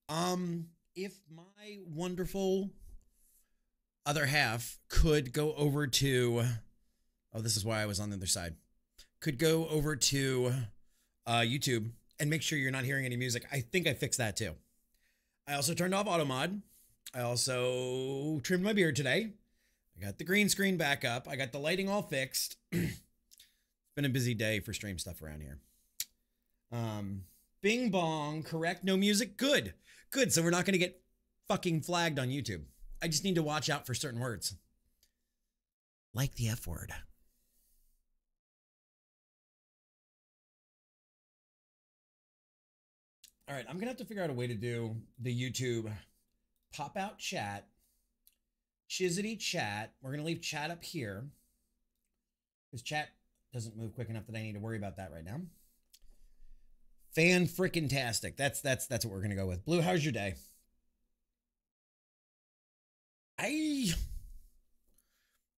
If my wonderful other half could go over to, oh, this is why I was on the other side, could go over to YouTube and make sure you're not hearing any music. I think I fixed that too. I also turned off auto mod. I also trimmed my beard today. I got the green screen back up. I got the lighting all fixed. It's been a busy day for stream stuff around here. Bing bong, correct, no music, good. Good, so we're not gonna get fucking flagged on YouTube. I just need to watch out for certain words. Like the F word. All right, I'm gonna have to figure out a way to do the YouTube pop out chat, Chizity chat. We're gonna leave chat up here because chat doesn't move quick enough that I need to worry about that right now. Fan frickin' tastic. That's what we're gonna go with. Blue, how's your day? I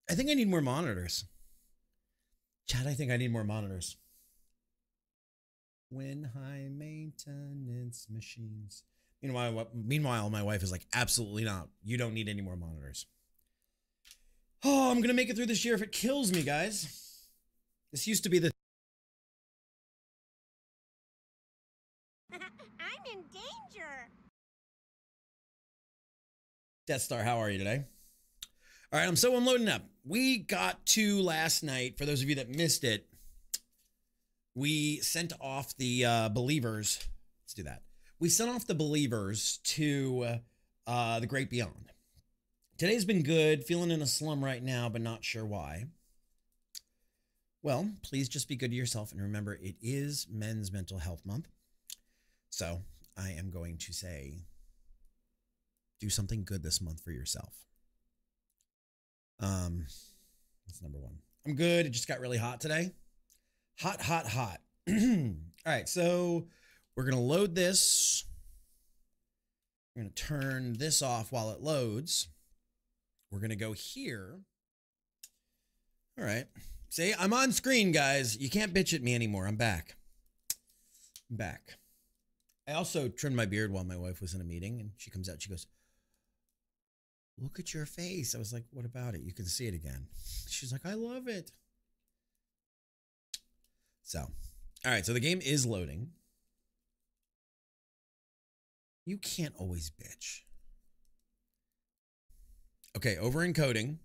think I need more monitors. Chat, I think I need more monitors. When high maintenance machines. Meanwhile, my wife is like, absolutely not. You don't need any more monitors. Oh, I'm going to make it through this year if it kills me, guys. This used to be the... I'm in danger. Death Star, how are you today? All right, I'm loading up. We got to last night, for those of you that missed it, we sent off the believers. Let's do that. We sent off the believers to the great beyond. Today's been good. Feeling in a slum right now, but not sure why. Well, please just be good to yourself. And remember, it is Men's Mental Health Month. So I am going to say, do something good this month for yourself. That's number one. I'm good. It just got really hot today. Hot, hot, hot. All right, so we're going to load this. We're going to turn this off while it loads. We're going to go here. All right. See, I'm on screen, guys. You can't bitch at me anymore. I'm back. I'm back. I also trimmed my beard while my wife was in a meeting, and she comes out. She goes, "Look at your face." I was like, "What about it? You can see it again." She's like, "I love it." So, all right, so the game is loading. You can't always bitch. Okay, over encoding.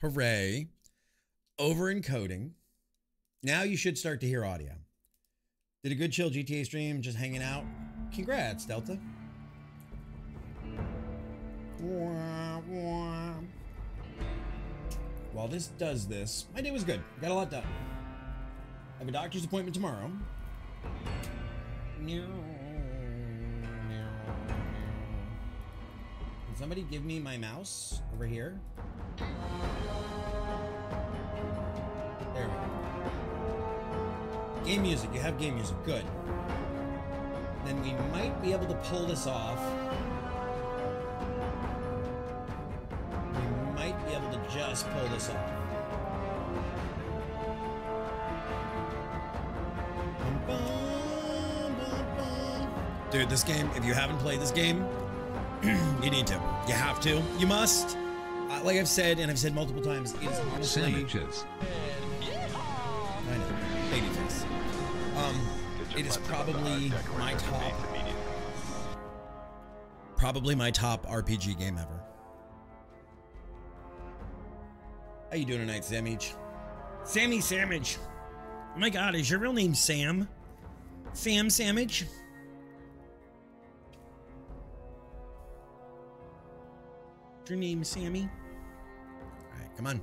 Hooray. Over encoding. Now you should start to hear audio. Did a good chill GTA stream, just hanging out. Congrats, Delta. While this does this, my day was good. Got a lot done. I have a doctor's appointment tomorrow. Can somebody give me my mouse over here? There we go. Game music. You have game music. Good. Then we might be able to pull this off. We might be able to just pull this off. Dude, this game, if you haven't played this game, you need to. You have to. You must. Like I've said, and I've said multiple times, it is honestly... Sandwiches. I know. Babyface. It is probably my top... Probably my top RPG game ever. How you doing tonight, Samich? Sammy Samich. Oh my god, is your real name Sam? Sam Samich? Your name is Sammy? All right, come on.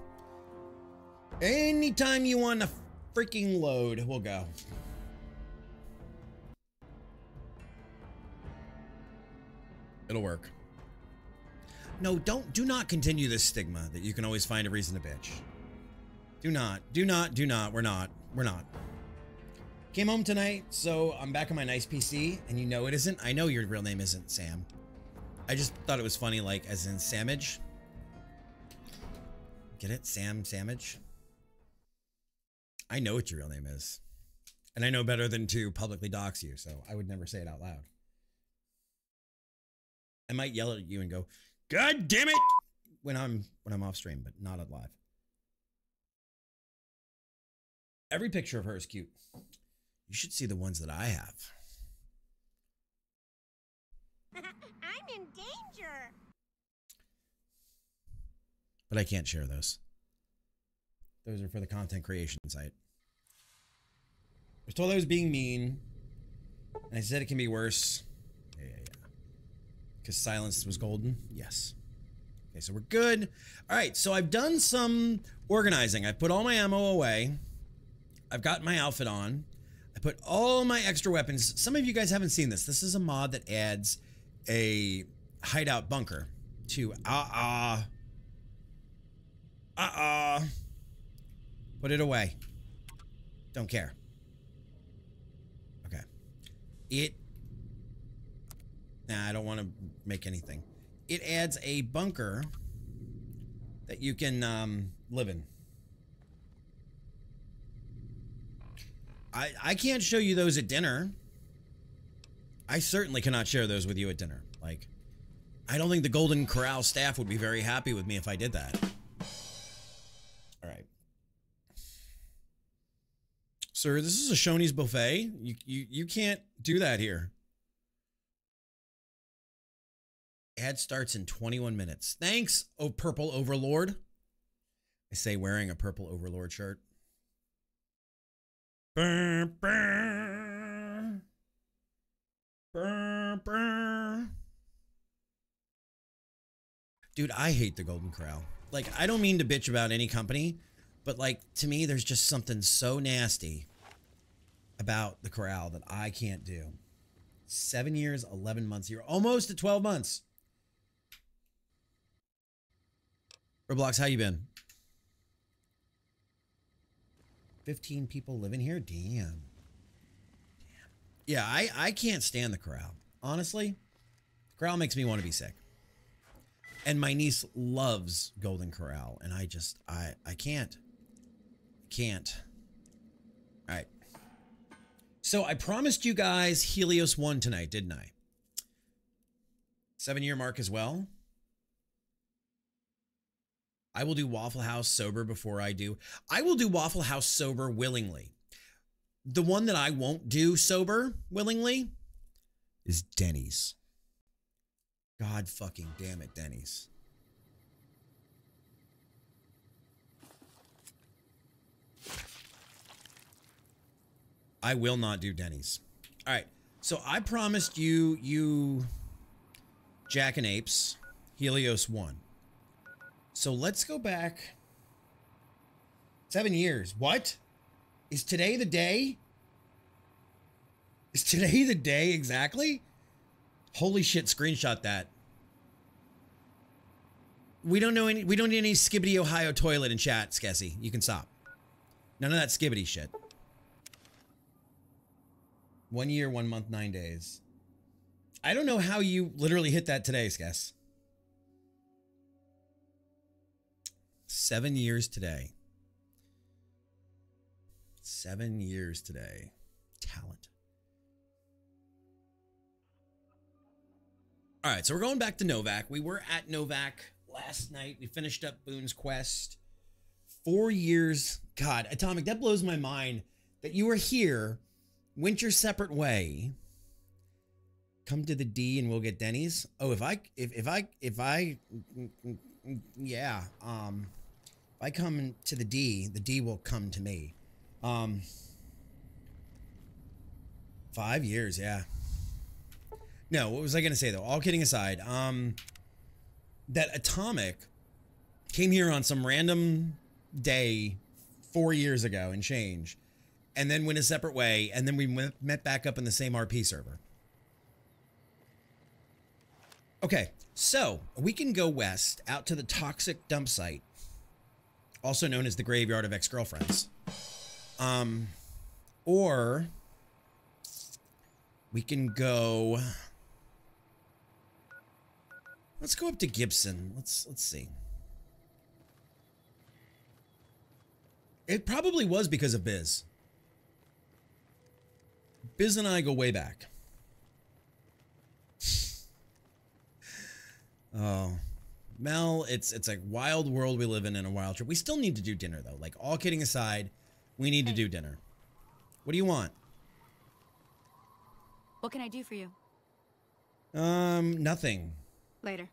Anytime you want to freaking load, we'll go. It'll work. No, do not continue this stigma that you can always find a reason to bitch. Do not. We're not. Came home tonight, so I'm back on my nice PC, and you know it isn't. I know your real name isn't Sam. I just thought it was funny, like, as in Samage. Get it? Sam Samage? I know what your real name is. And I know better than to publicly dox you, so I would never say it out loud. I might yell at you and go, God damn it, when I'm off stream, but not on live. Every picture of her is cute. You should see the ones that I have. I'm in danger. But I can't share those. Those are for the content creation site. I was told I was being mean. And I said it can be worse. Yeah. Because silence was golden? Yes. Okay, so we're good. All right, so I've done some organizing. I put all my ammo away. I've got my outfit on. I put all my extra weapons. Some of you guys haven't seen this. This is a mod that adds a hideout bunker to put it away. Don't care. Okay. Nah, I don't want to make anything. It adds a bunker that you can live in. I can't show you those at dinner. I certainly cannot share those with you at dinner. Like, I don't think the Golden Corral staff would be very happy with me if I did that. All right. Sir, this is a Shoney's buffet. You can't do that here. Ad starts in 21 minutes. Thanks, oh Purple Overlord. I say wearing a Purple Overlord shirt. Burr, burr. Burr, burr. Dude, I hate the Golden Corral. Like, I don't mean to bitch about any company, but like, to me, there's just something so nasty about the Corral that I can't do. 7 years, 11 months. You're almost at 12 months. Roblox, how you been? 15 people living here? Damn. Yeah, I can't stand the Corral. Honestly, the Corral makes me want to be sick. And my niece loves Golden Corral, and I can't. Can't. All right. So I promised you guys Helios 1 tonight, didn't I? 7-year mark as well. I will do Waffle House sober before I do. I will do Waffle House sober willingly. The one that I won't do sober willingly is Denny's. God fucking damn it, Denny's. I will not do Denny's. All right. So I promised you Jackanapes, Helios 1. So let's go back 7 years. What? Is today the day? Is today the day exactly? Holy shit, screenshot that. We don't need any Skibbity Ohio toilet in chat, Skessy. You can stop. None of that Skibbity shit. 1 year, 1 month, 9 days. I don't know how you literally hit that today, Skess. 7 years today. 7 years today. Talent. All right, so we're going back to Novak. We were at Novak last night. We finished up Boone's Quest. 4 years. God, Atomic, that blows my mind that you were here, went your separate way. Come to the D and we'll get Denny's. Oh, if I come to the D will come to me. 5 years, yeah. No, what was I going to say, though? All kidding aside, that Atomic came here on some random day 4 years ago and change, and then went a separate way, and then we met back up in the same RP server. Okay, so we can go west out to the toxic dump site, also known as the graveyard of ex-girlfriends. Or we can go. Let's go up to Gibson. Let's see. It probably was because of Biz. Biz and I go way back. Oh, Mel, it's a wild world we live in a wild trip. We still need to do dinner though. Like all kidding aside, we need to do dinner. What do you want? What can I do for you? Nothing. Later.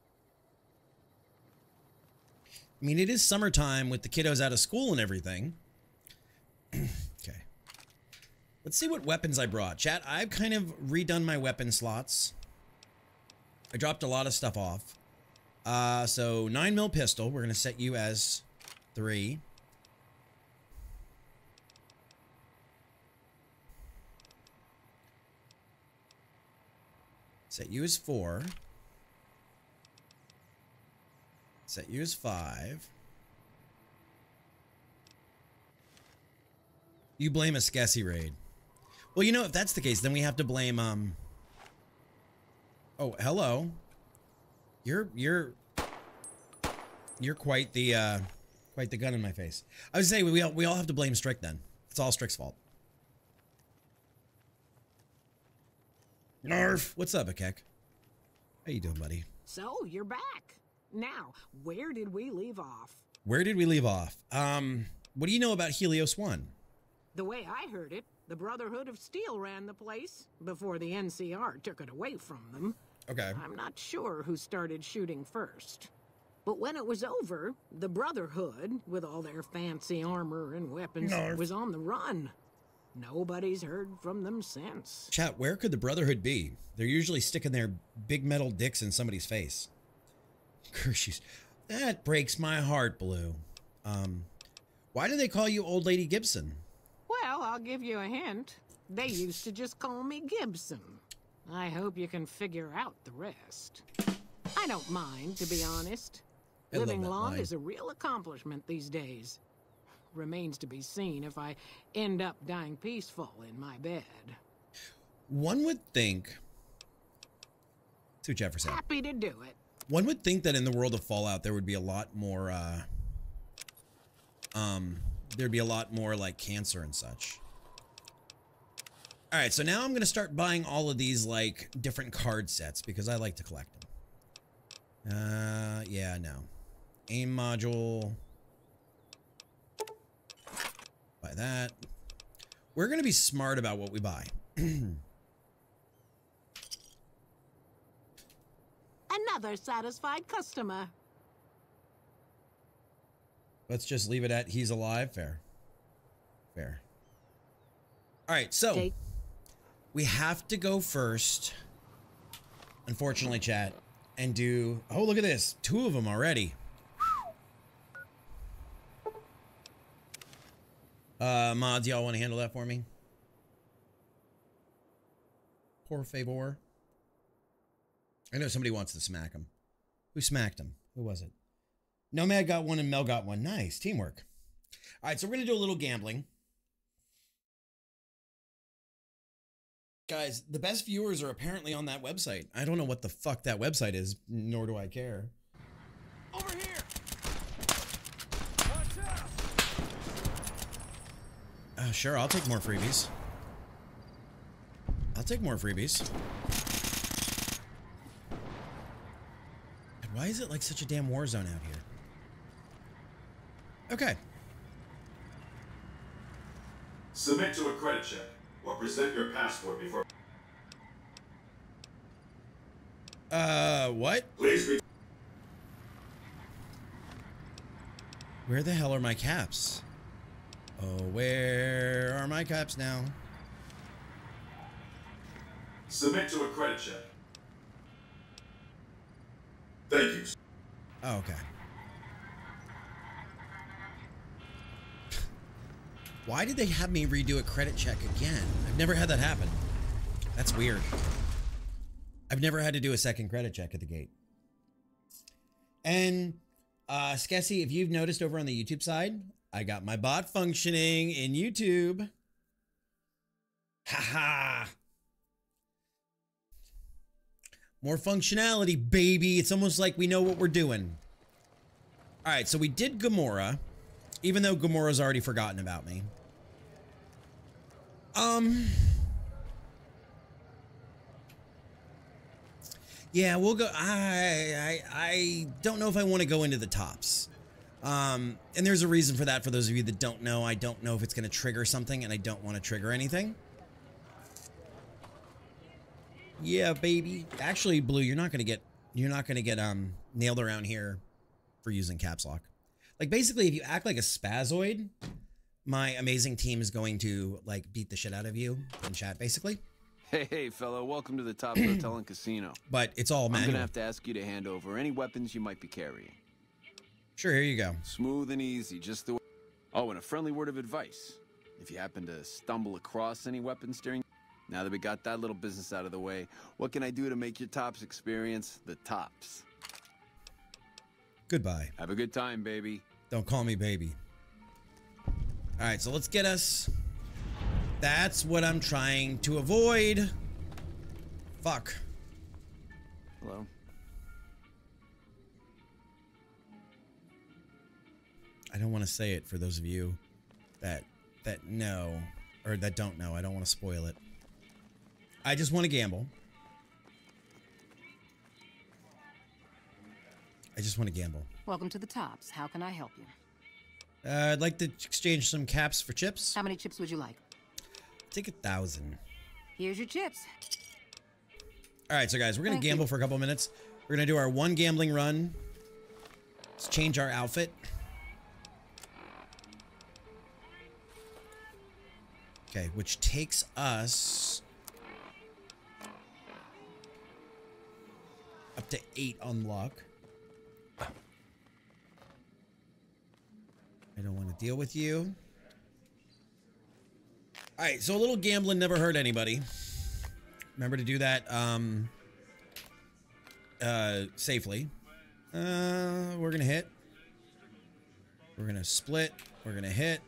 I mean, it is summertime with the kiddos out of school and everything. Okay. Let's see what weapons I brought. Chat, I've kind of redone my weapon slots. I dropped a lot of stuff off. So 9mm pistol, we're going to set you as 3. Set you as 4. Set you as 5. You blame a Skessy raid. Well, you know, if that's the case, then we have to blame, oh, hello. You're quite the gun in my face. I would say we all have to blame Strick then. It's all Strick's fault. Narf. What's up, Akek? How you doing, buddy? So, you're back. Now, where did we leave off? Where did we leave off? What do you know about Helios 1? The way I heard it, the Brotherhood of Steel ran the place before the NCR took it away from them. Okay. I'm not sure who started shooting first. But when it was over, the Brotherhood, with all their fancy armor and weapons, was on the run. Nobody's heard from them since. Chat, where could the Brotherhood be? They're usually sticking their big metal dicks in somebody's face. Kershey's. That breaks my heart, Blue. Why do they call you Old Lady Gibson? Well, I'll give you a hint. They used to just call me Gibson. I hope you can figure out the rest. I don't mind, to be honest. Living long is a real accomplishment these days. Remains to be seen if I end up dying peaceful in my bed. One would think... See what Jefferson. Happy to do it. One would think that in the world of Fallout there would be a lot more, there'd be a lot more like cancer and such. All right, so now I'm going to start buying all of these like different card sets because I like to collect them. Yeah, no. Aim module. Buy that. We're going to be smart about what we buy. Another satisfied customer. Let's just leave it at he's alive. Fair. Fair. All right, so we have to go first, unfortunately, chat, and do... Oh, look at this. 2 of them already. Mods, y'all want to handle that for me? Por favor. I know somebody wants to smack him. Who smacked him? Who was it? Nomad got one and Mel got one. Nice. Teamwork. All right, so we're going to do a little gambling. Guys, the best viewers are apparently on that website. I don't know what the fuck that website is, nor do I care. Over here. Watch out. Sure, I'll take more freebies. I'll take more freebies. Why is it like such a damn war zone out here? Okay. Submit to a credit check or present your passport before. What? Please be. Where the hell are my caps? Oh, where are my caps now? Submit to a credit check. Thank you. Oh, okay. Why did they have me redo a credit check again? I've never had that happen. That's weird. I've never had to do a second credit check at the gate. And, Skessy, if you've noticed over on the YouTube side, I got my bot functioning in YouTube. Haha. More functionality, baby. It's almost like we know what we're doing. All right, so we did Gamora, even though Gamora's already forgotten about me. Yeah, we'll go. I don't know if I want to go into the tops. And there's a reason for that. For those of you that don't know, I don't know if it's going to trigger something, and I don't want to trigger anything. Yeah, baby. Actually, Blue, you're not going to get nailed around here for using caps lock. Like, basically, if you act like a spazoid, my amazing team is going to, like, beat the shit out of you in chat, basically. Hey, fellow, welcome to the Tops Hotel and Casino. But it's all manual. I'm gonna have to ask you to hand over any weapons you might be carrying. Sure, here you go. Smooth and easy, just the way. Oh, and a friendly word of advice. If you happen to stumble across any weapons during... Now that we got that little business out of the way, what can I do to make your Tops experience the tops? Goodbye. Have a good time, baby. Don't call me baby. All right, so let's get us... That's what I'm trying to avoid. Fuck. Hello? I don't want to say it for those of you that know or that don't know. I don't want to spoil it. I just want to gamble. I just want to gamble. Welcome to the Tops. How can I help you? I'd like to exchange some caps for chips. How many chips would you like? Take 1,000. Here's your chips. All right, so guys, we're gonna Thank gamble you. for a couple minutes. We're gonna do our one gambling run. Let's change our outfit. Okay, which takes us up to 8 on luck. I don't want to deal with you. All right, so a little gambling never hurt anybody. Remember to do that safely. We're gonna hit. We're gonna split. We're gonna hit.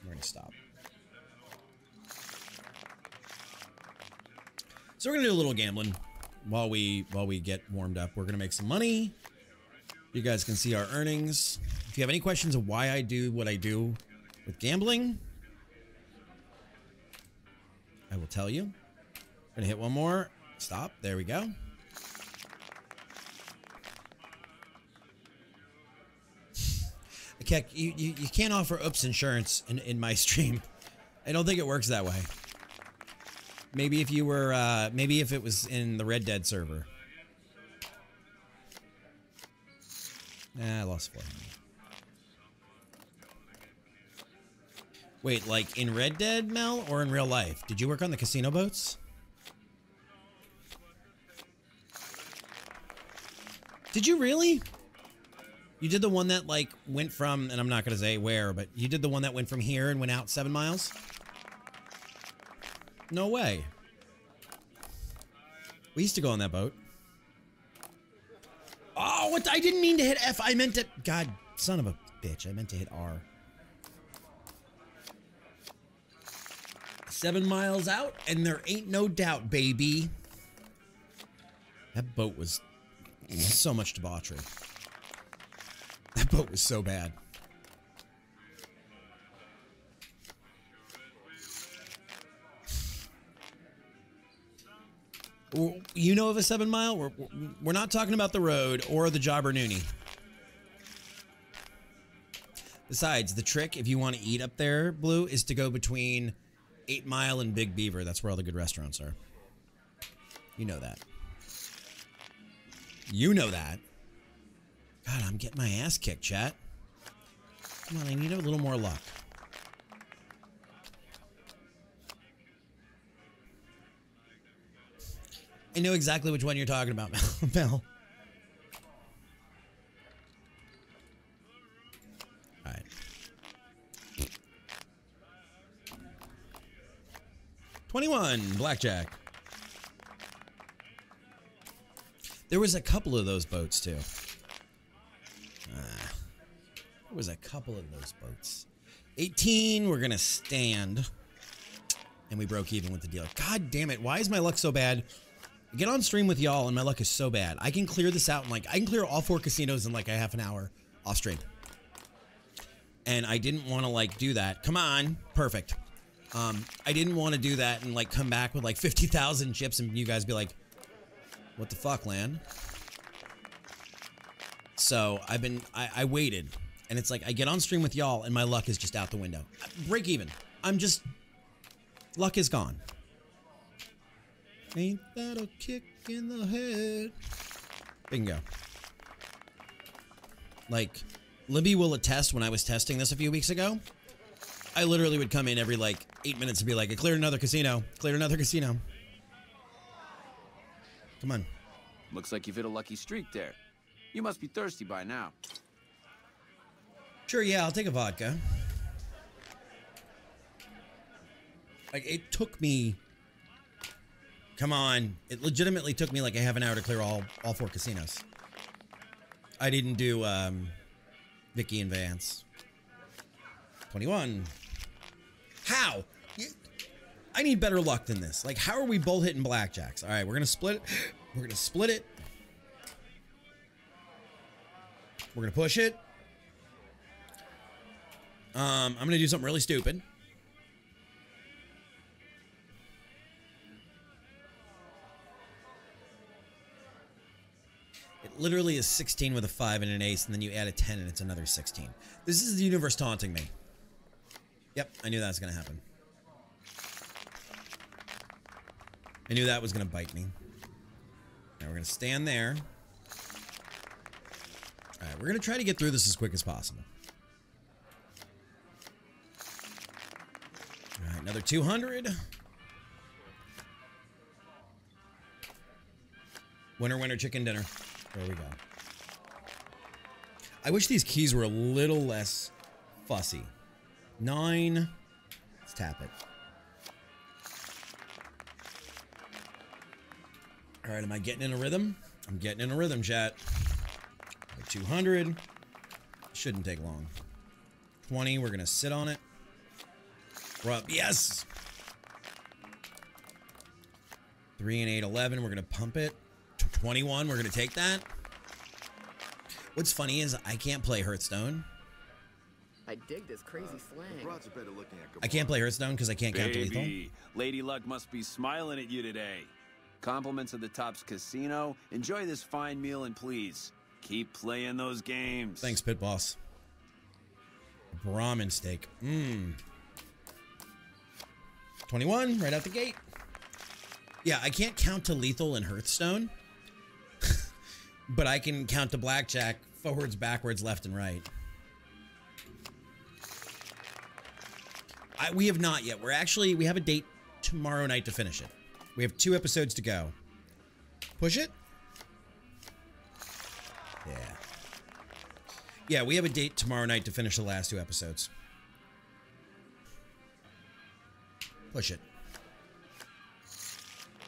We're gonna stop. So we're gonna do a little gambling while we get warmed up. We're gonna make some money. You guys can see our earnings. If you have any questions of why I do what I do with gambling, I will tell you. Gonna hit one more. Stop. There we go. You can't offer oops insurance in my stream. I don't think it works that way. Maybe if you were maybe if it was in the Red Dead server. Nah, I lost 400. Wait, like in Red Dead, Mel, or in real life? Did you work on the casino boats? Did you really? You did the one that like went from, and I'm not gonna say where, but you did the one that went from here and went out 7 miles? No way. We used to go on that boat. Oh, what? I didn't mean to hit F. I meant to, God, son of a bitch. I meant to hit R. 7 miles out, and there ain't no doubt, baby. That boat was so much debauchery. That boat was so bad. You know of a 7 mile? We're not talking about the road or the Jobber Noonie. Besides, the trick, if you want to eat up there, Blue, is to go between 8 Mile and Big Beaver. That's where all the good restaurants are. You know that. You know that. God, I'm getting my ass kicked, chat. Come on, I need a little more luck. I know exactly which one you're talking about, Mel. All right. 21, blackjack. There was a couple of those boats, too. There was a couple of those boats. 18, we're going to stand. And we broke even with the dealer. God damn it. Why is my luck so bad? I get on stream with y'all and my luck is so bad. I can clear this out in like, I can clear all 4 casinos in like a half an hour off stream. And I didn't want to like do that. Come on. Perfect. I didn't want to do that and like come back with like 50,000 chips and you guys be like, What the fuck, land? So I waited, and it's like I get on stream with y'all, and my luck is just out the window. Break even. Luck is gone. Ain't that a kick in the head? Bingo. Like, Libby will attest when I was testing this a few weeks ago. I literally would come in every, like, 8 minutes and be like, I cleared another casino. Cleared another casino. Come on. Looks like you've hit a lucky streak there. You must be thirsty by now. Sure, yeah, I'll take a vodka. Like, it took me... Come on. It legitimately took me like a half an hour to clear all 4 casinos. I didn't do, Vicky and Vance. 21. How? I need better luck than this. Like, how are we both hitting blackjacks? All right, we're going to split it. We're going to split it. We're going to push it. I'm going to do something really stupid. It literally is 16 with a 5 and an ace, and then you add a 10 and it's another 16. This is the universe taunting me. Yep, I knew that was going to happen. I knew that was going to bite me. Now we're going to stand there. All right, we're going to try to get through this as quick as possible. All right, another 200. Winner, winner, chicken dinner. There we go. I wish these keys were a little less fussy. 9. Let's tap it. All right, am I getting in a rhythm? I'm getting in a rhythm, chat. 200. Shouldn't take long. 20, we're going to sit on it. We're up. Yes! 3 and 8, 11. We're going to pump it. 21, we're going to take that. What's funny is I can't play Hearthstone. I dig this crazy slang. I can't play Hearthstone because I can't count to lethal. Lady Luck must be smiling at you today. Compliments of the Tops Casino. Enjoy this fine meal and please keep playing those games. Thanks, Pit Boss. Brahmin steak. 21, right out the gate. Yeah, I can't count to lethal in Hearthstone. But I can count to blackjack forwards, backwards, left, and right. We have not yet. We have a date tomorrow night to finish it. We have 2 episodes to go. Push it? Yeah. Yeah, we have a date tomorrow night to finish the last 2 episodes. Push it.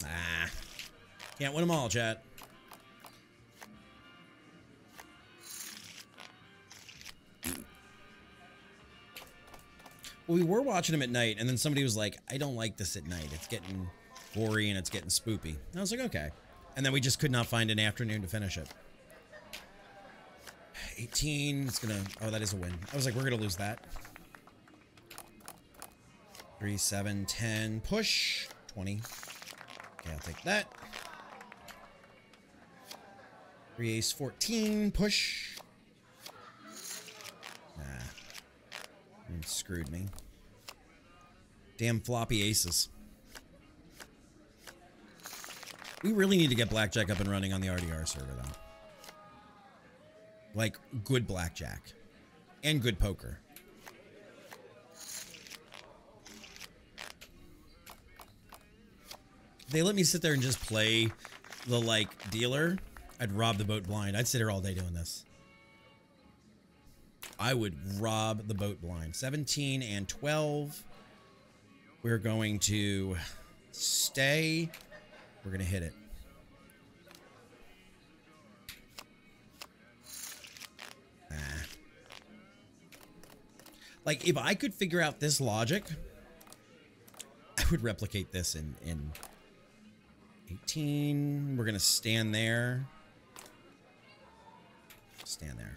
Ah. Can't win them all, chat. Well, we were watching them at night, and then somebody was like, I don't like this at night. It's getting gory and it's getting spoopy. And I was like, okay. And then we just could not find an afternoon to finish it. 18, it's gonna... Oh, that is a win. I was like, we're gonna lose that. 3, 7, 10, push. 20. Okay, I'll take that. 3 ace, 14, push. Nah. You screwed me. Damn floppy aces. We really need to get blackjack up and running on the RDR server, though. Like, good blackjack. And good poker. If they let me sit there and just play the, like, dealer, I'd rob the boat blind. I'd sit here all day doing this. I would rob the boat blind. 17 and 12. We're going to stay. We're going to hit it. Like, if I could figure out this logic, I would replicate this in 18. We're going to stand there. Stand there.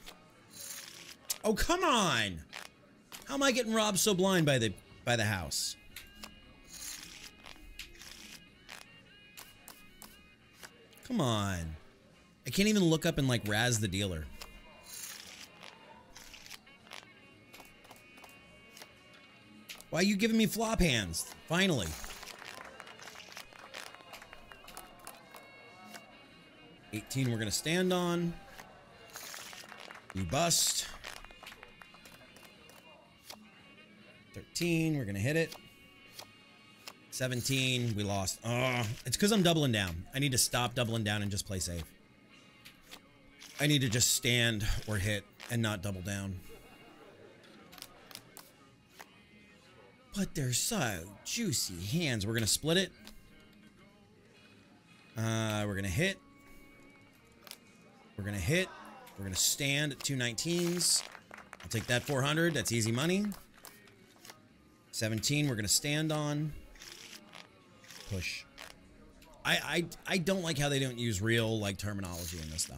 Oh, come on! How am I getting robbed so blind by the house? Come on. I can't even look up and like razz the dealer. Why are you giving me flop hands? Finally. $18 we're gonna stand on. You bust. 13, we're gonna hit it. 17, we lost. It's because I'm doubling down. I need to stop doubling down and just play safe. I need to just stand or hit and not double down. But they're so juicy hands. We're gonna split it. We're gonna hit. We're gonna hit. We're gonna stand at 2 19s. I'll take that 400. That's easy money. 17, we're gonna stand on. Push. I don't like how they don't use real like terminology in this though.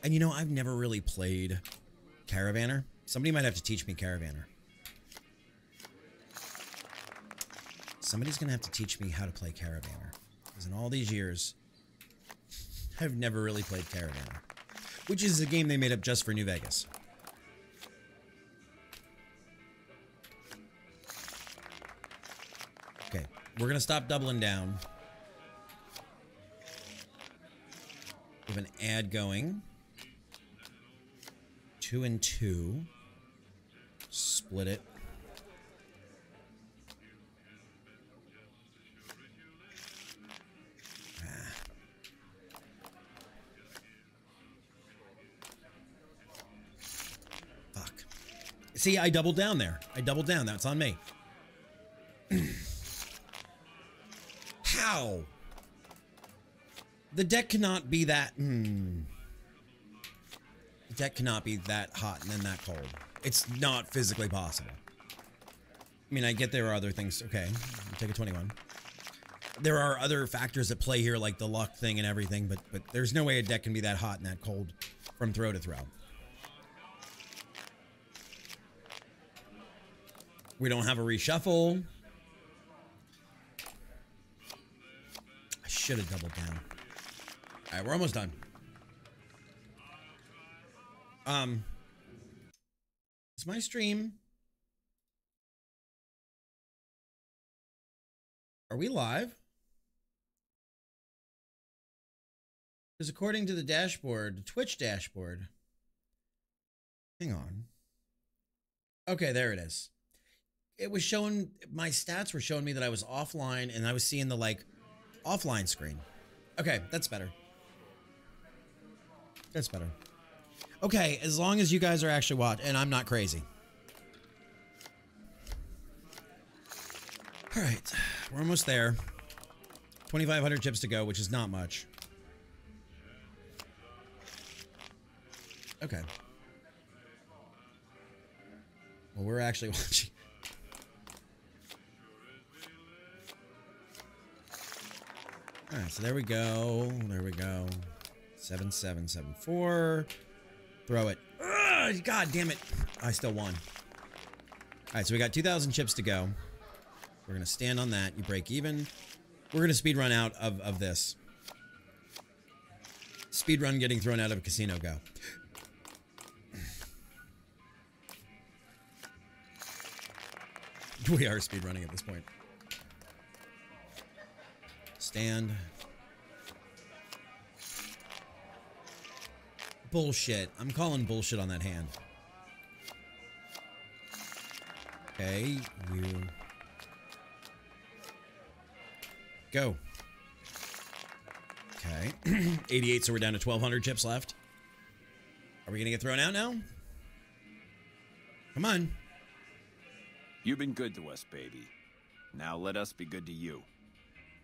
And you know, I've never really played Caravaner. Somebody might have to teach me Caravaner. Somebody's gonna have to teach me how to play Caravaner. Because in all these years, I've never really played Caravaner. Which is a game they made up just for New Vegas. Okay, we're gonna stop doubling down. We have an ad going. 2 and 2. Split it. Fuck. See, I doubled down there. I doubled down. That's on me. How? The deck cannot be that... The deck cannot be that hot and then that cold. It's not physically possible. I mean, I get there are other things. Okay, I'll take a 21. There are other factors that play here, like the luck thing and everything, but there's no way a deck can be that hot and that cold from throw to throw. We don't have a reshuffle. I should have doubled down. All right, we're almost done. Is my stream... Are we live? Because according to the dashboard, the Twitch dashboard... Hang on. Okay, there it is. It was showing... My stats were showing me that I was offline, and I was seeing the, like, offline screen. Okay, that's better. That's better. Okay, as long as you guys are actually watching, and I'm not crazy. All right, we're almost there. 2,500 chips to go, which is not much. Okay. Well, we're actually watching. All right, so there we go. There we go. 7774. Throw it. Ugh, God damn it. I still won. All right, so we got 2,000 chips to go. We're going to stand on that. You break even. We're going to speed run out of this. Speed run getting thrown out of a casino. Go. We are speed running at this point. Stand. Bullshit. I'm calling bullshit on that hand. Okay, you... Go. Okay. 88, so we're down to 1,200 chips left. Are we gonna get thrown out now? Come on. You've been good to us, baby. Now let us be good to you.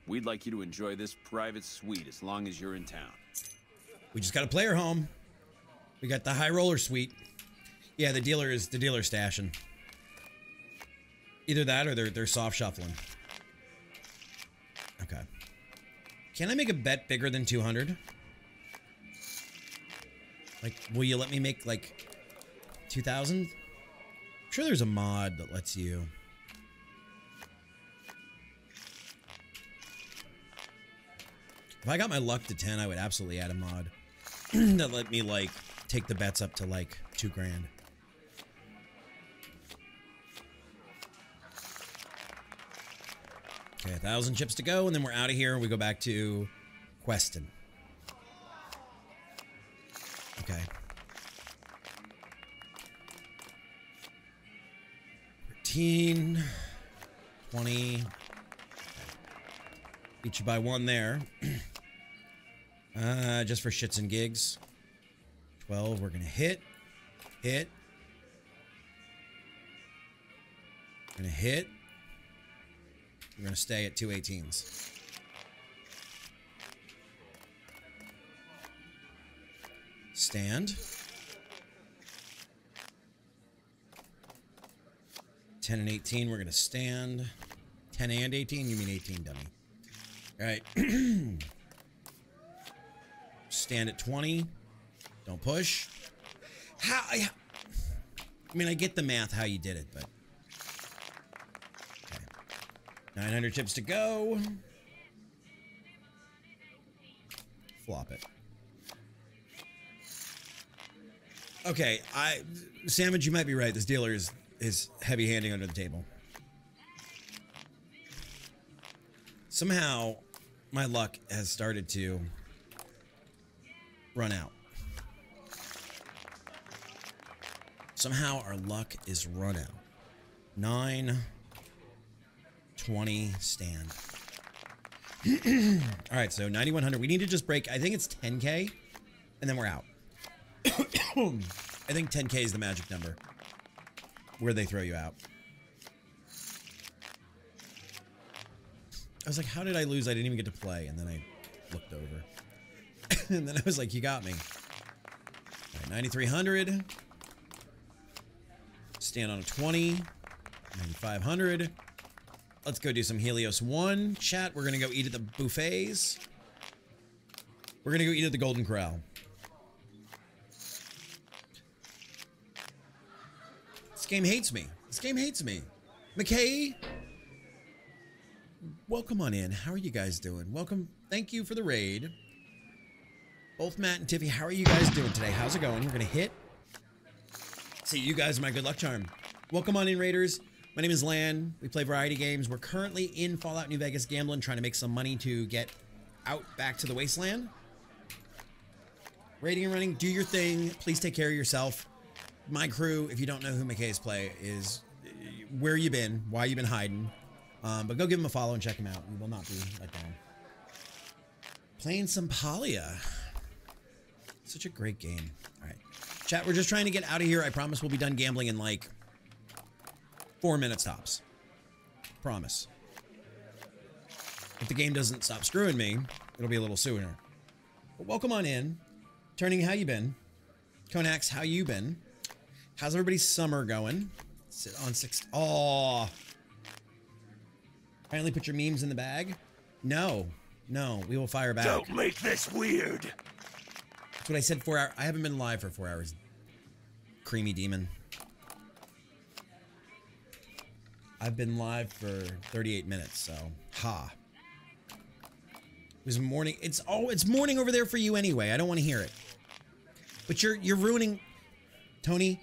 We'd like you to enjoy this private suite as long as you're in town. We just got a player home. We got the high roller suite. Yeah, the dealer stashing. Either that or they're soft shuffling. Okay. Can I make a bet bigger than 200? Like, will you let me make like 2,000? I'm sure there's a mod that lets you. If I got my luck to 10, I would absolutely add a mod that let me, like, take the bets up to, like, 2 grand. Okay, 1,000 chips to go, and then we're out of here, and we go back to Queston. Okay. 13, 20. Beat you by 1 there. Just for shits and gigs. 12, we're gonna hit. Hit. We're gonna hit. We're gonna stay at 2 18s. Stand. 10 and 18, we're gonna stand. 10 and 18, you mean 18, dummy. All right. Stand at 20. Don't push. I mean, I get the math how you did it, but okay. 900 chips to go. Flop it. Okay, Sandwich, you might be right. This dealer is heavy-handing under the table. Somehow, my luck has started to run out. Somehow, our luck is run out. 9, 20, stand. All right, so 9,100. We need to just break, I think it's 10K, and then we're out. I think 10K is the magic number where they throw you out. I was like, how did I lose? I didn't even get to play. And then I looked over. And then I was like, you got me. All right, 9,300. Stand on a 20. 9,500. Let's go do some Helios 1. Chat, we're going to go eat at the buffets. We're going to go eat at the Golden Corral. This game hates me. This game hates me. McKay, welcome on in. How are you guys doing? Welcome. Thank you for the raid. Both Matt and Tiffy, how are you guys doing today? How's it going? We're going to hit. See, you guys are my good luck charm. Welcome on in, Raiders. My name is Lan. We play variety games. We're currently in Fallout New Vegas gambling, trying to make some money to get out back to the wasteland. Raiding and running, do your thing. Please take care of yourself. My crew, if you don't know who McKay's play is, where you been, why you been hiding. But go give him a follow and check him out. You will not be let down. Playing some Palia. Such a great game. All right. Chat, we're just trying to get out of here. I promise we'll be done gambling in like 4 minutes tops. Promise. If the game doesn't stop screwing me, it'll be a little sooner. But welcome on in. Turning, how you been? Konax, how you been? How's everybody's summer going? Sit on 6. Oh. Finally put your memes in the bag? No. No, we will fire back. Don't make this weird. That's what I said 4 hours. I haven't been live for 4 hours. Creamy demon. I've been live for 38 minutes, so ha. It was morning. It's morning over there for you anyway. I don't want to hear it. But you're ruining. Tony,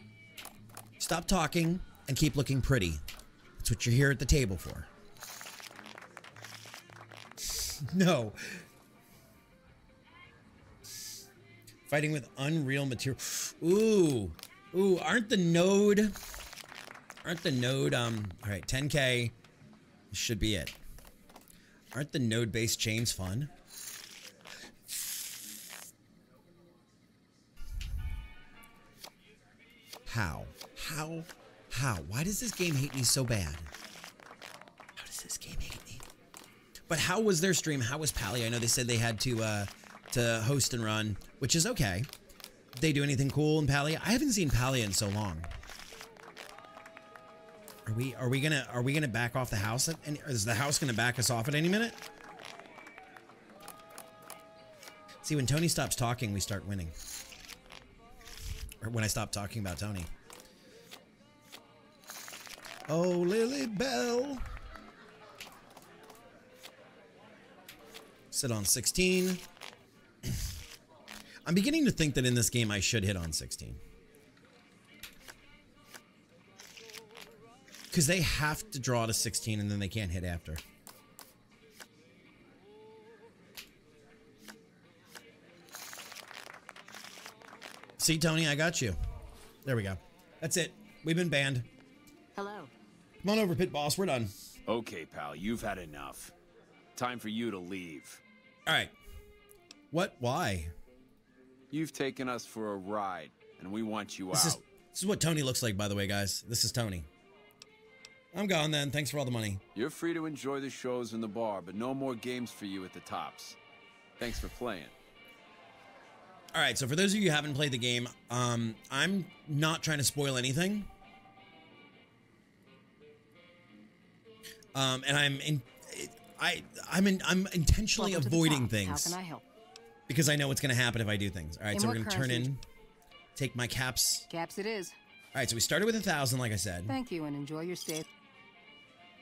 stop talking and keep looking pretty. That's what you're here at the table for. No. Fighting with unreal material. Ooh. Ooh, aren't the node, all right, 10K should be it. Aren't the node-based chains fun? How? Why does this game hate me so bad? How does this game hate me? But how was their stream? How was Pally? I know they said they had to host and run, which is okay. Did they do anything cool in Pally? I haven't seen Pally in so long. Are we gonna back off the house? And is the house gonna back us off at any minute? See, when Tony stops talking, we start winning. Or when I stop talking about Tony. Oh, Lily Bell. Sit on 16. I'm beginning to think that in this game I should hit on 16. Because they have to draw to 16 and then they can't hit after. See, Tony, I got you. There we go. That's it. We've been banned. Hello. Come on over, Pit Boss. We're done. Okay, pal, you've had enough. Time for you to leave. All right. What? Why? You've taken us for a ride, and we want you out. This is what Tony looks like, by the way, guys. This is Tony. I'm gone then. Thanks for all the money. You're free to enjoy the shows in the bar, but no more games for you at the tops. Thanks for playing. All right, so for those of you who haven't played the game, I'm not trying to spoil anything. And I'm intentionally Welcome to the avoiding top. things. How can I help? Because I know what's going to happen if I do things. All right, In so we're what going to turn currency? in, take my caps. Caps it is. All right, so we started with 1,000, like I said. Thank you and enjoy your stay.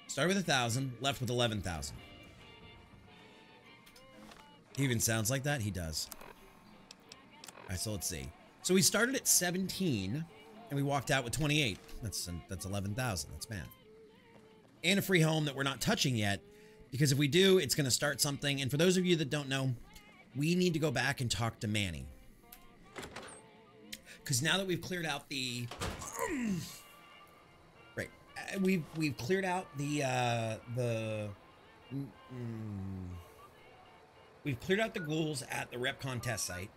Started with 1,000, left with 11,000. He even sounds like that? He does. All right, so let's see. So we started at 17, and we walked out with 28. That's 11,000. That's math. And a free home that we're not touching yet, because if we do, it's going to start something. And for those of you that don't know, we need to go back and talk to Manny. Because now that we've cleared out the... Right. We've cleared out we've cleared out the ghouls at the rep contest site.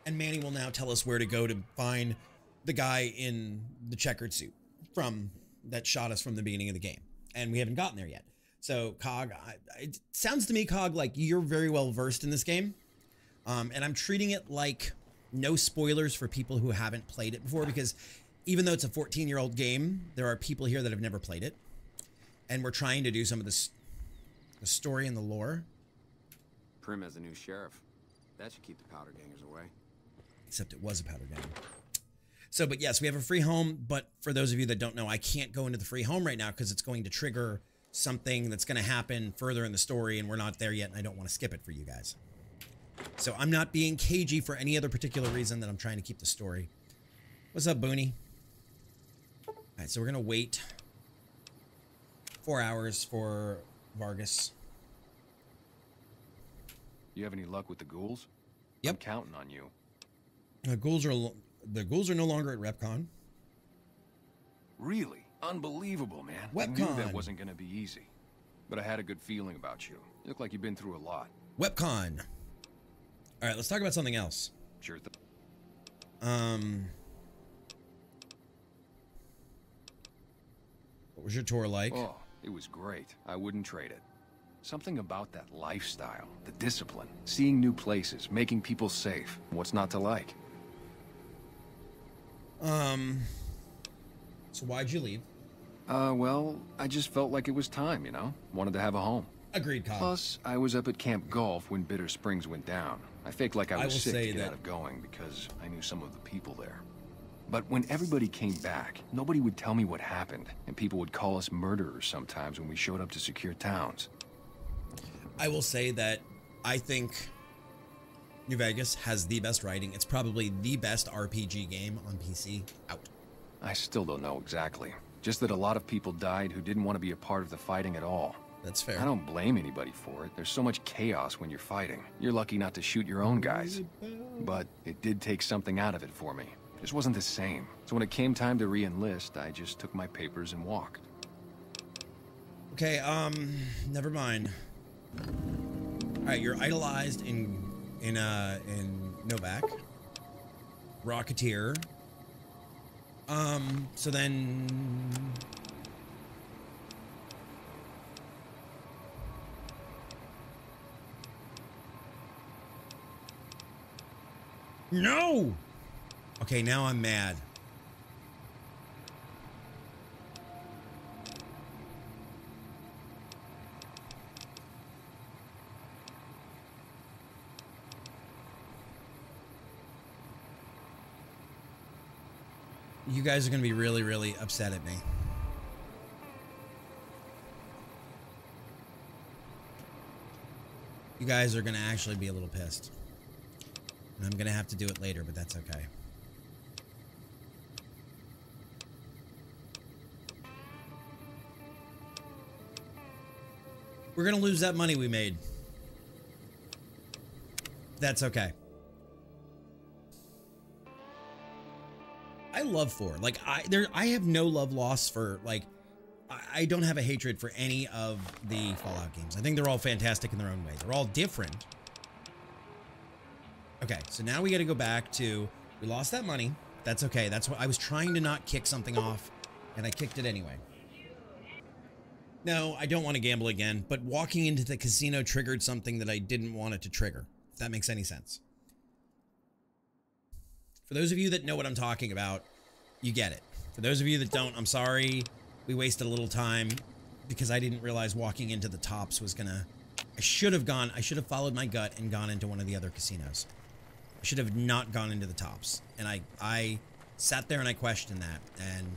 And Manny will now tell us where to go to find the guy in the checkered suit that shot us from the beginning of the game. And we haven't gotten there yet. So, Cog, it sounds to me, Cog, like you're very well versed in this game. And I'm treating it like no spoilers for people who haven't played it before, because even though it's a 14-year-old game, there are people here that have never played it. And we're trying to do some of the story and the lore. Prim has a new sheriff. That should keep the powder gangers away. Except it was a powder gang. So, but yes, we have a free home. But for those of you that don't know, I can't go into the free home right now because it's going to trigger something that's going to happen further in the story, and we're not there yet, and I don't want to skip it for you guys. So I'm not being cagey for any other particular reason than I'm trying to keep the story. What's up, Booney? All right, so we're going to wait 4 hours for Vargas. You have any luck with the ghouls? Yep. I'm counting on you. The ghouls are no longer at RepCon. Really? Unbelievable, man. I WebCon. knew that wasn't going to be easy. But I had a good feeling about you. You look like you've been through a lot. WebCon. All right, let's talk about something else. Sure. What was your tour like? Oh, it was great. I wouldn't trade it. Something about that lifestyle, the discipline, seeing new places, making people safe. What's not to like? So why'd you leave? Well, I just felt like it was time, you know? Wanted to have a home. Agreed, Kyle. Plus, I was up at Camp Golf when Bitter Springs went down. I faked like I was sick to get out of going because I knew some of the people there. But when everybody came back, nobody would tell me what happened, and people would call us murderers sometimes when we showed up to secure towns. I will say that I think New Vegas has the best writing. It's probably the best RPG game on PC out. I still don't know exactly. Just that a lot of people died who didn't want to be a part of the fighting at all. That's fair. I don't blame anybody for it. There's so much chaos when you're fighting. You're lucky not to shoot your own guys. But it did take something out of it for me. It just wasn't the same. So when it came time to re-enlist, I just took my papers and walked. Okay, never mind. All right, you're idolized in Novak. Rocketeer. So then... No! Okay, now I'm mad. You guys are going to be really, really upset at me. You guys are going to actually be a little pissed. And I'm going to have to do it later, but that's okay. We're going to lose that money we made. That's okay. I love 4. Like, I have no love lost for, like, I don't have a hatred for any of the Fallout games. I think they're all fantastic in their own way. They're all different. Okay, so now we got to go back to, we lost that money. That's okay. That's what I was trying to not kick something off, and I kicked it anyway. No, I don't want to gamble again, but walking into the casino triggered something that I didn't want it to trigger, if that makes any sense. For those of you that know what I'm talking about, you get it. For those of you that don't, I'm sorry. We wasted a little time because I didn't realize walking into the tops was gonna... I should have followed my gut and gone into one of the other casinos. I should have not gone into the tops. And I sat there and I questioned that. And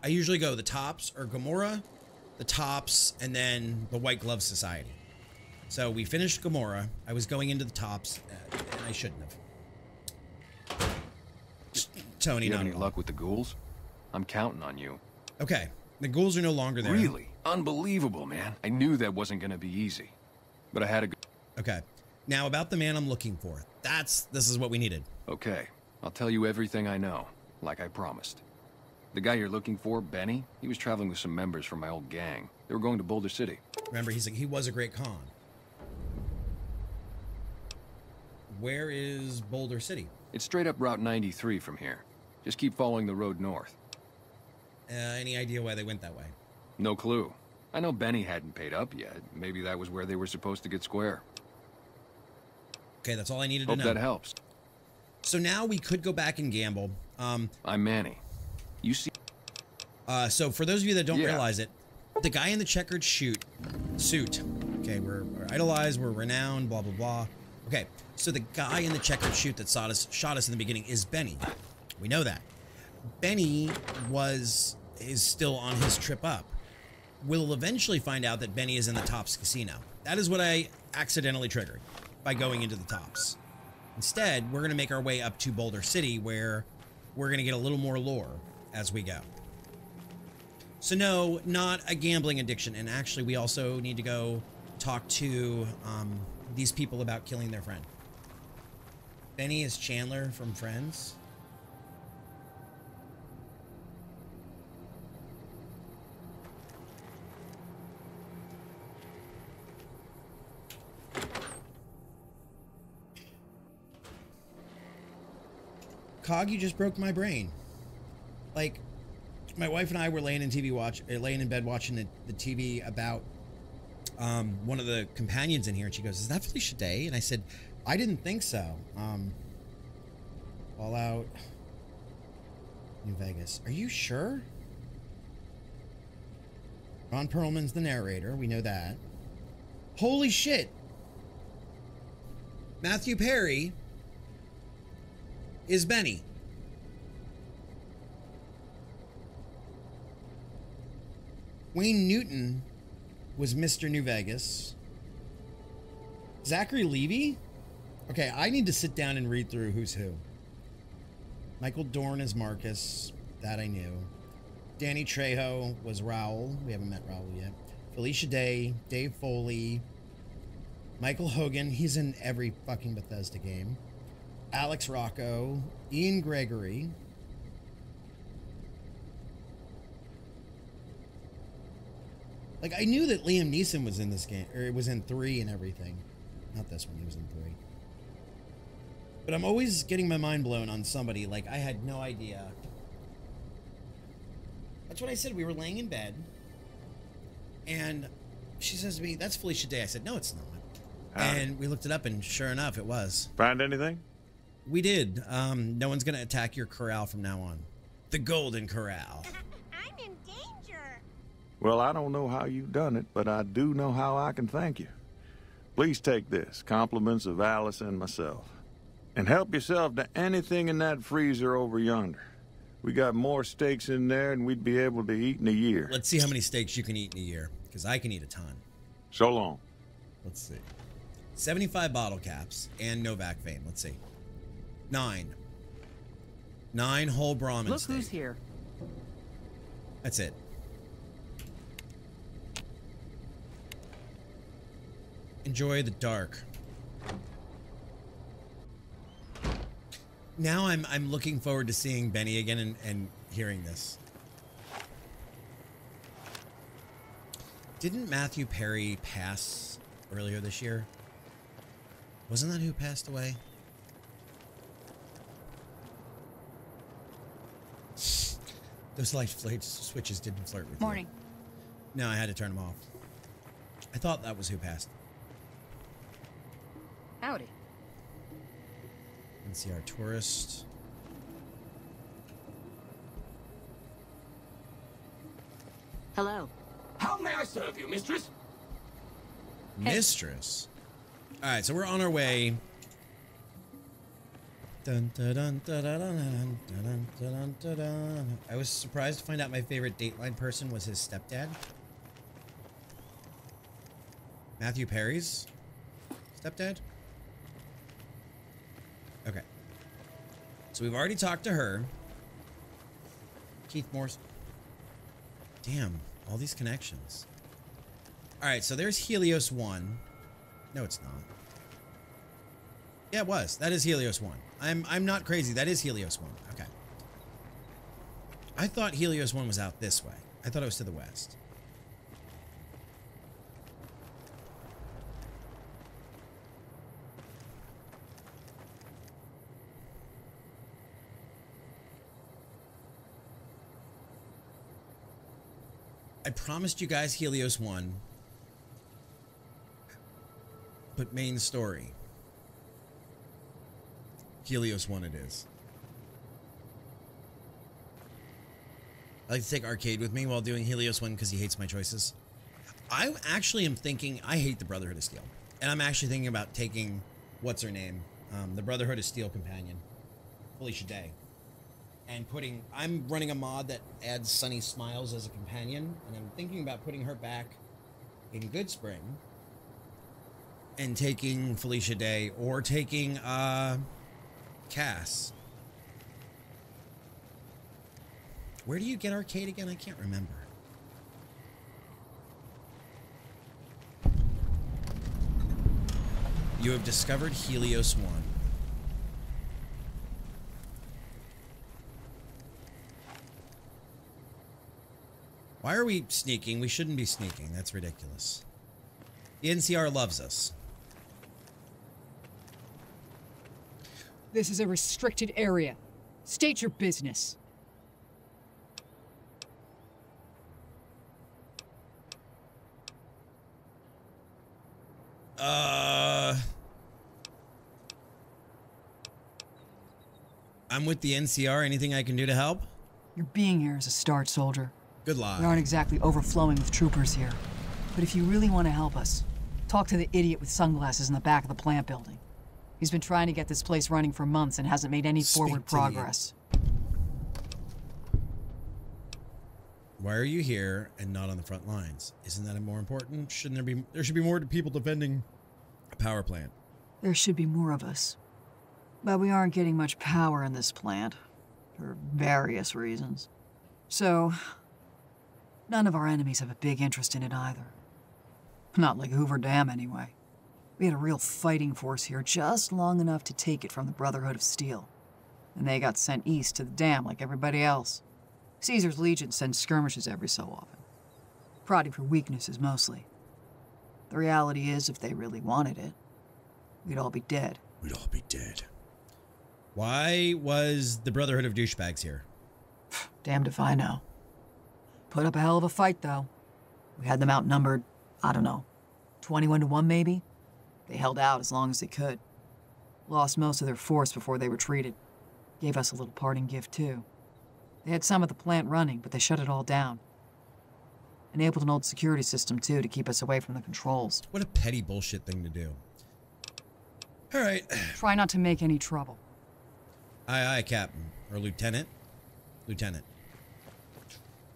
I usually go the tops or Gomorrah, the tops, and then the White Glove Society. So we finished Gomorrah. I was going into the tops, and I shouldn't have. Tony, you have any luck with the ghouls? I'm counting on you. Okay. The ghouls are no longer there. Really? Unbelievable, man. I knew that wasn't going to be easy. But I had to go. Okay. Now, about the man I'm looking for. This is what we needed. Okay. I'll tell you everything I know, like I promised. The guy you're looking for, Benny, he was traveling with some members from my old gang. They were going to Boulder City. Remember, he was a great con. Where is Boulder City? It's straight up Route 93 from here. Just keep following the road north. Any idea why they went that way? No clue. I know Benny hadn't paid up yet. Maybe that was where they were supposed to get square. Okay, that's all I needed to know. Hope that helps. So now we could go back and gamble. I'm Manny. You see... So for those of you that don't realize it, the guy in the checkered suit. Okay, we're idolized, we're renowned, blah, blah, blah. Okay, so the guy in the checkered suit that shot us in the beginning is Benny. We know that. Benny is still on his trip up. We'll eventually find out that Benny is in the Tops Casino. That is what I accidentally triggered by going into the Tops. Instead, we're going to make our way up to Boulder City, where we're going to get a little more lore as we go. So no, not a gambling addiction. And actually, we also need to go talk to these people about killing their friend. Benny is Chandler from Friends. Cog, you just broke my brain. Like, my wife and I were laying in bed watching the TV about one of the companions in here, and she goes, "Is that Felicia Day?" And I said, "I didn't think so." Fallout New Vegas. Are you sure? Ron Perlman's the narrator. We know that. Holy shit. Matthew Perry is Benny. Wayne Newton was Mr. New Vegas. Zachary Levy? Okay, I need to sit down and read through who's who. Michael Dorn is Marcus. That I knew. Danny Trejo was Raoul. We haven't met Raoul yet. Felicia Day. Dave Foley. Michael Hogan. He's in every fucking Bethesda game. Alex Rocco. Ian Gregory. Like, I knew that Liam Neeson was in this game, or it was in 3 and everything. Not this one, he was in 3. But I'm always getting my mind blown on somebody. Like, I had no idea. That's what I said. We were laying in bed, and she says to me, "That's Felicia Day." I said, "No, it's not." And we looked it up, and sure enough, it was. Find anything? We did. No one's going to attack your corral from now on. The Golden Corral. I'm in danger. Well, I don't know how you've done it, but I do know how I can thank you. Please take this, compliments of Alice and myself. And help yourself to anything in that freezer over yonder. We got more steaks in there than we'd be able to eat in a year. Let's see how many steaks you can eat in a year, because I can eat a ton. So long. Let's see. 75 bottle caps and Novak vein. Let's see. 9 whole Brahmin Look steak. who's here. That's it. Enjoy the dark. Now I'm looking forward to seeing Benny again and hearing this. Didn't Matthew Perry pass earlier this year? Wasn't that who passed away? Those light switches didn't flirt with Morning. you. No, I had to turn them off. I thought that was who passed. Howdy. NCR tourist. Hello. How may I serve you, mistress? Mistress. All right, so we're on our way. Dun, dun, dun, dun, dun, dun, dun, dun, dun, dun. I was surprised to find out my favorite Dateline person was his stepdad. Matthew Perry's stepdad. Okay. So we've already talked to her. Keith Morse. Damn, all these connections. All right, so there's Helios 1. No, it's not. Yeah, it was. That is Helios 1. I'm not crazy. That is Helios 1. Okay. I thought Helios 1 was out this way. I thought it was to the west. I promised you guys Helios 1. But main story. Helios 1 it is. I like to take Arcade with me while doing Helios 1 because he hates my choices. I actually am thinking, I hate the Brotherhood of Steel. And I'm actually thinking about taking, what's her name? The Brotherhood of Steel companion. Felicia Day. And putting, I'm running a mod that adds Sunny Smiles as a companion. And I'm thinking about putting her back in Good Spring. And taking Felicia Day or taking, Cass. Where do you get Arcade again? I can't remember. You have discovered Helios 1. Why are we sneaking? We shouldn't be sneaking. That's ridiculous. The NCR loves us. This is a restricted area. State your business. I'm with the NCR. Anything I can do to help? Your being here is a start, soldier. Good lie. We aren't exactly overflowing with troopers here. But if you really want to help us, talk to the idiot with sunglasses in the back of the plant building. He's been trying to get this place running for months and hasn't made any forward progress. Why are you here and not on the front lines? Isn't that more important? Shouldn't there should be more people defending a power plant? There should be more of us. But we aren't getting much power in this plant, for various reasons. So, none of our enemies have a big interest in it either. Not like Hoover Dam, anyway. We had a real fighting force here just long enough to take it from the Brotherhood of Steel. And they got sent east to the dam like everybody else. Caesar's Legion sends skirmishes every so often. Prodding for weaknesses, mostly. The reality is, if they really wanted it, we'd all be dead. We'd all be dead. Why was the Brotherhood of Douchebags here? Damned if I know. Put up a hell of a fight, though. We had them outnumbered, I don't know, 21-1 maybe? They held out as long as they could. Lost most of their force before they retreated. Gave us a little parting gift, too. They had some of the plant running, but they shut it all down. Enabled an old security system, too, to keep us away from the controls. What a petty bullshit thing to do. All right. Try not to make any trouble. Aye, aye, Captain. Or Lieutenant. Lieutenant.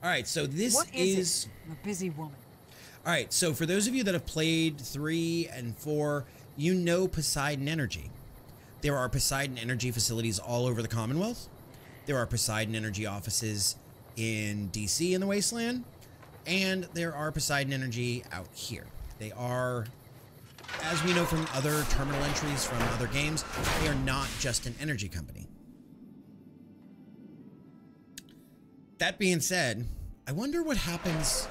All right, so this What is it? I'm a busy woman. All right, so for those of you that have played 3 and 4, you know Poseidon Energy. There are Poseidon Energy facilities all over the Commonwealth. There are Poseidon Energy offices in DC in the Wasteland. And there are Poseidon Energy out here. They are, as we know from other terminal entries from other games, they are not just an energy company. That being said, I wonder what happens.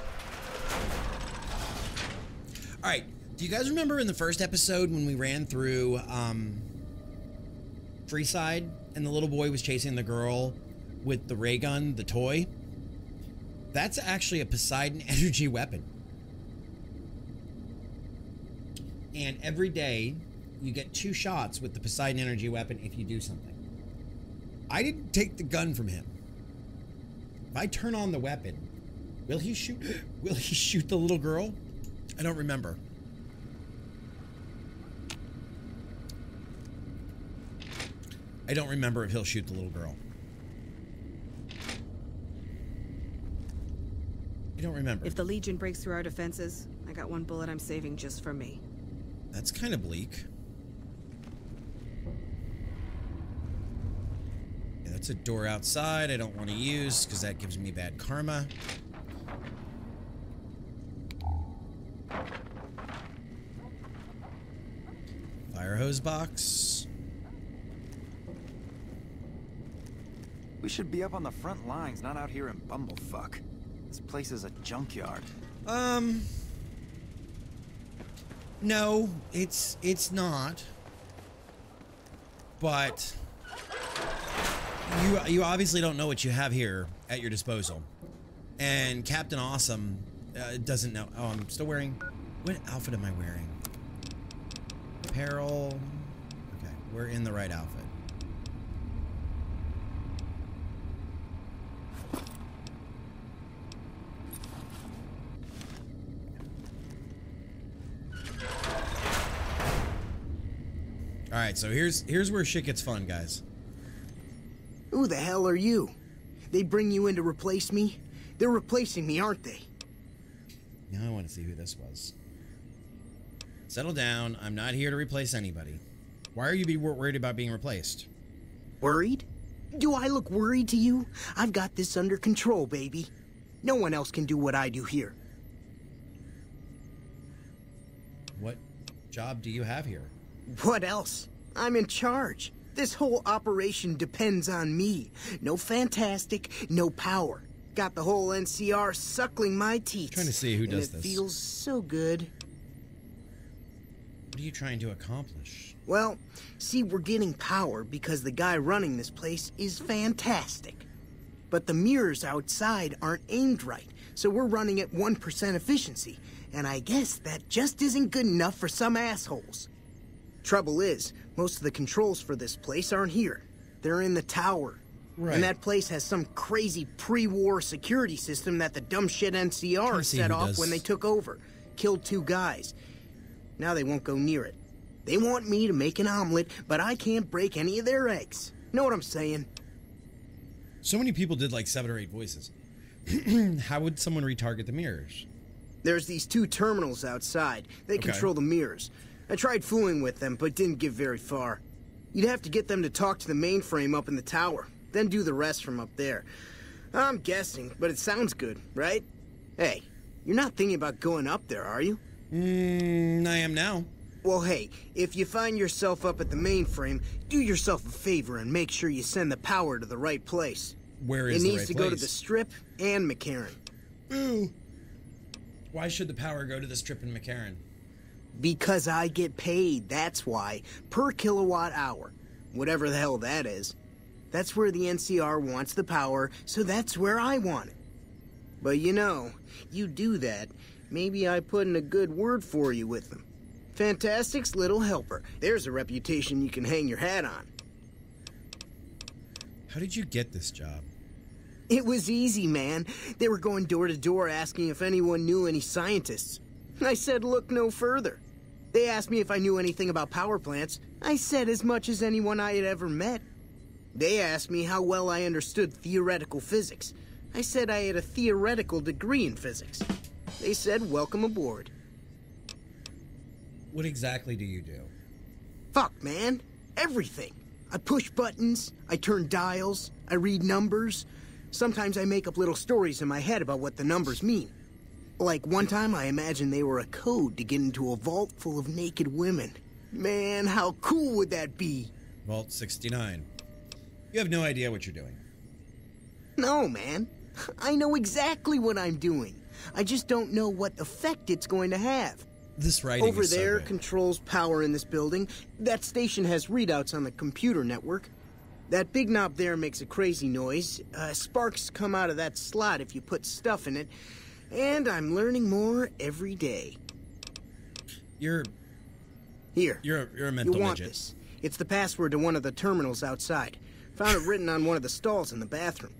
All right, do you guys remember in the first episode when we ran through Freeside and the little boy was chasing the girl with the ray gun, the toy? That's actually a Poseidon Energy weapon. And every day you get 2 shots with the Poseidon Energy weapon if you do something. I didn't take the gun from him. If I turn on the weapon, will he shoot the little girl? I don't remember. I don't remember if he'll shoot the little girl. I don't remember. If the Legion breaks through our defenses, I got 1 bullet I'm saving just for me. That's kind of bleak. Yeah, that's a door outside I don't want to use because that gives me bad karma. Fire hose box. We should be up on the front lines, not out here in Bumblefuck. This place is a junkyard. No, it's not. But you obviously don't know what you have here at your disposal. And Captain Awesome doesn't know. Oh, I'm still wearing... What outfit am I wearing? Apparel. Okay, we're in the right outfit. All right, so here's where shit gets fun, guys. Who the hell are you? They bring you in to replace me? They're replacing me, aren't they? Now I want to see who this was. Settle down. I'm not here to replace anybody. Why are you worried about being replaced? Worried? Do I look worried to you? I've got this under control, baby. No one else can do what I do here. What job do you have here? What else? I'm in charge. This whole operation depends on me. No fantastic, no power. Got the whole NCR suckling my teeth. Trying to see who does this. It feels so good. What are you trying to accomplish? Well, see, we're getting power because the guy running this place is fantastic. But the mirrors outside aren't aimed right, so we're running at 1% efficiency. And I guess that just isn't good enough for some assholes. Trouble is, most of the controls for this place aren't here. They're in the tower. Right. And that place has some crazy pre-war security system that the dumb shit NCR set off when they took over. Killed 2 guys. Now they won't go near it. They want me to make an omelet, but I can't break any of their eggs. Know what I'm saying? So many people did like 7 or 8 voices. How would someone retarget the mirrors? There's these 2 terminals outside. They control the mirrors. I tried fooling with them, but didn't get very far. You'd have to get them to talk to the mainframe up in the tower, then do the rest from up there. I'm guessing, but it sounds good, right? Hey, you're not thinking about going up there, are you? I am now. Well, hey, if you find yourself up at the mainframe, do yourself a favor and make sure you send the power to the right place. Where is the right place? It needs to go to the Strip and McCarran. Ooh. Why should the power go to the Strip and McCarran? Because I get paid, that's why. Per kilowatt hour. Whatever the hell that is. That's where the NCR wants the power, so that's where I want it. But you know, you do that, maybe I put in a good word for you with them. Fantastic's little helper. There's a reputation you can hang your hat on. How did you get this job? It was easy, man. They were going door to door asking if anyone knew any scientists. I said look no further. They asked me if I knew anything about power plants. I said as much as anyone I had ever met. They asked me how well I understood theoretical physics. I said I had a theoretical degree in physics. They said welcome aboard. What exactly do you do? Fuck, man. Everything. I push buttons, I turn dials, I read numbers. Sometimes I make up little stories in my head about what the numbers mean. Like one time I imagined they were a code to get into a vault full of naked women. Man, how cool would that be? Vault 69. You have no idea what you're doing. No, man. I know exactly what I'm doing. I just don't know what effect it's going to have. This writing Over is so there good. controls power in this building. That station has readouts on the computer network. That big knob there makes a crazy noise. Sparks come out of that slot if you put stuff in it. And I'm learning more every day. You're a mental You want midget. this. It's the password to one of the terminals outside. Found it written on one of the stalls in the bathroom.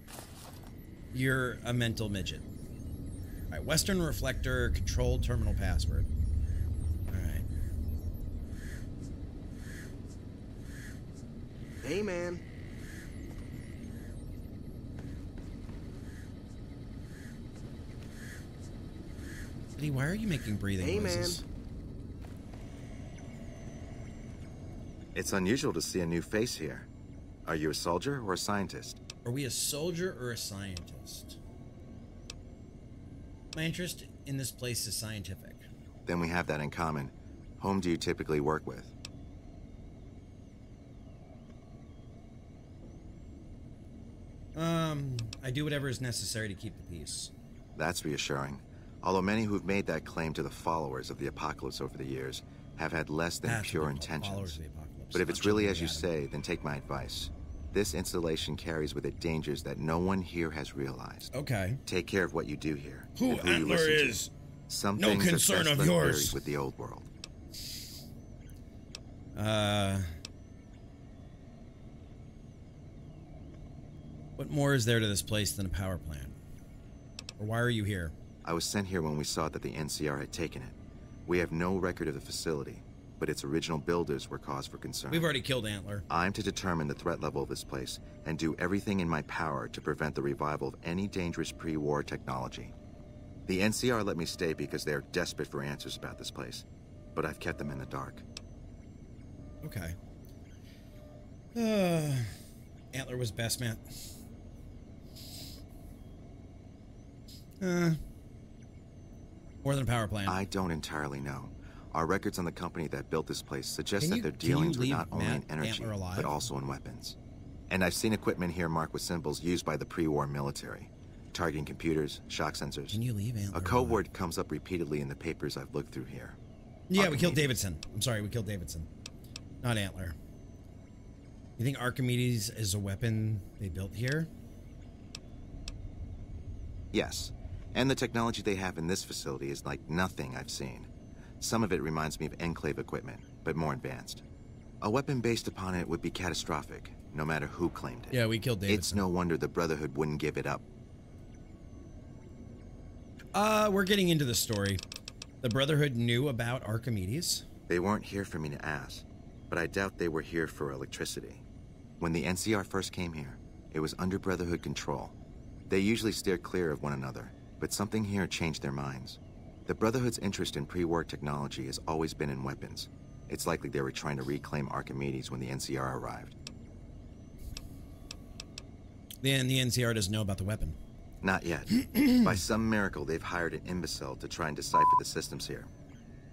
You're a mental midget. All right, Western Reflector control terminal password. All right. Hey, man. Eddie, why are you making breathing noises? It's unusual to see a new face here. Are you a soldier or a scientist? Are we a soldier or a scientist? My interest in this place is scientific. Then we have that in common. Whom do you typically work with? I do whatever is necessary to keep the peace. That's reassuring. Although many who've made that claim to the followers of the apocalypse over the years have had less than pure intentions. But if it's really as you say, then take my advice. This installation carries with it dangers that no one here has realized. Okay. Take care of what you do here. Who and you Antler listen to. is Some no things concern are best of left yours. buried with the old world. What more is there to this place than a power plant? Or why are you here? I was sent here when we saw that the NCR had taken it. We have no record of the facility, but its original builders were cause for concern. We've already killed Antler. I'm to determine the threat level of this place and do everything in my power to prevent the revival of any dangerous pre-war technology. The NCR let me stay because they are desperate for answers about this place, but I've kept them in the dark. Okay. Antler was best, man. More than a power plant. I don't entirely know. Our records on the company that built this place suggest that their dealings were not only in energy, but also in weapons. And I've seen equipment here marked with symbols used by the pre-war military. Targeting computers, shock sensors. Can you leave Antler? A code word comes up repeatedly in the papers I've looked through here. Yeah, we killed Davidson. I'm sorry, we killed Davidson. Not Antler. You think Archimedes is a weapon they built here? Yes. And the technology they have in this facility is like nothing I've seen. Some of it reminds me of Enclave equipment, but more advanced. A weapon based upon it would be catastrophic, no matter who claimed it. Yeah, we killed Davidson. It's no wonder the Brotherhood wouldn't give it up. We're getting into the story. The Brotherhood knew about Archimedes? They weren't here for me to ask, but I doubt they were here for electricity. When the NCR first came here, it was under Brotherhood control. They usually steer clear of one another, but something here changed their minds. The Brotherhood's interest in pre-war technology has always been in weapons. It's likely they were trying to reclaim Archimedes when the NCR arrived. Then the NCR doesn't know about the weapon. Not yet. By some miracle, they've hired an imbecile to try and decipher the systems here.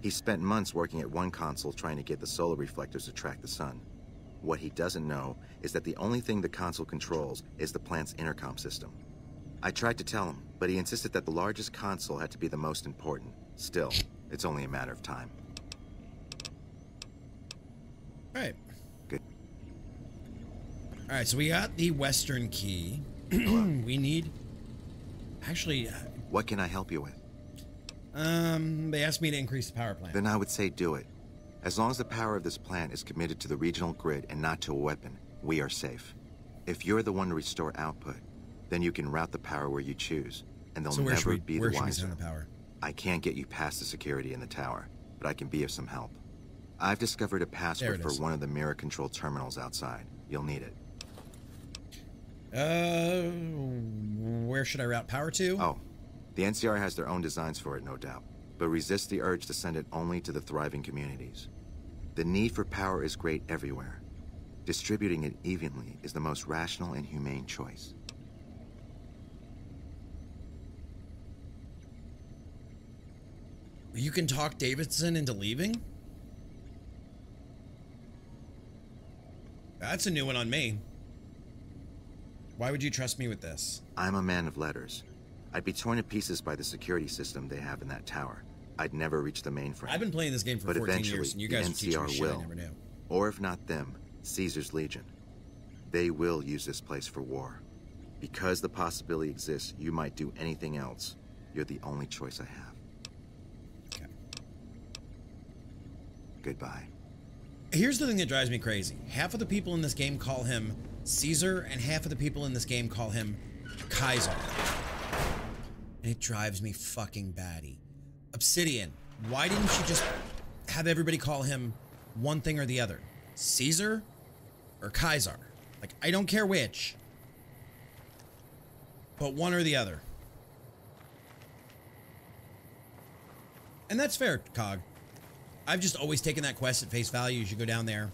He spent months working at one console trying to get the solar reflectors to track the sun. What he doesn't know is that the only thing the console controls is the plant's intercom system. I tried to tell him, but he insisted that the largest console had to be the most important. Still, it's only a matter of time. Right. Good. All right, so we got the Western key. We need... Actually... What can I help you with? They asked me to increase the power plant. Then I would say do it. As long as the power of this plant is committed to the regional grid and not to a weapon, we are safe. If you're the one to restore output, then you can route the power where you choose, and they'll never be the wiser. The power? I can't get you past the security in the tower, but I can be of some help. I've discovered a password for one of the mirror control terminals outside. You'll need it. Where should I route power to? Oh, The NCR has their own designs for it, no doubt, but resist the urge to send it only to the thriving communities. The need for power is great everywhere. Distributing it evenly is the most rational and humane choice. You can talk Davidson into leaving? That's a new one on me. Why would you trust me with this? I'm a man of letters. I'd be torn to pieces by the security system they have in that tower. I'd never reach the mainframe. I've been playing this game for 14 years, and you guys are teaching me shit I never knew. Or if not them, Caesar's Legion. They will use this place for war. Because the possibility exists you might do anything else, you're the only choice I have. Okay. Goodbye. Here's the thing that drives me crazy. Half of the people in this game call him Caesar, and half of the people in this game call him Kaiser. And it drives me fucking batty. Obsidian, why didn't you just have everybody call him one thing or the other? Caesar or Kaiser? Like, I don't care which, but one or the other. And that's fair, Cog. I've just always taken that quest at face value. You should go down there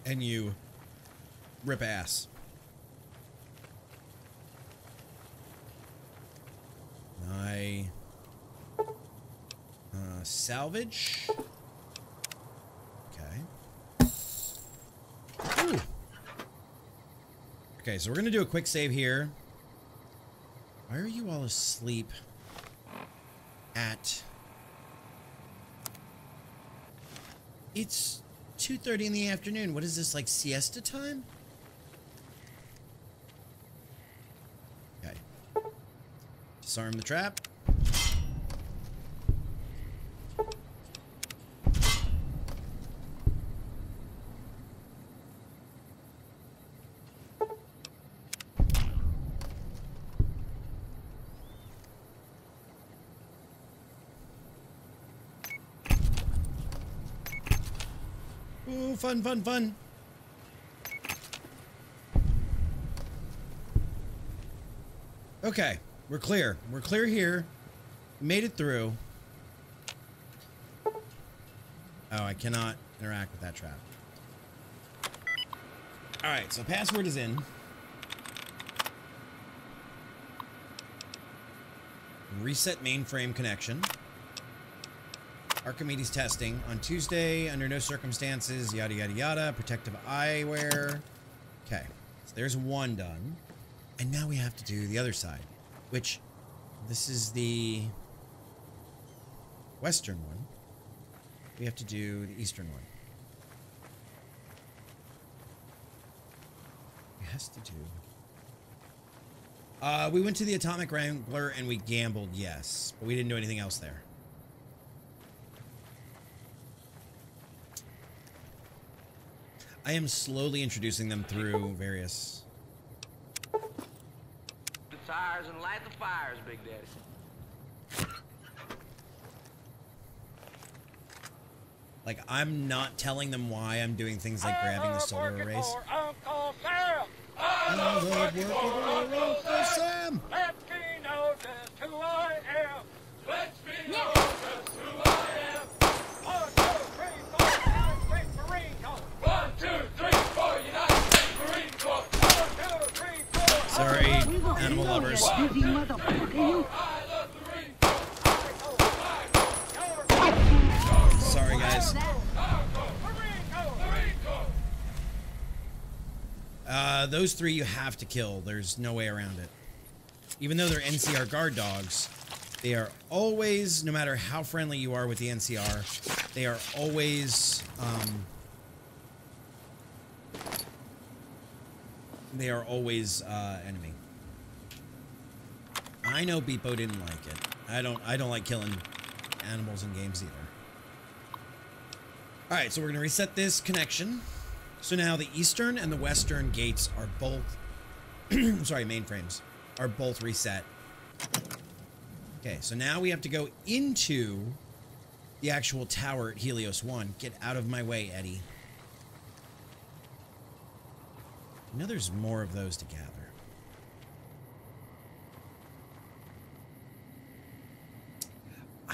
and you rip ass. Salvage. Okay. Ooh. Okay, so we're gonna do a quick save here. Why are you all asleep at... It's 2:30 in the afternoon. What is this, like siesta time? Okay. Disarm the trap. Ooh, fun, fun, fun. Okay, we're clear. We're clear here. Made it through. Oh, I cannot interact with that trap. All right, so password is in. Reset mainframe connection. Archimedes testing on Tuesday, under no circumstances, yada, yada, yada. Protective eyewear. Okay, so there's one done. And now we have to do the other side, which this is the western one. We have to do the eastern one. It has to do. We went to the Atomic Wrangler and we gambled, yes, but we didn't do anything else there. I am slowly introducing them through various... The tires and light the fires, Big Daddy. Like, I'm not telling them why I'm doing things like grabbing the solar arrays. Uncle Sam. I love working for Uncle Sam. Let me know just who I am. Let me know just who I am. 1, 2, 3, 4, United States Marine Corps. 1, 2, 3, 4, United States Marine Corps. 1, 2, 3, 4. Sorry, animal lovers. Sorry, guys. Those three you have to kill. There's no way around it. Even though they're NCR guard dogs, they are always, no matter how friendly you are with the NCR, they are always, enemy. I know Beepo didn't like it. I don't like killing animals in games either. All right, so we're gonna reset this connection. So now the eastern and the western gates are both, sorry, mainframes are both reset. Okay, so now we have to go into the actual tower at Helios 1. Get out of my way, Eddie. I know there's more of those to gather.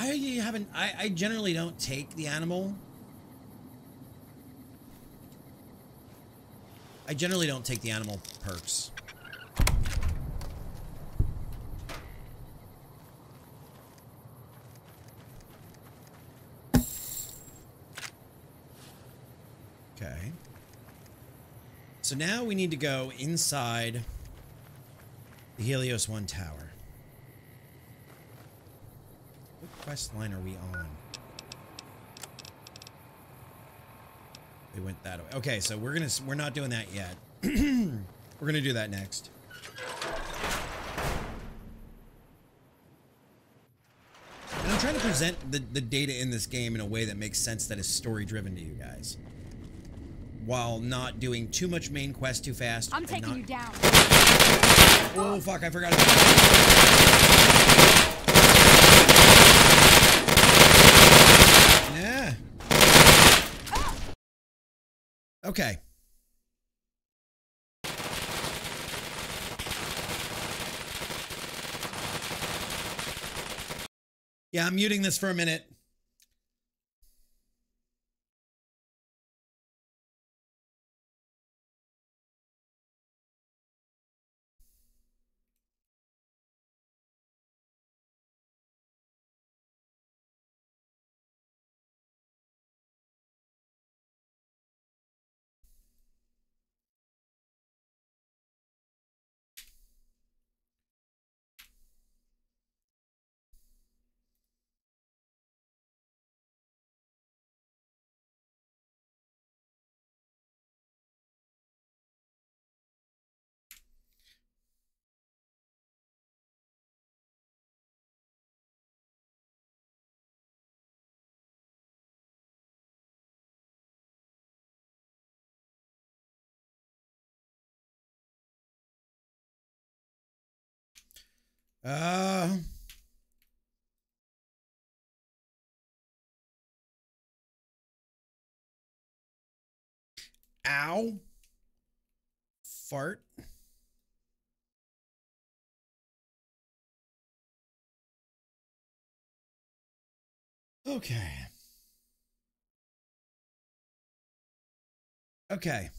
I generally don't take the animal. I generally don't take the animal perks. Okay. So now we need to go inside the Helios 1 tower. What quest line are we on? We went that way. Okay, so we're not doing that yet. We're gonna do that next. And I'm trying to present the data in this game in a way that makes sense, that is story driven to you guys, while not doing too much main quest too fast. I'm taking you down. Oh fuck, I forgot. Yeah. Okay. Yeah, I'm muting this for a minute. Ow. Fart. Okay. Okay.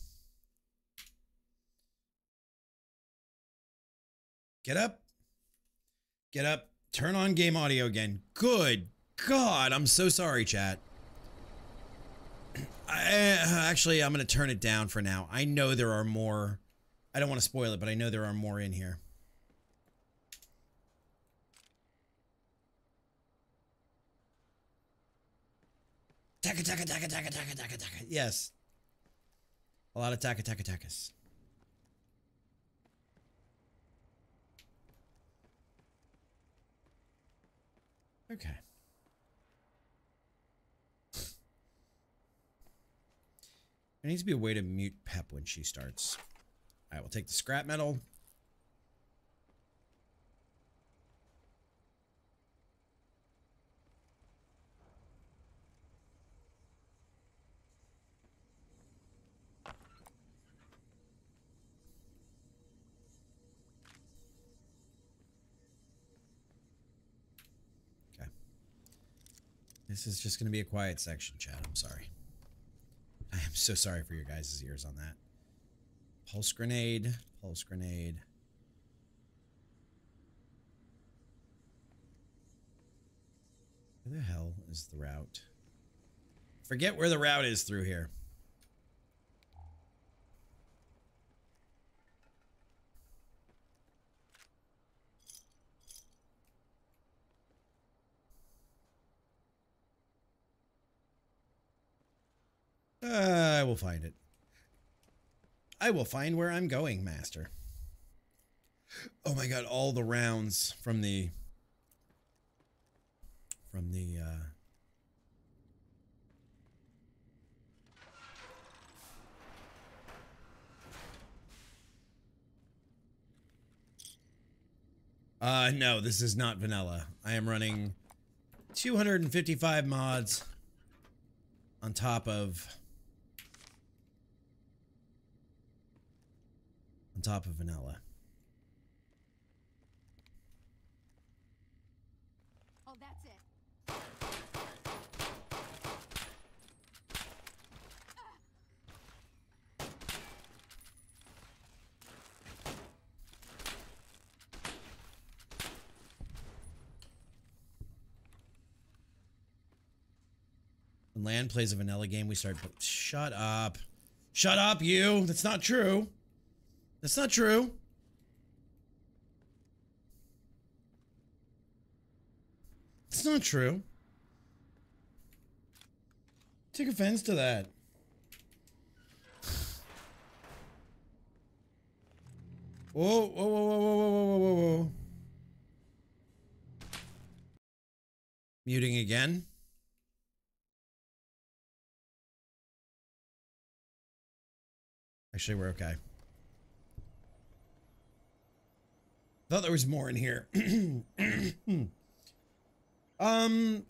Get up. Get up. Turn on game audio again. Good God. I'm so sorry, chat. Actually, I'm going to turn it down for now. I know there are more. I don't want to spoil it, but I know there are more in here. Taka, taka, taka, taka, taka, taka, taka. Yes. A lot of taka, taka, takas. Okay. There needs to be a way to mute Pep when she starts. All right, we'll take the scrap metal. Okay. This is just going to be a quiet section, chat. I'm sorry. I am so sorry for your guys' ears on that. Pulse grenade. Pulse grenade. Where the hell is the route? Forget where the route is through here. I will find it. I will find where I'm going, master. Oh my god, all the rounds from the no, this is not vanilla. I am running 255 mods on top of vanilla. Oh, that's it. When Land plays a vanilla game, we start... Shut up. Shut up, you! That's not true. That's not true. It's not true. Take offense to that. Whoa, whoa, whoa, whoa, whoa, whoa, whoa, whoa. Muting again. Actually, we're okay. Thought there was more in here.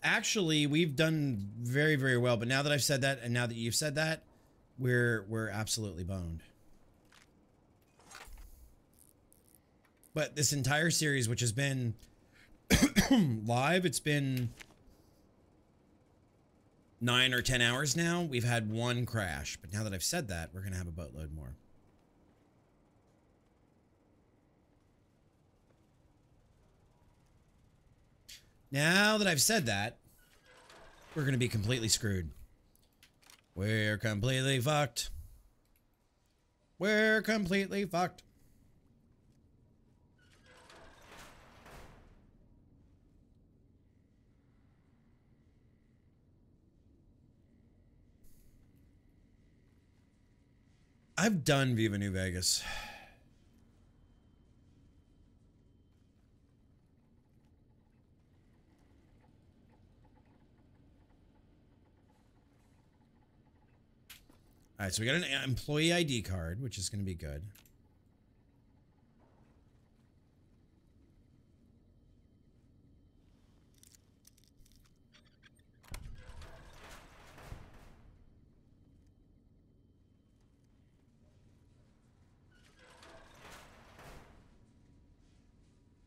Actually, we've done very, very well, but now that I've said that, and now that you've said that, we're absolutely boned. But this entire series, which has been live, it's been 9 or 10 hours now. We've had one crash, but now that I've said that, we're going to have a boatload more. Now that I've said that, we're going to be completely screwed. We're completely fucked. We're completely fucked. I've done Viva New Vegas. All right, so we got an employee ID card, which is going to be good.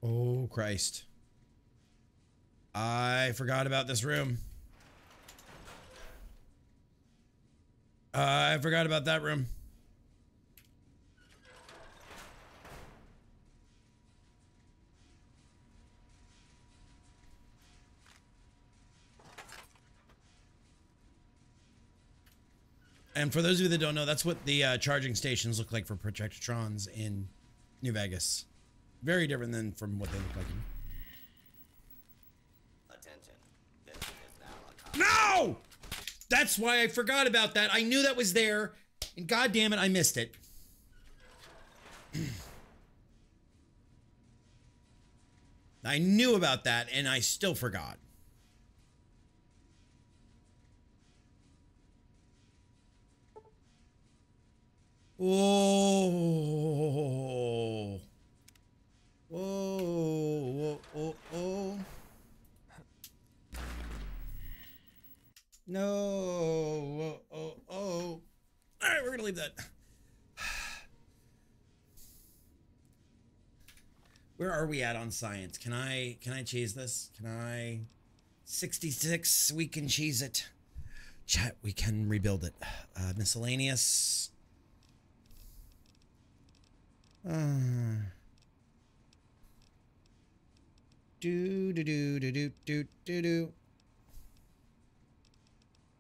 Oh, Christ. I forgot about this room. I forgot about that room. And for those of you that don't know, that's what the charging stations look like for Projectrons in New Vegas. Very different than from what they look like in... No! That's why I forgot about that. I knew that was there, and God damn it, I missed it. I knew about that, and I still forgot. Oh. Whoa. Whoa. Oh. No. Oh. All right, we're gonna leave that. Where are we at on science? Can I cheese this? Can I? 66. We can cheese it. Chat. We can rebuild it. Miscellaneous. Do.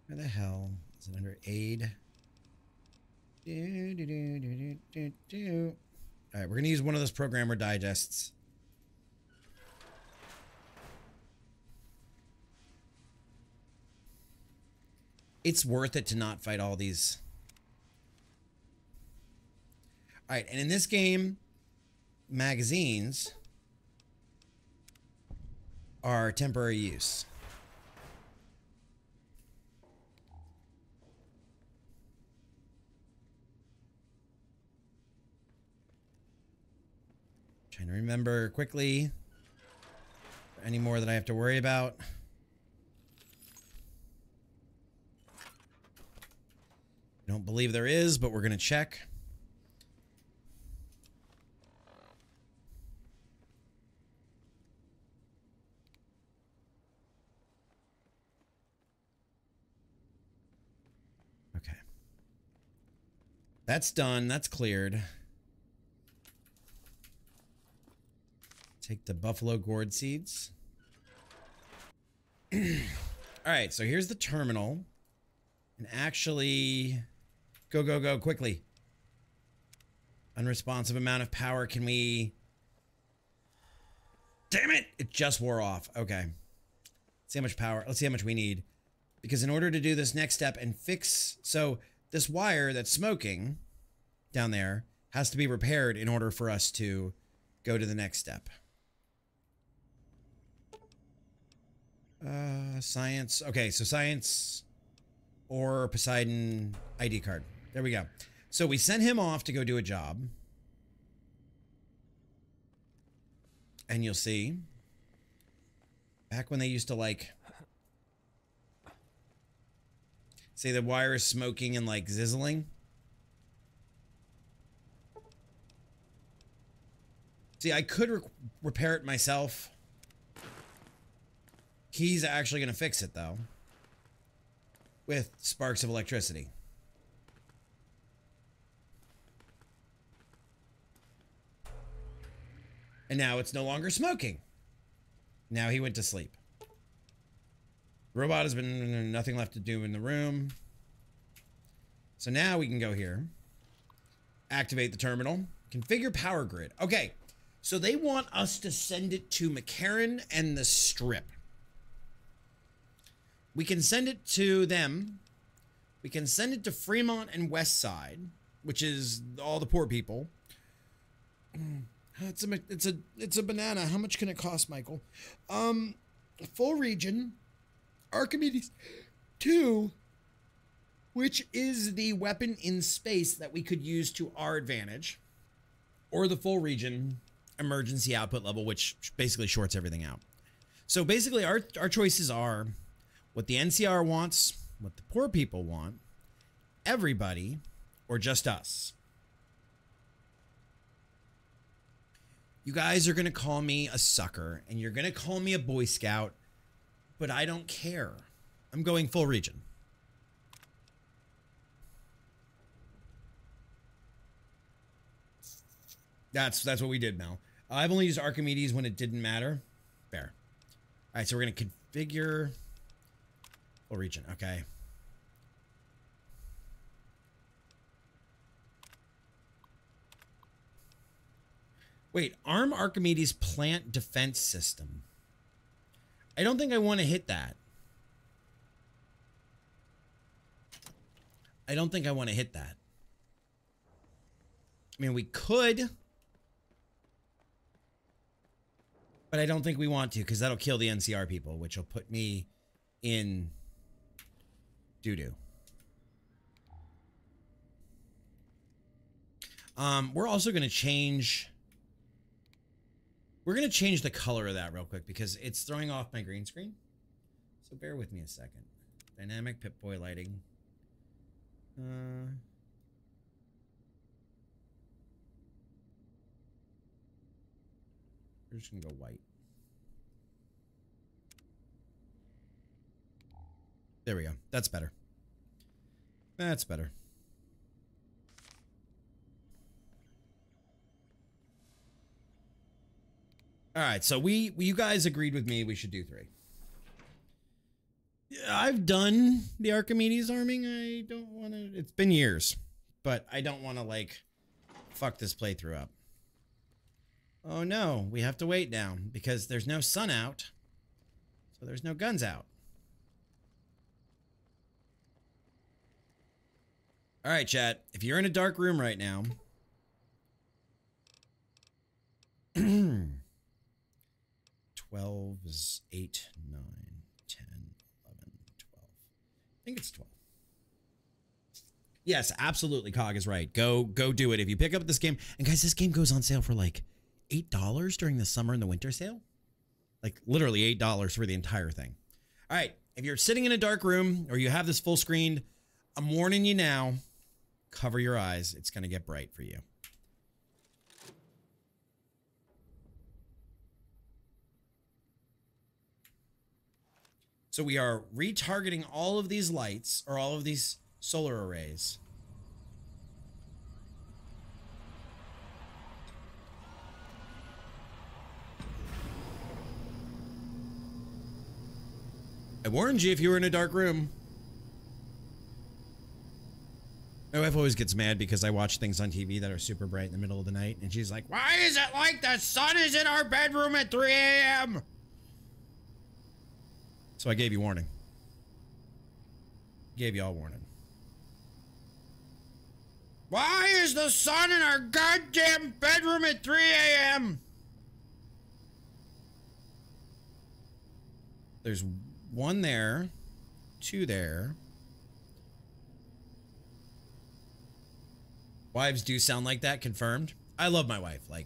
Where the hell is it under aid? All right, we're gonna use one of those programmer digests. It's worth it to not fight all these. All right, and in this game, magazines are temporary use. Trying to remember quickly. Any more that I have to worry about? I don't believe there is, but we're going to check. Okay. That's done. That's cleared. Take the buffalo gourd seeds. All right, so here's the terminal. and actually go quickly. Unresponsive amount of power. Can we... Damn it! It just wore off. Okay. Let's see how much power. Let's see how much we need. Because in order to do this next step and fix... So this wire that's smoking down there has to be repaired in order for us to go to the next step. Science. Okay, so science or Poseidon ID card. There we go. So we sent him off to go do a job. And you'll see, back when they used to like say the wire is smoking and like sizzling. See, I could repair it myself. He's actually going to fix it though, with sparks of electricity. And now it's no longer smoking. Now he went to sleep. Robot has been nothing left to do in the room. So now we can go here. Activate the terminal. Configure power grid. Okay. So they want us to send it to McCarran and the Strip. We can send it to them. We can send it to Fremont and West Side, which is all the poor people. It's a banana. How much can it cost, Michael? Full region, Archimedes 2, which is the weapon in space that we could use to our advantage, or the full region emergency output level, which basically shorts everything out. So basically our choices are what the NCR wants, what the poor people want, everybody, or just us. You guys are going to call me a sucker, and you're going to call me a Boy Scout, but I don't care. I'm going full region. That's what we did, Mel. I've only used Archimedes when it didn't matter. Fair. All right, so we're going to configure full region. Okay. Wait, arm Archimedes plant defense system. I don't think I want to hit that. I don't think I want to hit that. I mean, we could, but I don't think we want to because that'll kill the NCR people, which will put me in doo-doo. We're also going to change... We're going to change the color of that real quick because it's throwing off my green screen. So bear with me a second. Dynamic Pip-Boy lighting. We're just going to go white. There we go. That's better. That's better. All right, so you guys agreed with me we should do 3. I've done the Archimedes arming. I don't want to... It's been years, but I don't want to, like, fuck this playthrough up. Oh, no. We have to wait now because there's no sun out, so there's no guns out. All right, chat. If you're in a dark room right now... 12 is 8, 9, 10, 11, 12. I think it's 12. Yes, absolutely. Cog is right. Go do it. If you pick up this game, and guys, this game goes on sale for like $8 during the summer and the winter sale. Like literally $8 for the entire thing. All right. If you're sitting in a dark room or you have this full screened, I'm warning you now, cover your eyes. It's going to get bright for you. So we are retargeting all of these lights, or all of these solar arrays. I warned you if you were in a dark room. My wife always gets mad because I watch things on TV that are super bright in the middle of the night. And she's like, why is it like the sun is in our bedroom at 3 a.m.? So I gave you warning. Gave you all warning. Why is the sun in our goddamn bedroom at 3 a.m.? There's one there, two there. Wives do sound like that, confirmed. I love my wife. Like,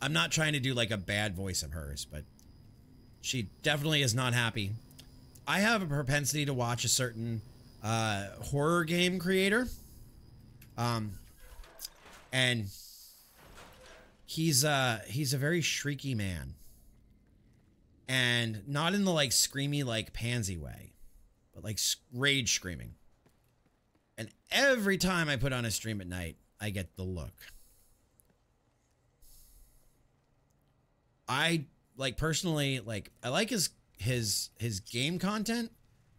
I'm not trying to do like a bad voice of hers, but she definitely is not happy. I have a propensity to watch a certain horror game creator. And he's a very shrieky man. And not in the like screamy like pansy way, but like rage screaming. And every time I put on a stream at night, I get the look. I like personally, like, I like his game content.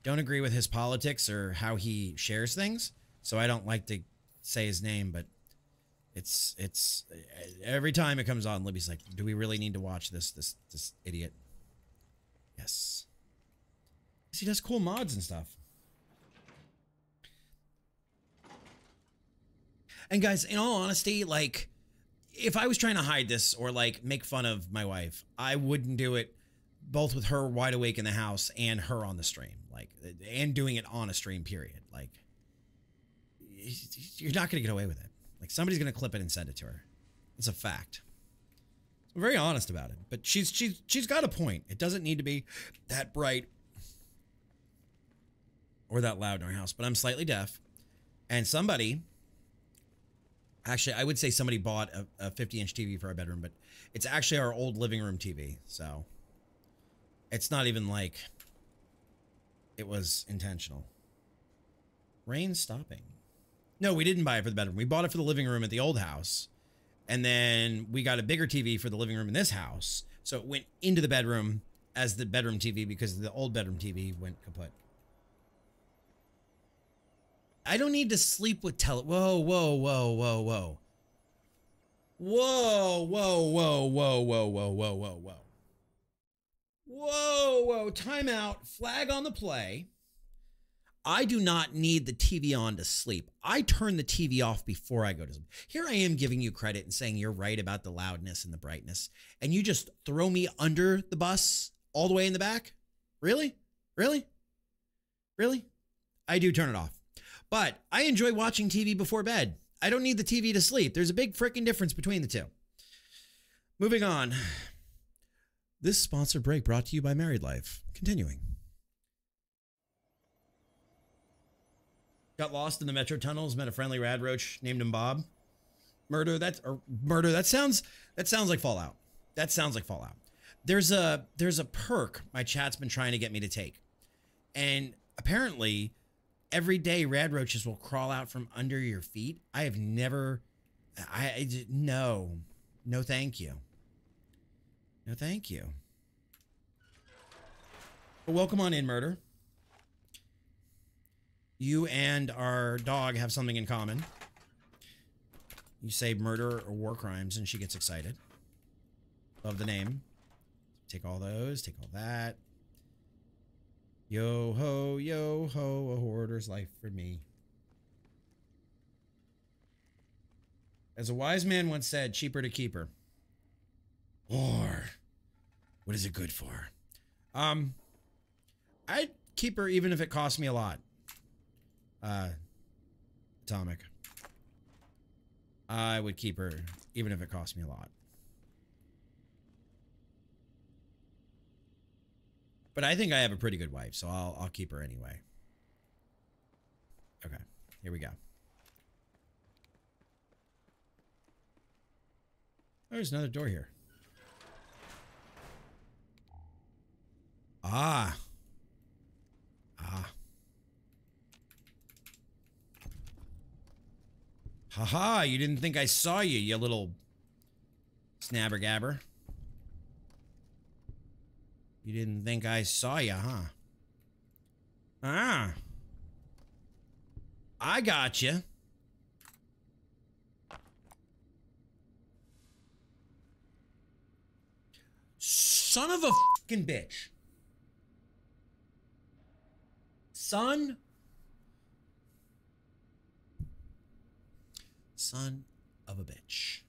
Don't agree with his politics or how he shares things. So I don't like to say his name, but it's every time it comes on, Libby's like, do we really need to watch this idiot? Yes. He does cool mods and stuff. And guys, in all honesty, like, if I was trying to hide this or like make fun of my wife, I wouldn't do it both with her wide awake in the house and her on the stream, like, and doing it on a stream, period. Like, you're not going to get away with it. Like, somebody's going to clip it and send it to her. It's a fact. I'm very honest about it, but she's got a point. It doesn't need to be that bright or that loud in our house, but I'm slightly deaf. And somebody, actually, I would say somebody bought a 50-inch TV for our bedroom, but it's actually our old living room TV. So it's not even like it was intentional. Rain stopping. No, we didn't buy it for the bedroom. We bought it for the living room at the old house. And then we got a bigger TV for the living room in this house. So it went into the bedroom as the bedroom TV because the old bedroom TV went kaput. I don't need to sleep with Whoa, whoa, whoa, whoa, whoa. Whoa, whoa, whoa, whoa, whoa, whoa, whoa, whoa, whoa. Whoa, whoa, time out. Flag on the play. I do not need the TV on to sleep. I turn the TV off before I go to sleep. Here I am giving you credit and saying you're right about the loudness and the brightness, and you just throw me under the bus all the way in the back? Really? Really? Really? I do turn it off. But I enjoy watching TV before bed. I don't need the TV to sleep. There's a big freaking difference between the two. Moving on. This sponsor break brought to you by Married Life. Continuing. Got lost in the metro tunnels, met a friendly rad roach, named him Bob. Murder, that sounds like Fallout. That sounds like Fallout. There's a perk my chat's been trying to get me to take. And apparently every day rad roaches will crawl out from under your feet. I have never, no, thank you. No, thank you. But welcome on in, Murder. You and our dog have something in common. You say murder or war crimes and she gets excited. Love the name. Take all those, take all that. Yo ho, a hoarder's life for me. As a wise man once said, cheaper to keep her. Or, what is it good for? I'd keep her even if it cost me a lot. Atomic. I would keep her even if it cost me a lot. But I think I have a pretty good wife, so I'll keep her anyway. Okay, here we go. There's another door here. Ah. Haha, you didn't think I saw you, you little snabber-gabber. You didn't think I saw you, huh? Ah. I got you. Son of a fucking bitch. Son of a bitch.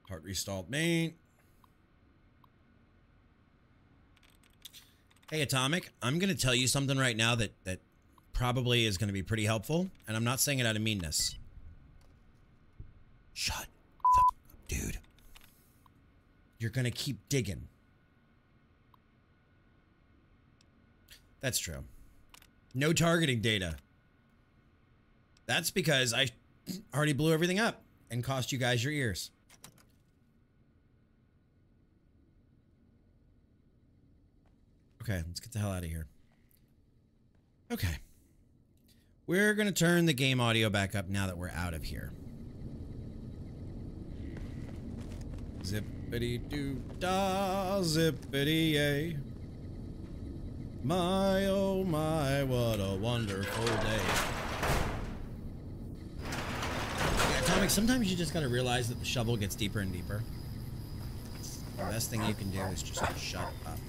Heart restalled main. Hey, Atomic, I'm going to tell you something right now that probably is going to be pretty helpful, and I'm not saying it out of meanness. Shut the up, dude. You're going to keep digging. That's true. No targeting data. That's because I already blew everything up and cost you guys your ears. Okay, let's get the hell out of here. Okay. We're going to turn the game audio back up now that we're out of here. Zippity-doo-dah, zippity-yay. My, oh my, what a wonderful day. Yeah, Atomic, sometimes you just got to realize that the shovel gets deeper and deeper. The best thing you can do is just shut up.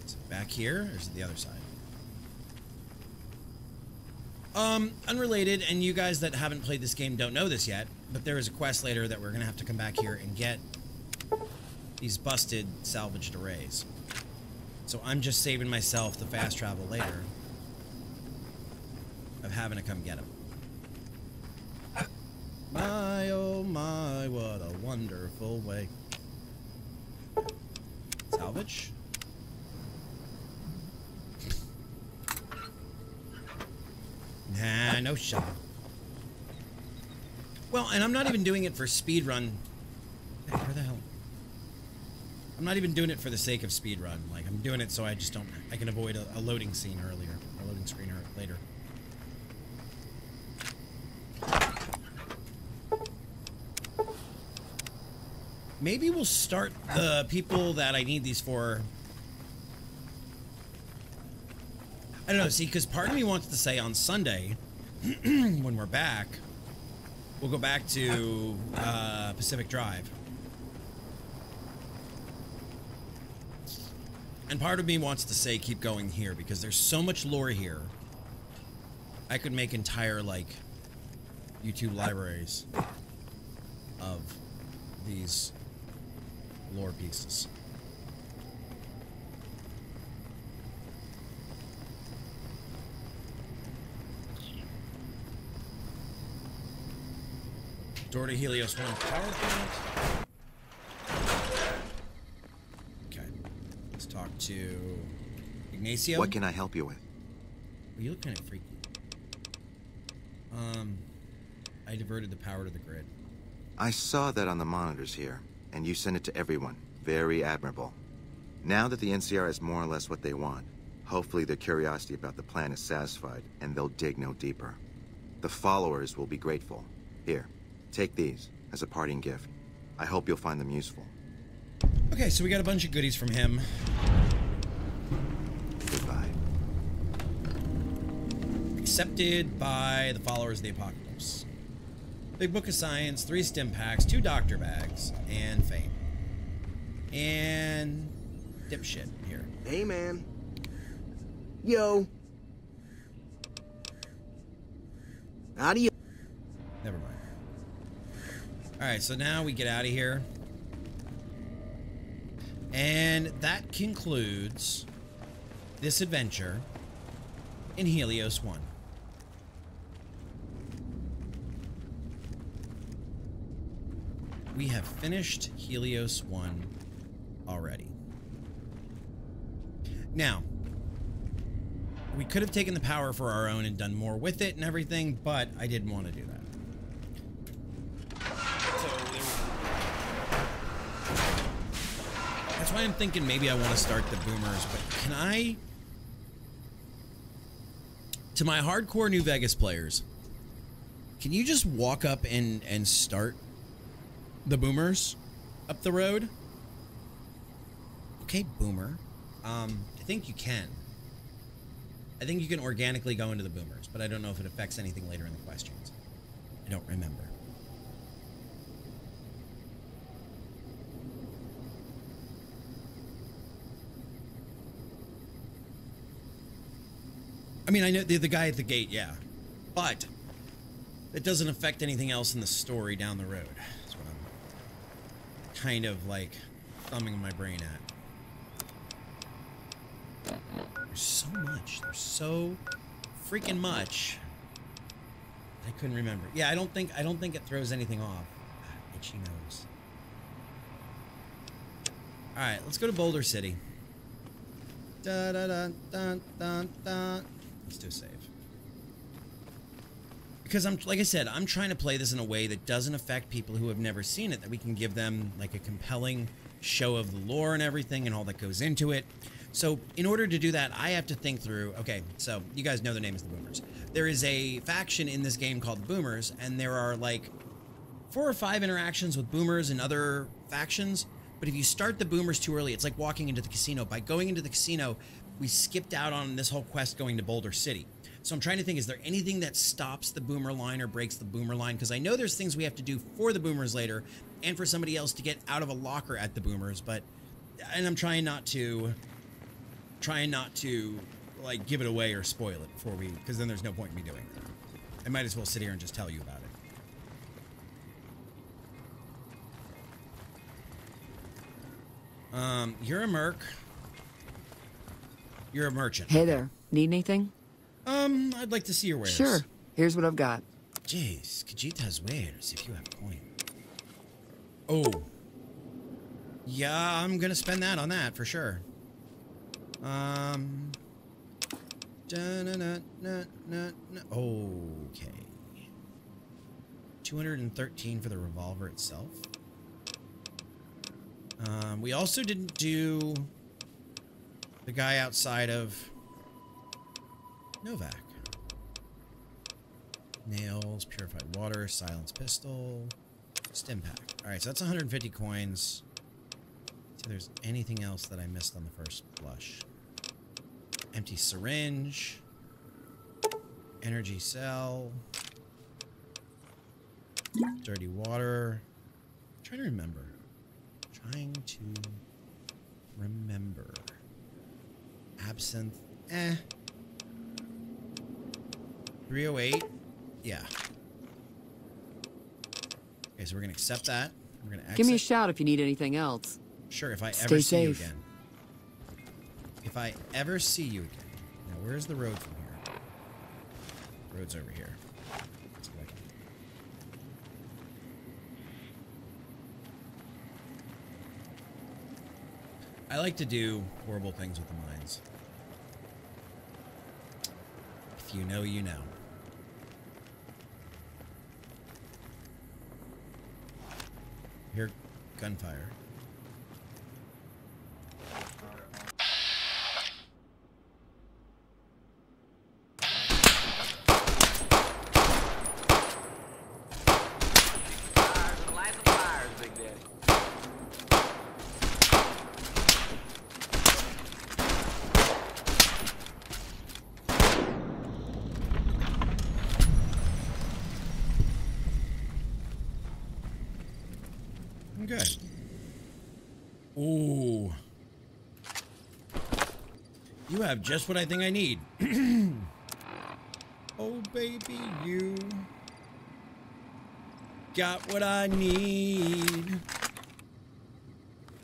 Is it back here, or is it the other side? Unrelated, and you guys that haven't played this game don't know this yet, but there is a quest later that we're gonna have to come back here and get these busted salvaged arrays. So I'm just saving myself the fast travel later of having to come get them. My, oh my, what a wonderful way. Salvage. Nah, no shot. Well, and I'm not even doing it for speed run. Hey, where the hell? I'm not even doing it for the sake of speed run. Like, I'm doing it so I just don't. I can avoid a loading scene earlier, a loading screen later. Maybe we'll start the people that I need these for. I don't know, see, because part of me wants to say on Sunday, when we're back, we'll go back to Pacific Drive. And part of me wants to say keep going here, because there's so much lore here. I could make entire, like, YouTube libraries of these lore pieces. Door to Helios 1 power plant. Okay. Let's talk to Ignacio. What can I help you with? Well, you look kind of freaky. I diverted the power to the grid. I saw that on the monitors here, and you sent it to everyone. Very admirable. Now that the NCR has more or less what they want, hopefully their curiosity about the plan is satisfied, and they'll dig no deeper. The followers will be grateful. Here. Take these as a parting gift. I hope you'll find them useful. Okay, so we got a bunch of goodies from him. Goodbye. Accepted by the followers of the apocalypse. Big Book of Science, 3 stim packs, 2 doctor bags, and fame. And dipshit here. Hey, man. Yo. Adios. Never mind. Alright, so now we get out of here. And that concludes this adventure in Helios 1. We have finished Helios 1 already. Now, we could have taken the power for our own and done more with it and everything, but I didn't want to do that. That's why I'm thinking maybe I want to start the boomers, but can I... To my hardcore New Vegas players, can you just walk up and start the boomers up the road? Okay, Boomer. I think you can. I think you can organically go into the boomers, but I don't know if it affects anything later in the questions. I don't remember. I mean, I know the guy at the gate, yeah. But it doesn't affect anything else in the story down the road. That's what I'm kind of like thumbing my brain at. There's so much. There's so freaking much. I couldn't remember. Yeah, I don't think it throws anything off. Itchy nose. All right, let's go to Boulder City. Da da da da da da. Let's do a save. Because like I said, I'm trying to play this in a way that doesn't affect people who have never seen it, that we can give them like a compelling show of the lore and everything and all that goes into it. So in order to do that, I have to think through, okay, so you guys know the name is the Boomers. There is a faction in this game called the Boomers, and there are like 4 or 5 interactions with Boomers and other factions. But if you start the Boomers too early, it's like walking into the casino. By going into the casino, we skipped out on this whole quest going to Boulder City. So I'm trying to think, is there anything that stops the Boomer line or breaks the Boomer line? Because I know there's things we have to do for the Boomers later and for somebody else to get out of a locker at the Boomers. And I'm trying not to like give it away or spoil it before because then there's no point in me doing it. I might as well sit here and just tell you about it. You're a merc. You're a merchant. Hey there. Need anything? I'd like to see your wares. Sure. Here's what I've got. Jeez, Khajiit's wares if you have coin. Oh. Yeah, I'm gonna spend that on that for sure. Okay. 213 for the revolver itself. We also didn't do the guy outside of Novak. Nails, purified water, silenced pistol, stim pack. Alright, so that's 150 coins. See if there's anything else that I missed on the first blush. Empty syringe. Energy cell. Dirty water. I'm trying to remember. Absinthe. 308. Yeah. Okay, so we're gonna accept that. We're gonna exit. Give me a shout if you need anything else. Sure, if I Stay ever see safe. you again. If I ever see you again. Now, where's the road from here? Road's over here. Let's go back. I like to do horrible things with the mines. If you know, you know. Hear gunfire. Good. Ooh. You have just what I think I need. Oh, baby, you got what I need.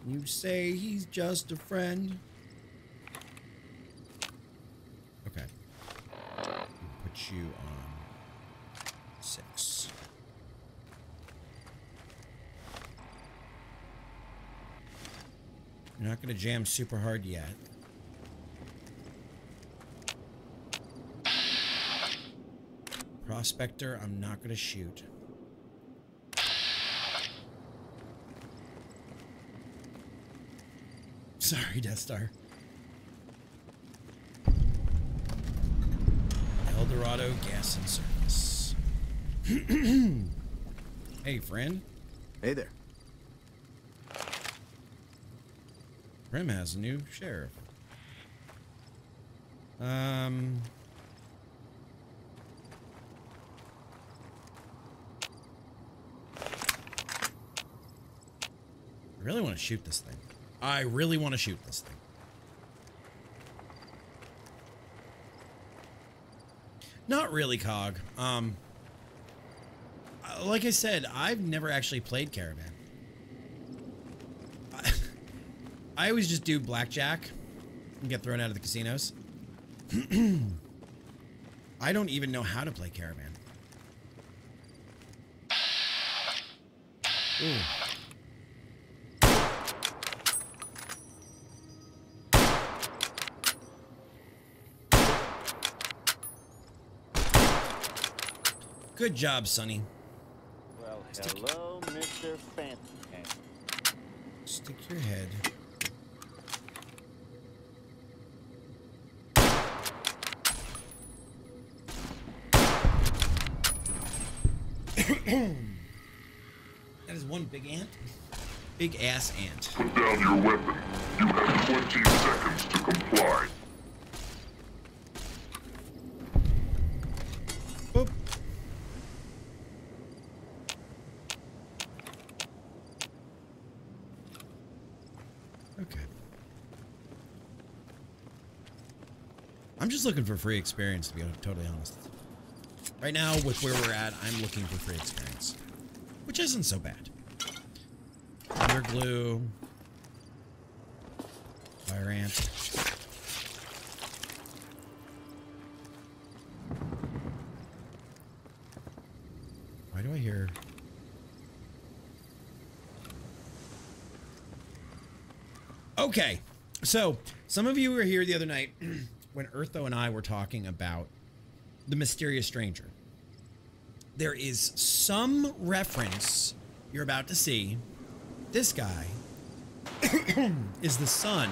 You say he's just a friend. Okay. Put you on 6. You're not going to jam super hard yet. Prospector, I'm not going to shoot. Sorry, Death Star. El Dorado Gas and Service. Hey, friend. Hey there. Prim has a new sheriff. I really want to shoot this thing. I really want to shoot this thing. Not really, Cog. Like I said, I've never actually played Caravan. I always just do blackjack and get thrown out of the casinos. I don't even know how to play Caravan. Ooh. Good job, Sonny. Well, hello, Mr. Fancy. Stick your head. That is one big ant. Big ass ant. Put down your weapon. You have 20 seconds to comply. Boop. Okay. I'm just looking for free experience, to be totally honest. Right now, with where we're at, I'm looking for free experience, which isn't so bad. Thunder glue, fire ant. Why do I hear? Okay, so some of you were here the other night when Eartho and I were talking about the mysterious stranger. There is some reference you're about to see. This guy is the son.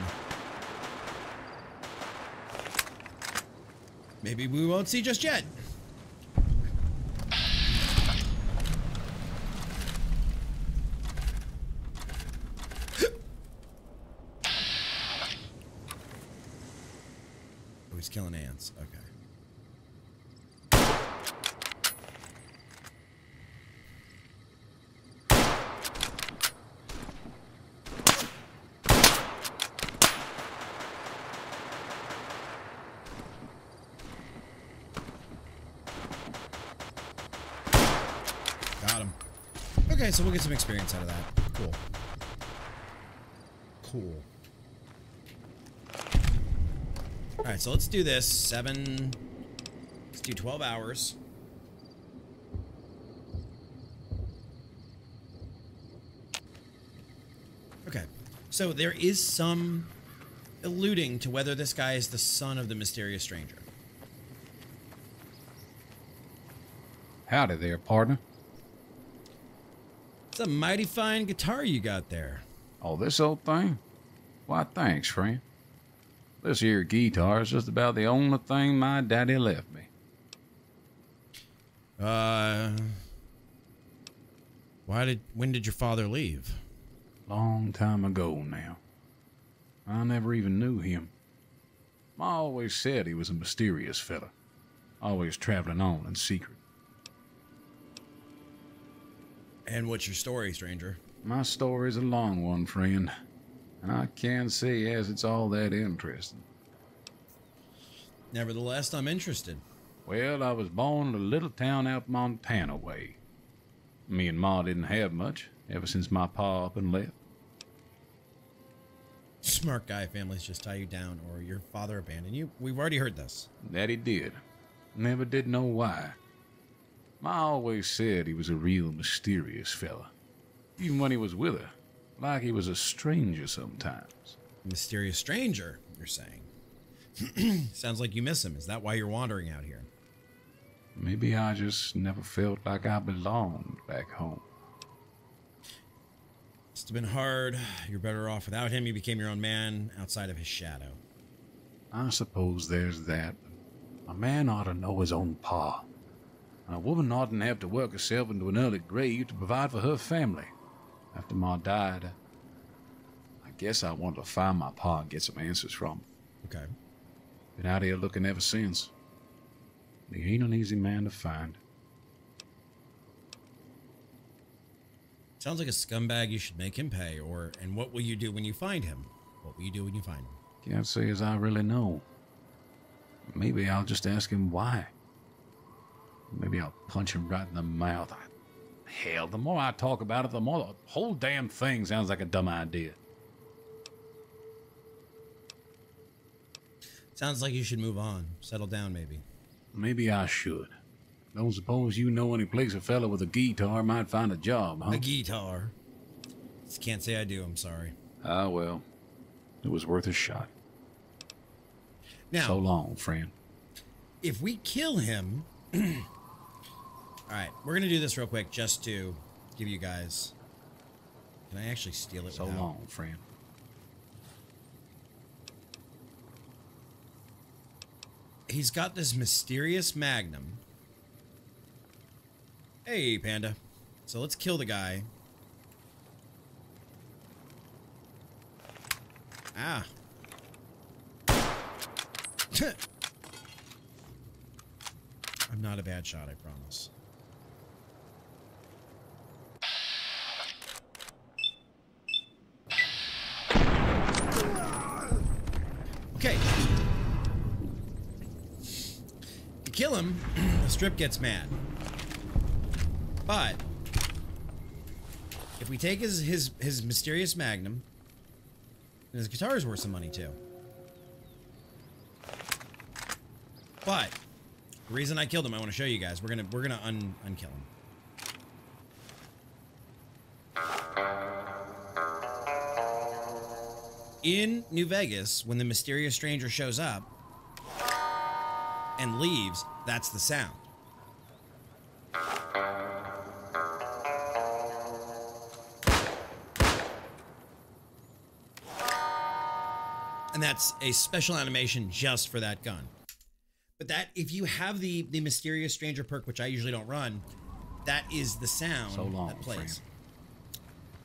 Maybe we won't see just yet. Oh, he's killing ants. Okay. Got him. Okay, so we'll get some experience out of that. Cool. Cool. All right, so let's do this. Let's do 12 hours. Okay, so there is some alluding to whether this guy is the son of the mysterious stranger. Howdy there, partner. It's a mighty fine guitar you got there. Oh, this old thing? Why, thanks, friend. This here guitar is just about the only thing my daddy left me. When did your father leave? Long time ago now. I never even knew him. Ma always said he was a mysterious fella, always traveling on in secret. And what's your story, stranger? My story's a long one, friend, and I can't say as it's all that interesting. Nevertheless, I'm interested. Well, I was born in a little town out Montana way. Me and Ma didn't have much ever since my pa up and left. Smart guy families just tie you down, or your father abandoned you. We've already heard this. That he did. Never did know why. Ma always said he was a real mysterious fella. Even when he was with her, like he was a stranger sometimes. Mysterious stranger, you're saying? Sounds like you miss him. Is that why you're wandering out here? Maybe I just never felt like I belonged back home. Must have been hard. You're better off without him. You became your own man outside of his shadow. I suppose there's that. A man ought to know his own pa. And a woman oughtn't have to work herself into an early grave to provide for her family. After Ma died, I guess I wanted to find my pa and get some answers from him. Okay. Been out here looking ever since. He ain't an easy man to find. Sounds like a scumbag. You should make him pay. And what will you do when you find him? What will you do when you find him? Can't say as I really know. Maybe I'll just ask him why. Maybe I'll punch him right in the mouth. Hell, the more I talk about it, the more the whole damn thing sounds like a dumb idea. Sounds like you should move on. Settle down, maybe. Maybe I should. Don't suppose you know any place a fella with a guitar might find a job, huh? A guitar? Just can't say I do, I'm sorry. Ah, well. It was worth a shot. Now, so long, friend. If we kill him... Alright, we're going to do this real quick just to give you guys... Can I actually steal it? So long, friend. He's got this mysterious magnum. Hey, Panda. So let's kill the guy. Ah. I'm not a bad shot, I promise. Okay. You kill him, the strip gets mad. But if we take his mysterious magnum, and his guitar is worth some money too. But the reason I killed him, I want to show you guys. We're gonna unkill him. In New Vegas, when the mysterious stranger shows up and leaves, that's the sound. And that's a special animation just for that gun. But that, if you have the mysterious stranger perk, which I usually don't run, that is the sound that plays. Friend.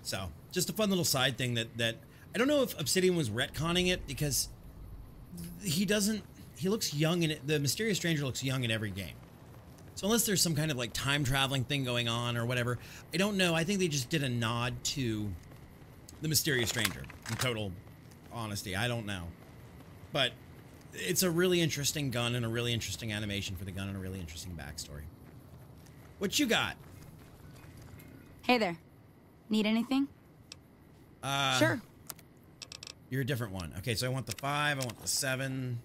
So, just a fun little side thing that I don't know if Obsidian was retconning it, because he looks young in it. The mysterious stranger looks young in every game. So unless there's some kind of like time traveling thing going on or whatever, I don't know. I think they just did a nod to the mysterious stranger, in total honesty. I don't know. But it's a really interesting gun and a really interesting animation for the gun and a really interesting backstory. What you got? Hey there. Need anything? Sure. You're a different one. Okay, so I want the 5, I want the 7.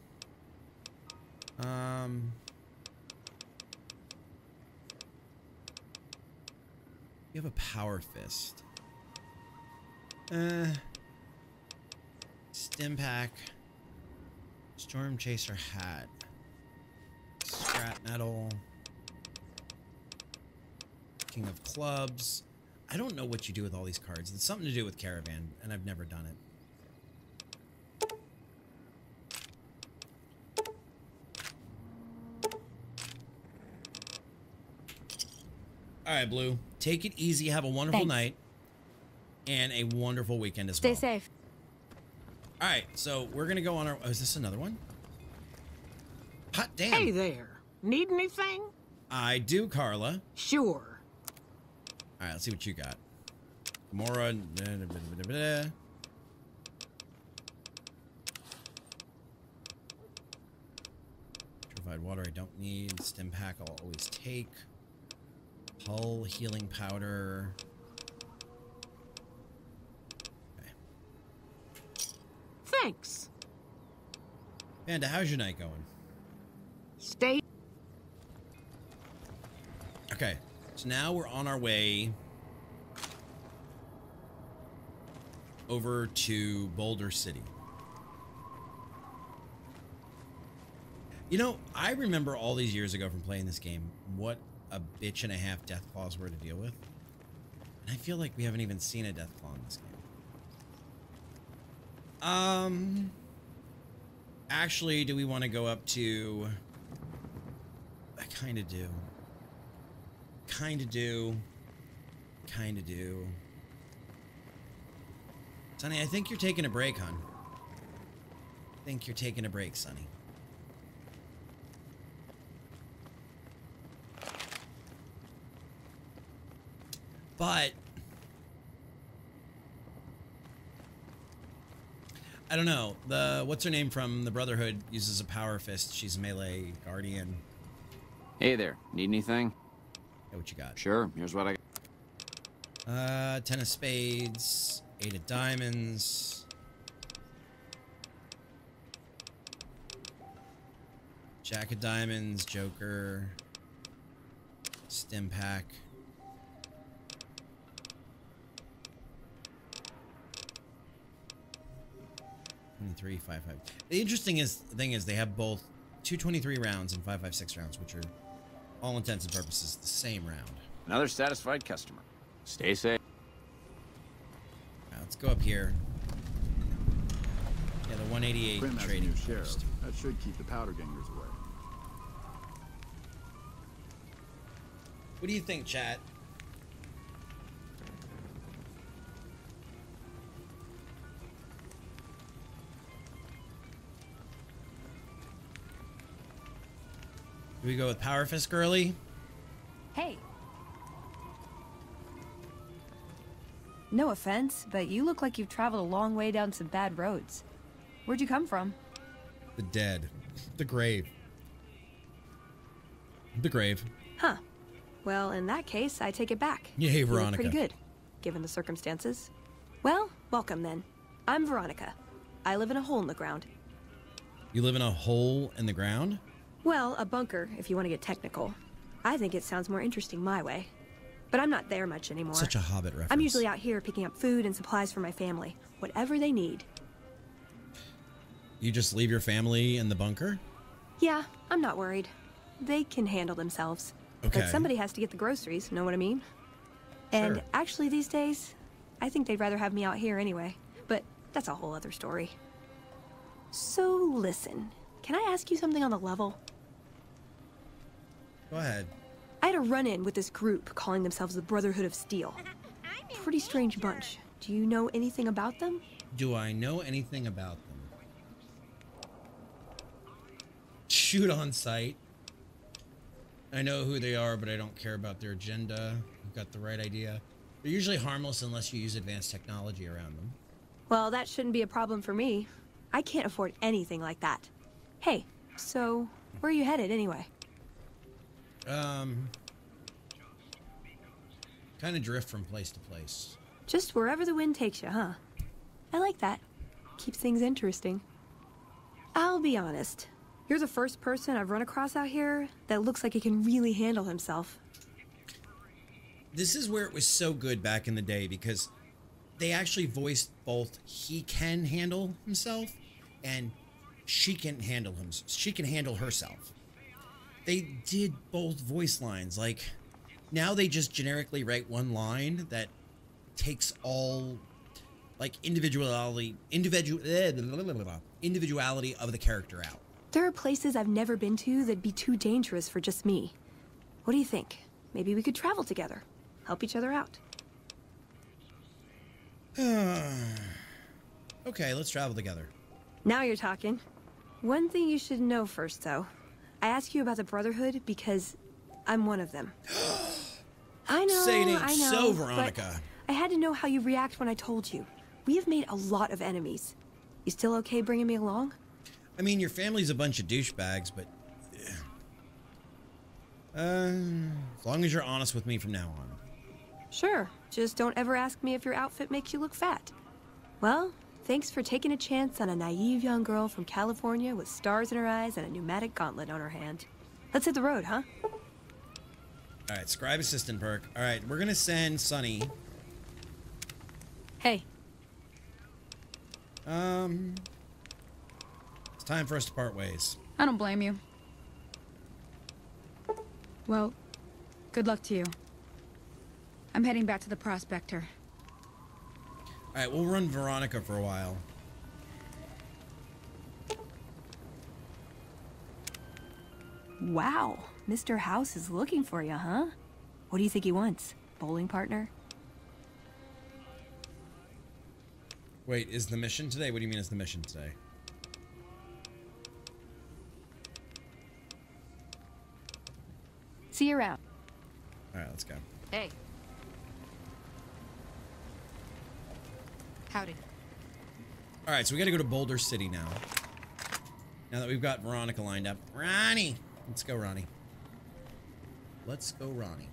You have a power fist. Stim pack. Storm chaser hat. Scrap metal. King of clubs. I don't know what you do with all these cards. It's something to do with Caravan, and I've never done it. All right, Blue. Take it easy. Have a wonderful night. And a wonderful weekend as well. Stay safe. All right, so we're going to go on our... Oh, is this another one? Hot damn. Hey there. Need anything? I do, Carla. Sure. All right, let's see what you got. Gamora. Purified water I don't need. Stim pack I'll always take. Hull healing powder. Okay. Thanks. Panda, how's your night going? Stay. Okay, so now we're on our way over to Boulder City. You know, I remember all these years ago from playing this game what a bitch and a half Deathclaws were to deal with. And I feel like we haven't even seen a Deathclaw in this game. Actually, do we want to go up to... I kind of do. Kind of do. Sonny, I think you're taking a break, hon. I think you're taking a break, Sonny. But I don't know. What's her name from the Brotherhood uses a power fist. She's a melee guardian. Hey there. Need anything? Hey, what you got? Sure. Here's what I got. 10 of spades, 8 of diamonds. Jack of diamonds, Joker. Stim pack. Three, 5, 5. The interesting thing is they have both 223 rounds and 5.56 rounds, which are all intents and purposes the same round. Another satisfied customer. Stay safe. Right, let's go up here. Yeah, the 188 Prim has a trading new sheriff. post. That should keep the powder gangers away. What do you think, chat? Do we go with Power Fist Girly? Hey. No offense, but you look like you've traveled a long way down some bad roads. Where'd you come from? The dead. The grave. The grave. Huh. Well, in that case, I take it back. Yay, You look Veronica. pretty good, given the circumstances. Well, welcome then. I'm Veronica. I live in a hole in the ground. You live in a hole in the ground? Well, a bunker, if you want to get technical. I think it sounds more interesting my way. But I'm not there much anymore. Such a Hobbit reference. I'm usually out here picking up food and supplies for my family. Whatever they need. You just leave your family in the bunker? Yeah, I'm not worried. They can handle themselves. Okay. But somebody has to get the groceries, know what I mean? And Sure. actually these days, I think they'd rather have me out here anyway. But that's a whole other story. So listen, can I ask you something on the level? Go ahead. I had a run-in with this group calling themselves the Brotherhood of Steel. Pretty strange bunch. Do you know anything about them? Do I know anything about them? Shoot on sight. I know who they are, but I don't care about their agenda. You've got the right idea. They're usually harmless unless you use advanced technology around them. Well, that shouldn't be a problem for me. I can't afford anything like that. Hey, so where are you headed anyway? Kind of drift from place to place. Just wherever the wind takes you, huh? I like that. Keeps things interesting. I'll be honest. You're the first person I've run across out here that looks like he can really handle himself. This is where it was so good back in the day because they actually voiced both he can handle himself and she can handle him. She can handle herself. They did both voice lines. Like, now they just generically write one line that takes all, like, individuality of the character out. There are places I've never been to that'd be too dangerous for just me. What do you think? Maybe we could travel together. Help each other out. Okay, let's travel together. Now you're talking. One thing you should know first, though. I ask you about the Brotherhood because I'm one of them. I know, Say it ain't I know, so, Veronica. but I had to know how you react when I told you. We have made a lot of enemies. You still okay bringing me along? I mean, your family's a bunch of douchebags, but... as long as you're honest with me from now on. Sure. Just don't ever ask me if your outfit makes you look fat. Well, thanks for taking a chance on a naive young girl from California with stars in her eyes and a pneumatic gauntlet on her hand. Let's hit the road, huh? All right, scribe assistant perk. All right, we're gonna send Sunny. Hey. It's time for us to part ways. I don't blame you. Well, good luck to you. I'm heading back to the Prospector. All right, we'll run Veronica for a while. Wow, Mr. House is looking for you, huh? What do you think he wants? Bowling partner? Wait, is the mission today? What do you mean is the mission today? See you around. All right, let's go. Hey. Howdy. All right, so we got to go to Boulder City now. Now that we've got Veronica lined up. Ronnie! Let's go, Ronnie. Let's go, Ronnie.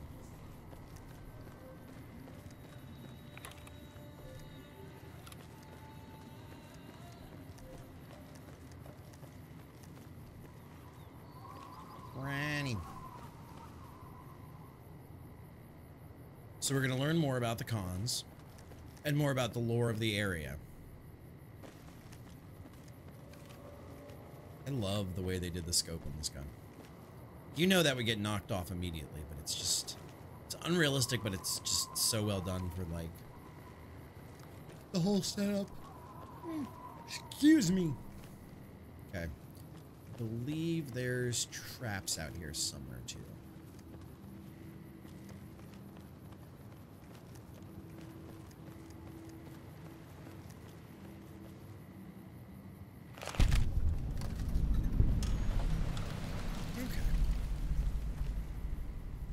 Ronnie. So we're going to learn more about the cons and more about the lore of the area. I love the way they did the scope on this gun. You know that would get knocked off immediately, but it's just, it's unrealistic, but it's just so well done for, like, the whole setup. Excuse me. Okay. I believe there's traps out here somewhere, too.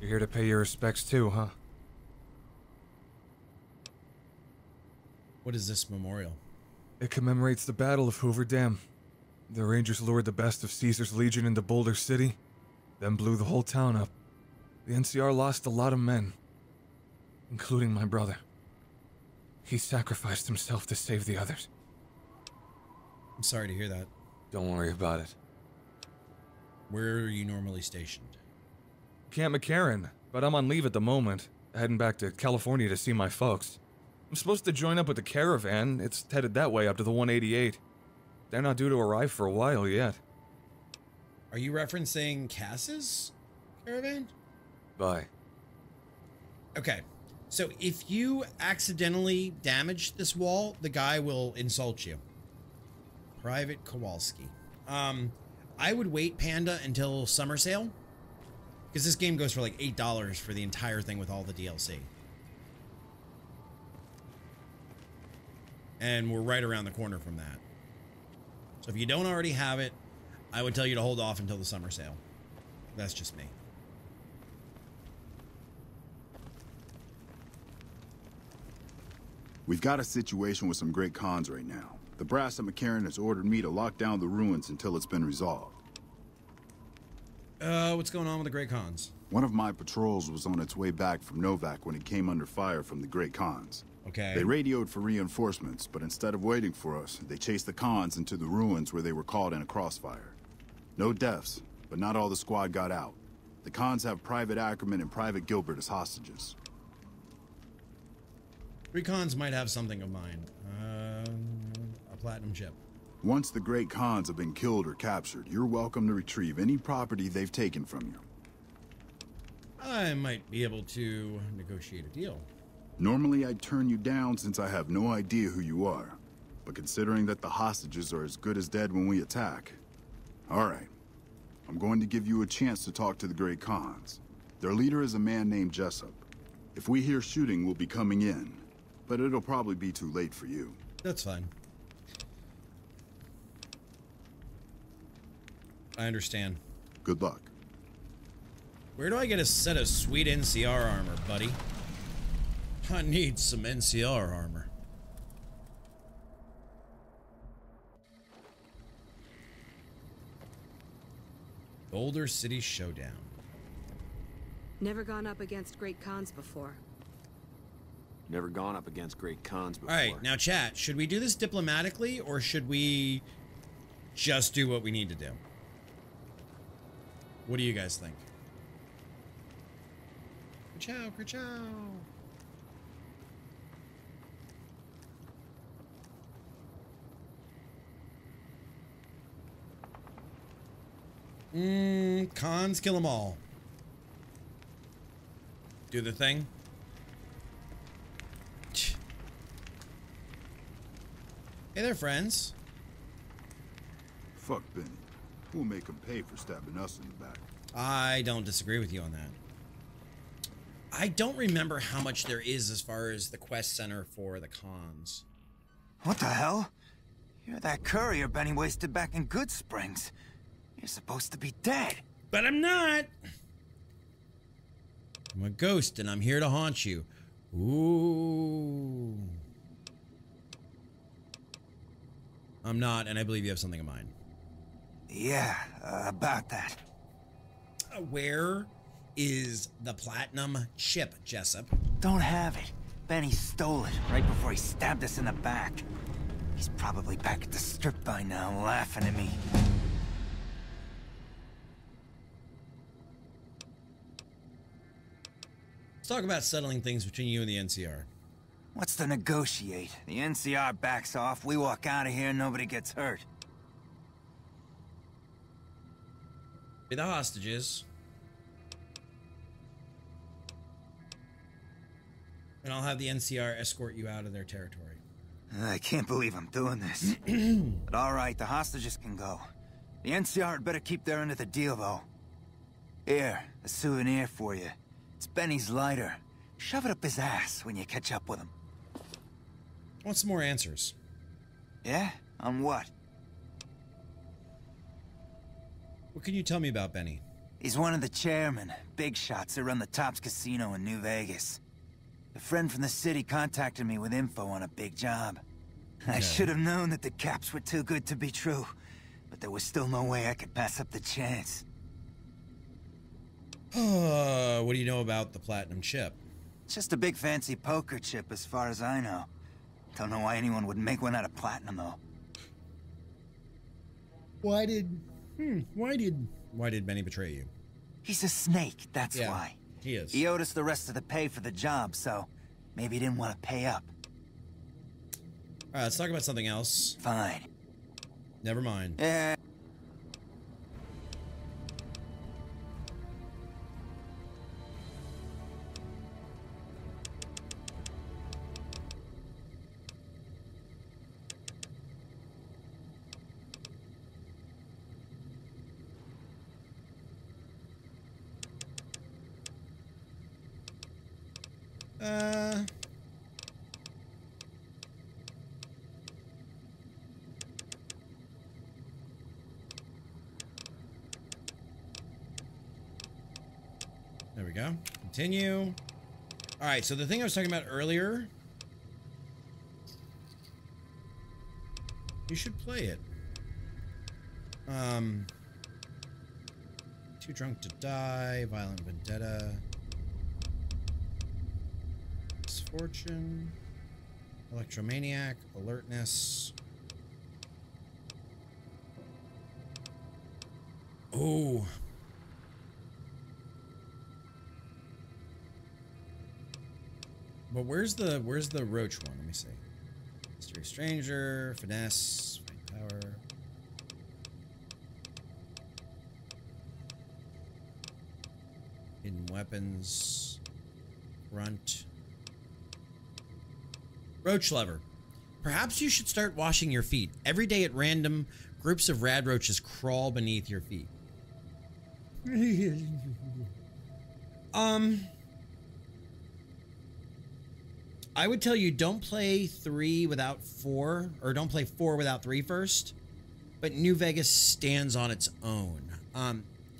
You're here to pay your respects too, huh? What is this memorial? It commemorates the Battle of Hoover Dam. The Rangers lured the best of Caesar's Legion into Boulder City, then blew the whole town up. The NCR lost a lot of men, including my brother. He sacrificed himself to save the others. I'm sorry to hear that. Don't worry about it. Where are you normally stationed? Camp McCarran, but I'm on leave at the moment, heading back to California to see my folks. I'm supposed to join up with the caravan. It's headed that way up to the 188. They're not due to arrive for a while yet. Are you referencing Cass's caravan? Bye. Okay, so if you accidentally damage this wall, the guy will insult you. Private Kowalski. I would wait, Panda, until summer sale. Because this game goes for like $8 for the entire thing with all the DLC. And we're right around the corner from that. So if you don't already have it, I would tell you to hold off until the summer sale. That's just me. We've got a situation with some great cons right now. The brass at McCarran has ordered me to lock down the ruins until it's been resolved. What's going on with the Great Khans? One of my patrols was on its way back from Novak when it came under fire from the Great Khans. Okay. They radioed for reinforcements, but instead of waiting for us, they chased the Khans into the ruins where they were caught in a crossfire. No deaths, but not all the squad got out. The Khans have Private Ackerman and Private Gilbert as hostages. Great Khans might have something of mine. A platinum chip. Once the Great Khans have been killed or captured, you're welcome to retrieve any property they've taken from you. I might be able to negotiate a deal. Normally I'd turn you down since I have no idea who you are. But considering that the hostages are as good as dead when we attack... Alright. I'm going to give you a chance to talk to the Great Khans. Their leader is a man named Jessup. If we hear shooting, we'll be coming in. But it'll probably be too late for you. That's fine. I understand. Good luck. Where do I get a set of sweet NCR armor, buddy? I need some NCR armor. Boulder City Showdown. Never gone up against Great Khans before. Never gone up against Great Khans before. All right, now chat, should we do this diplomatically or should we just do what we need to do? What do you guys think? Ka-chow, ka-chow. Cons kill them all. Do the thing. Hey there, friends. Fuck Benny. We'll make him pay for stabbing us in the back. I don't disagree with you on that. I don't remember how much there is as far as the quest center for the cons. What the hell? You're that courier Benny wasted back in Good Springs. You're supposed to be dead. But I'm not. I'm a ghost and I'm here to haunt you. Ooh. I'm not, and I believe you have something in mind. Yeah, about that. Where is the platinum chip, Jessup? Don't have it. Benny stole it right before he stabbed us in the back. He's probably back at the strip by now, laughing at me. Let's talk about settling things between you and the NCR. What's to negotiate? The NCR backs off, we walk out of here, nobody gets hurt. Be the hostages. And I'll have the NCR escort you out of their territory. I can't believe I'm doing this. But alright, the hostages can go. The NCR had better keep their end of the deal, though. Here, a souvenir for you. It's Benny's lighter. Shove it up his ass when you catch up with him. I want some more answers. Yeah? On what? What can you tell me about Benny? He's one of the chairmen, big shots that run the Tops Casino in New Vegas. A friend from the city contacted me with info on a big job. I should have known that the caps were too good to be true, but there was still no way I could pass up the chance. What do you know about the platinum chip? Just a big fancy poker chip as far as I know. Don't know why anyone would make one out of platinum, though. Why did Benny betray you? He's a snake, that's why. He is. He owed us the rest of the pay for the job, so maybe he didn't want to pay up. Alright, let's talk about something else. Fine. Never mind. Yeah. There we go. Continue. All right, so the thing I was talking about earlier, you should play it. Too drunk to die, violent vendetta, misfortune, electromaniac, alertness. Oh. But where's the roach one? Let me see. Mystery stranger, finesse, fight power. Hidden weapons. Grunt. Roach lover. Perhaps you should start washing your feet. Every day at random, groups of rad roaches crawl beneath your feet. I would tell you don't play 3 without 4, or don't play 4 without 3 first. But New Vegas stands on its own.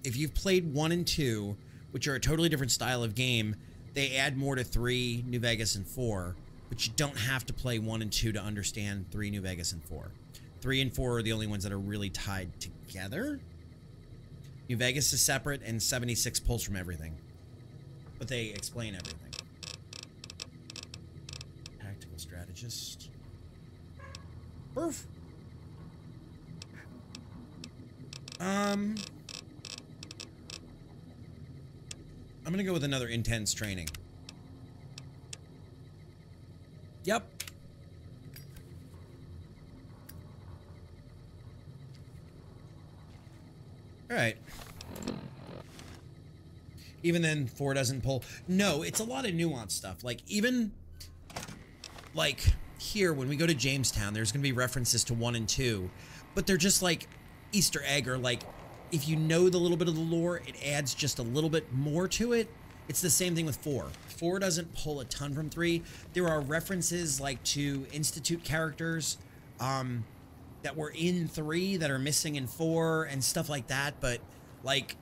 If you've played 1 and 2, which are a totally different style of game, they add more to 3, New Vegas, and 4. But you don't have to play 1 and 2 to understand 3, New Vegas, and 4. 3 and 4 are the only ones that are really tied together. New Vegas is separate, and 76 pulls from everything. But they explain everything. Tactical strategist. Perf. I'm gonna go with another intense training. Yep. All right. Even then, 4 doesn't pull. No, it's a lot of nuanced stuff. Like, even, like, here, when we go to Jamestown, there's going to be references to 1 and 2. But they're just, like, Easter egg, or, like, if you know the little bit of the lore, it adds just a little bit more to it. It's the same thing with 4. 4 doesn't pull a ton from 3. There are references like to Institute characters that were in 3 that are missing in 4 and stuff like that. But like,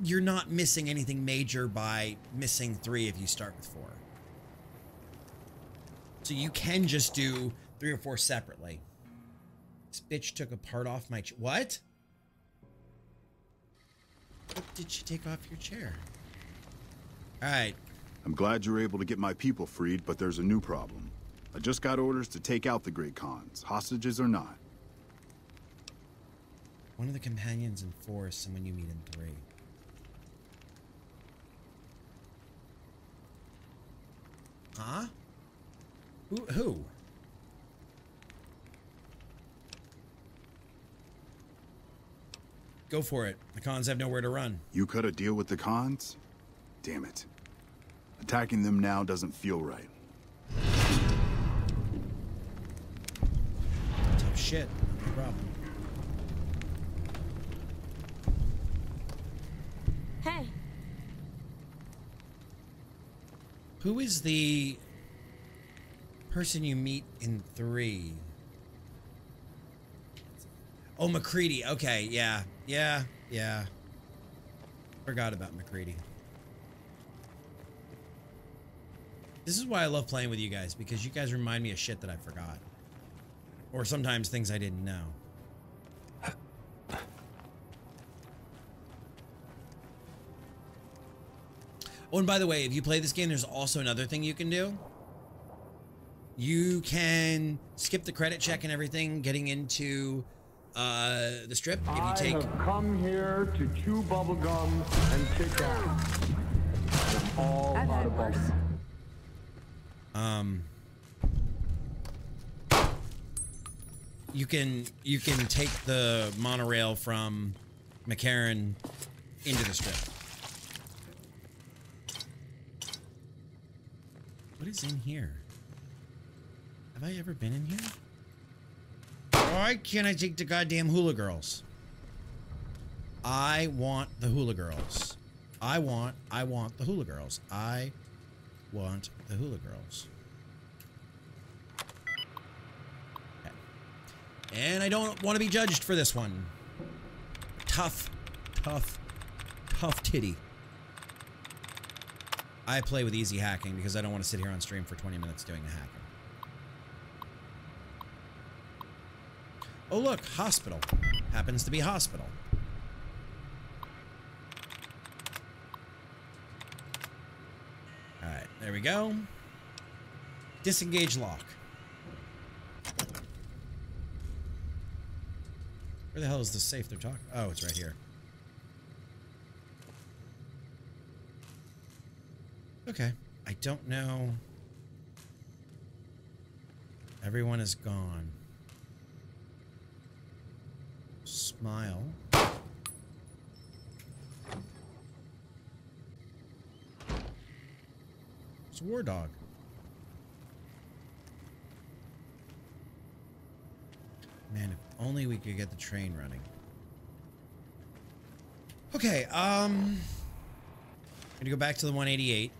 you're not missing anything major by missing 3 if you start with 4. So you can just do 3 or 4 separately. This bitch took a part off my what? What did she take off your chair? All right. I'm glad you're able to get my people freed, but there's a new problem. I just got orders to take out the Great Khans, hostages or not. One of the companions in 4 is someone you meet in 3. Huh? Who? Go for it. The Khans have nowhere to run. You cut a deal with the Khans? Damn it. Attacking them now doesn't feel right. Tough shit. No problem. Hey. Who is the person you meet in 3? Oh, McCready. Okay, yeah. Forgot about McCready. This is why I love playing with you guys, because you guys remind me of shit that I forgot. Or sometimes things I didn't know. Oh, and by the way, if you play this game, there's also another thing you can do. You can skip the credit check and everything, getting into the strip. If you take... I have come here to chew bubblegum and kick ass. It's all out of worse. You can take the monorail from McCarran into the strip. What is in here? Have I ever been in here? Why can't I take the goddamn hula girls? I want the hula girls. I want the hula girls. I want the hula girls. Okay. And I don't want to be judged for this one. Tough titty. I play with easy hacking because I don't want to sit here on stream for 20 minutes doing the hacking. Oh look, hospital. Happens to be hospital. Alright, there we go. Disengage lock. Where the hell is the safe they're talking? Oh, it's right here. Okay. I don't know. Everyone is gone. Smile. It's a war dog. Man, if only we could get the train running. Okay, I'm gonna go back to the 188.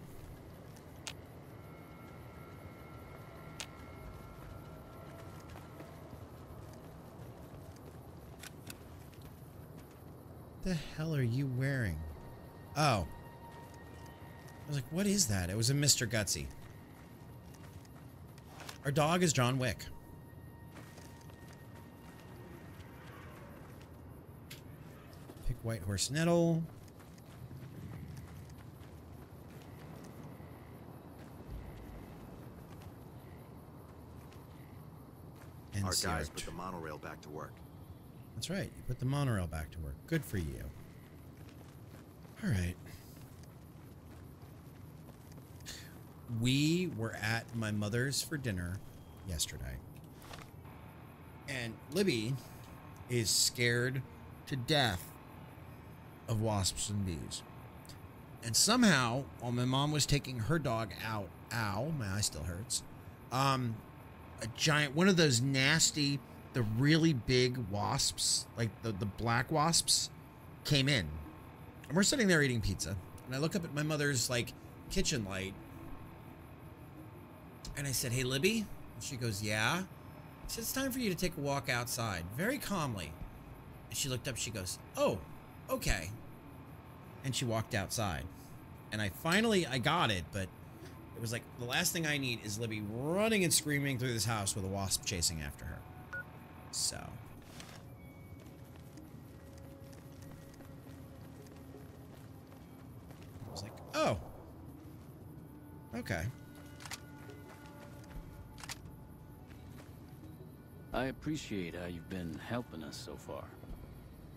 What the hell are you wearing? Oh. I was like, what is that? It was a Mr. Gutsy. Our dog is John Wick. Pick White Horse Nettle. Our guys put the monorail back to work. That's right. You put the monorail back to work. Good for you. All right. We were at my mother's for dinner yesterday. And Libby is scared to death of wasps and bees. And somehow, while my mom was taking her dog out, ow, my eye still hurts, a giant, one of those nasty, the really big wasps, like the black wasps, came in. And we're sitting there eating pizza. And I look up at my mother's, like, kitchen light. And I said, "Hey, Libby." And she goes, "Yeah." I said, "It's time for you to take a walk outside," very calmly. And she looked up, she goes, "Oh, okay." And she walked outside. And I got it, but it was like, the last thing I need is Libby running and screaming through this house with a wasp chasing after her. So. I was like, oh. Okay. I appreciate how you've been helping us so far.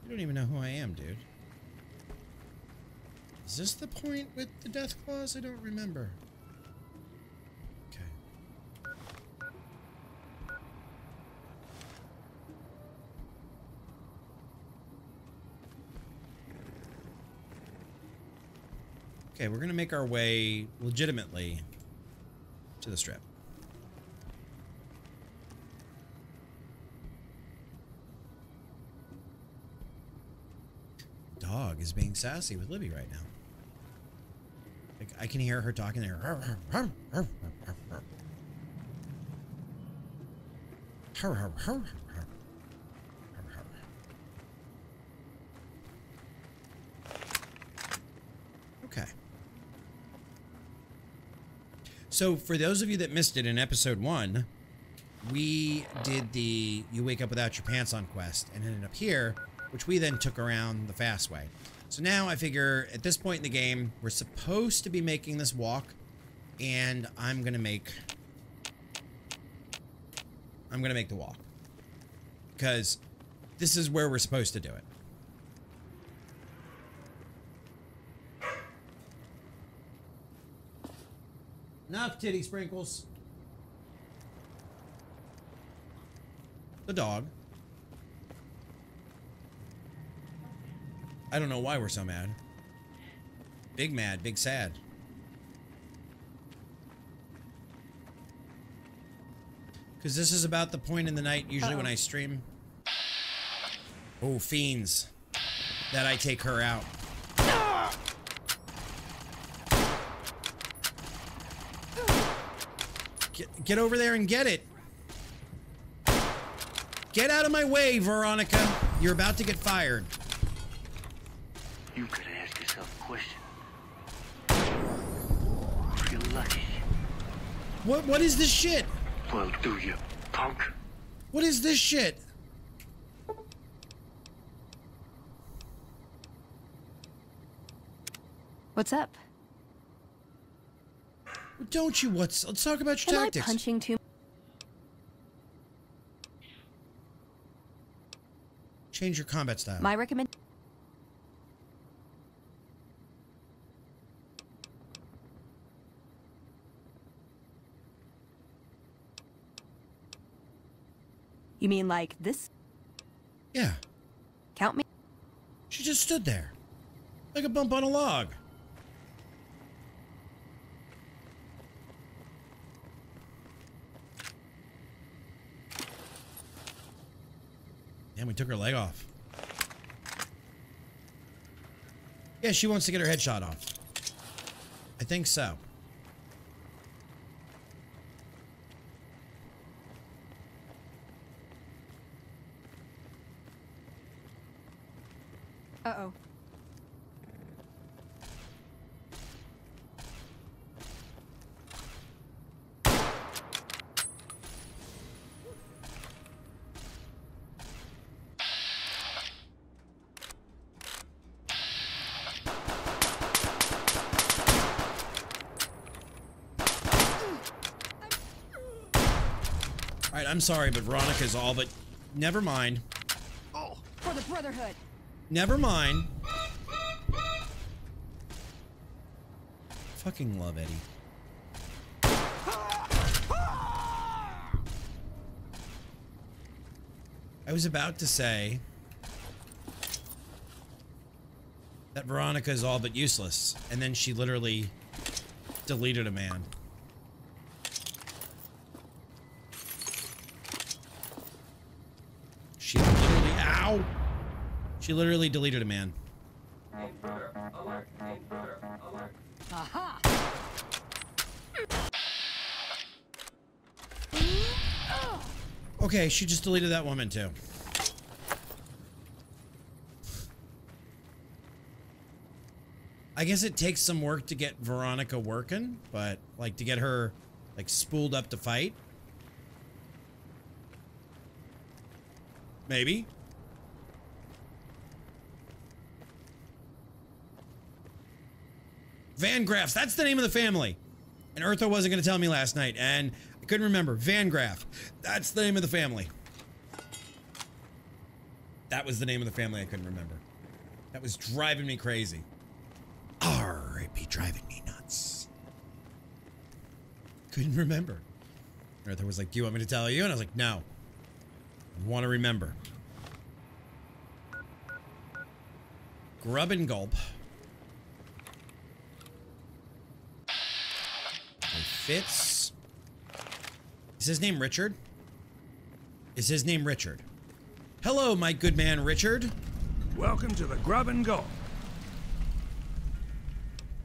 You don't even know who I am, dude. Is this the point with the death claws? I don't remember. Okay. Okay, we're gonna make our way legitimately to the strip. Dog is being sassy with Libby right now. Like, I can hear her talking there. Okay. So for those of you that missed it in episode 1, we did the You Wake Up Without Your Pants On quest and ended up here, which we then took around the fast way. So now I figure at this point in the game, we're supposed to be making this walk, and I'm gonna make the walk. Because this is where we're supposed to do it. Enough titty sprinkles. The dog. I don't know why we're so mad. Big mad, big sad. Because this is about the point in the night, usually when I stream. Oh, fiends. That I take her out. Get over there and get it. Get out of my way, Veronica. You're about to get fired. You could ask yourself a question. If you're lucky. What is this shit? Well, do you, punk? What is this shit? What's up? Don't you? Let's talk about your tactics. Am I punching too? Change your combat style. My recommend. You mean like this? Yeah. Count me. She just stood there. Like a bump on a log. And we took her leg off. Yeah, she wants to get her head shot off. I think so. Uh-oh. Alright, I'm sorry, but Veronica's all but... Never mind. For the Brotherhood. Never mind. Fucking love Eddie. I was about to say that Veronica is all but useless, and then she literally deleted a man. She literally... Ow! She literally deleted a man. Aha! Okay, she just deleted that woman too. I guess it takes some work to get Veronica working, but like to get her like spooled up to fight. Maybe. Van Graffs, that's the name of the family. And Eartha wasn't going to tell me last night, and I couldn't remember. Van Graff, that's the name of the family. That was the name of the family I couldn't remember. That was driving me crazy. It'd be driving me nuts. Couldn't remember. Eartha was like, do you want me to tell you? And I was like, no. I want to remember. Grub and gulp. Okay, Fitz. Is his name Richard? Is his name Richard? Hello, my good man, Richard. Welcome to the Grub and Gulp.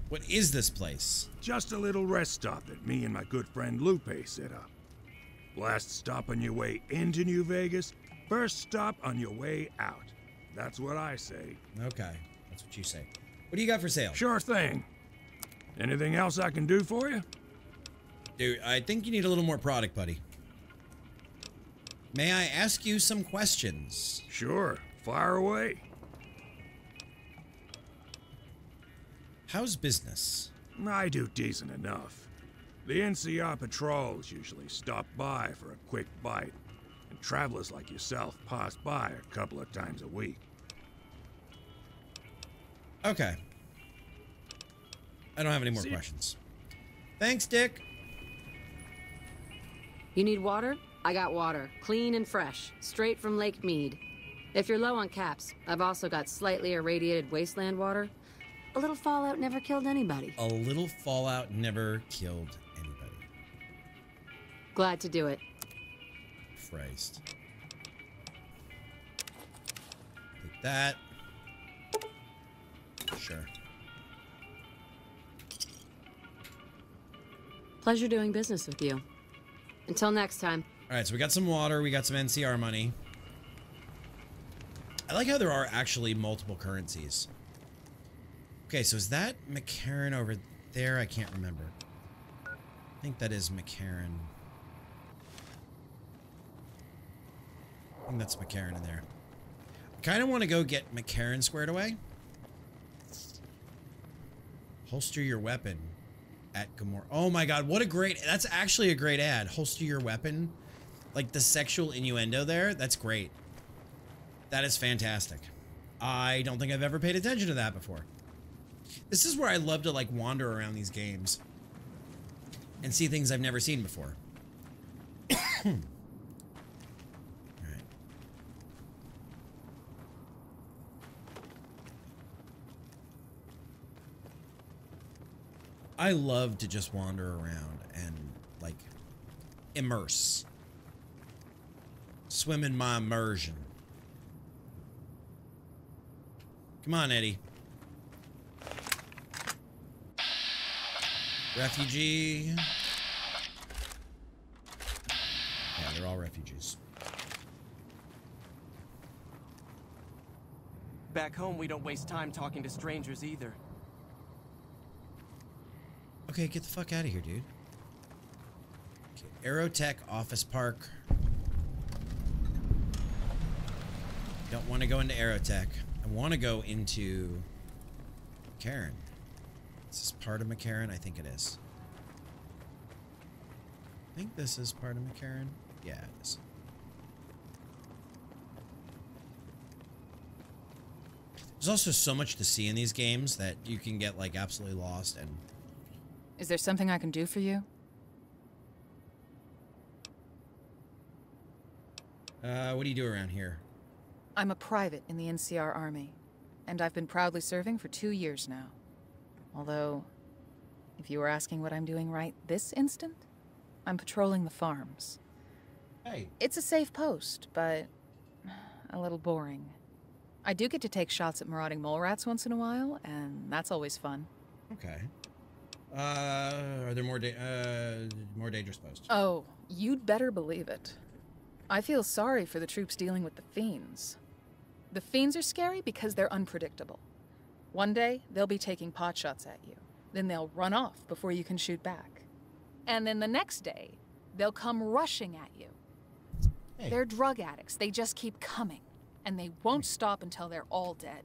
What is this place? Just a little rest stop that me and my good friend Lupe set up. Last stop on your way into New Vegas, first stop on your way out. That's what I say. Okay, that's what you say. What do you got for sale? Sure thing. Anything else I can do for you? Dude, I think you need a little more product, buddy. May I ask you some questions? Sure, fire away. How's business? I do decent enough. The NCR patrols usually stop by for a quick bite, and travelers like yourself pass by a couple of times a week. Okay. I don't have any more questions. Thanks, Dick. You need water? I got water. Clean and fresh. Straight from Lake Mead. If you're low on caps, I've also got slightly irradiated wasteland water. A little fallout never killed anybody. A little fallout never killed anybody. Glad to do it. Christ. Take that. Sure. Pleasure doing business with you. Until next time. All right, so we got some water. We got some NCR money. I like how there are actually multiple currencies. Okay, so is that McCarran over there? I can't remember. I think that is McCarran. I think that's McCarran in there. I kind of want to go get McCarran squared away. Holster your weapon at Gamora. Oh my god, what a great... That's actually a great ad. Holster your weapon. Like the sexual innuendo there. That's great. That is fantastic. I don't think I've ever paid attention to that before. This is where I love to like wander around these games and see things I've never seen before. All right. I love to just wander around and like immerse. Swim in my immersion. Come on, Eddie. Refugee. Yeah, they're all refugees. Back home, we don't waste time talking to strangers either. Okay, get the fuck out of here, dude. Okay, Aerotech Office Park. Don't want to go into Aerotech. I want to go into McCarran. Is this part of McCarran? I think it is. I think this is part of McCarran. Yeah, it is. There's also so much to see in these games that you can get like absolutely lost. And is there something I can do for you? What do you do around here? I'm a private in the NCR Army, and I've been proudly serving for 2 years now. Although, if you were asking what I'm doing right this instant, I'm patrolling the farms. Hey. It's a safe post, but a little boring. I do get to take shots at marauding mole rats once in a while, and that's always fun. Okay. Are there more dangerous posts? Oh, you'd better believe it. I feel sorry for the troops dealing with the fiends. The fiends are scary because they're unpredictable. One day, they'll be taking pot shots at you. Then they'll run off before you can shoot back. And then the next day, they'll come rushing at you. Hey. They're drug addicts. They just keep coming. And they won't stop until they're all dead.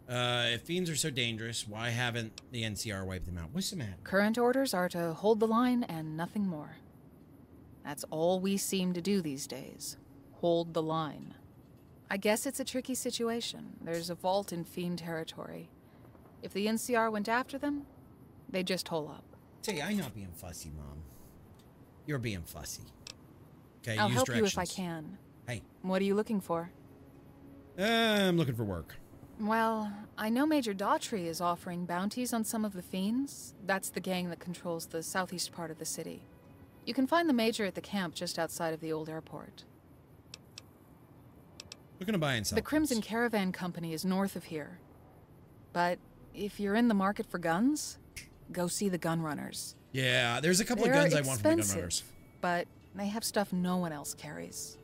If fiends are so dangerous, why haven't the NCR wiped them out? What's the matter? Current orders are to hold the line and nothing more. That's all we seem to do these days. Hold the line. I guess it's a tricky situation. There's a vault in fiend territory. If the NCR went after them, they'd just hole up. Say, I'm not being fussy, Mom. You're being fussy. Okay, I'll use help directions. you if I can. Hey. What are you looking for? I'm looking for work. Well, I know Major Daughtry is offering bounties on some of the fiends. That's the gang that controls the southeast part of the city. You can find the Major at the camp just outside of the old airport. Looking to buy and sell. The Crimson Caravan Company is north of here. But if you're in the market for guns, go see the Gunrunners. Yeah, there's a couple of They're guns I want from the expensive, Gunrunners. But they have stuff no one else carries.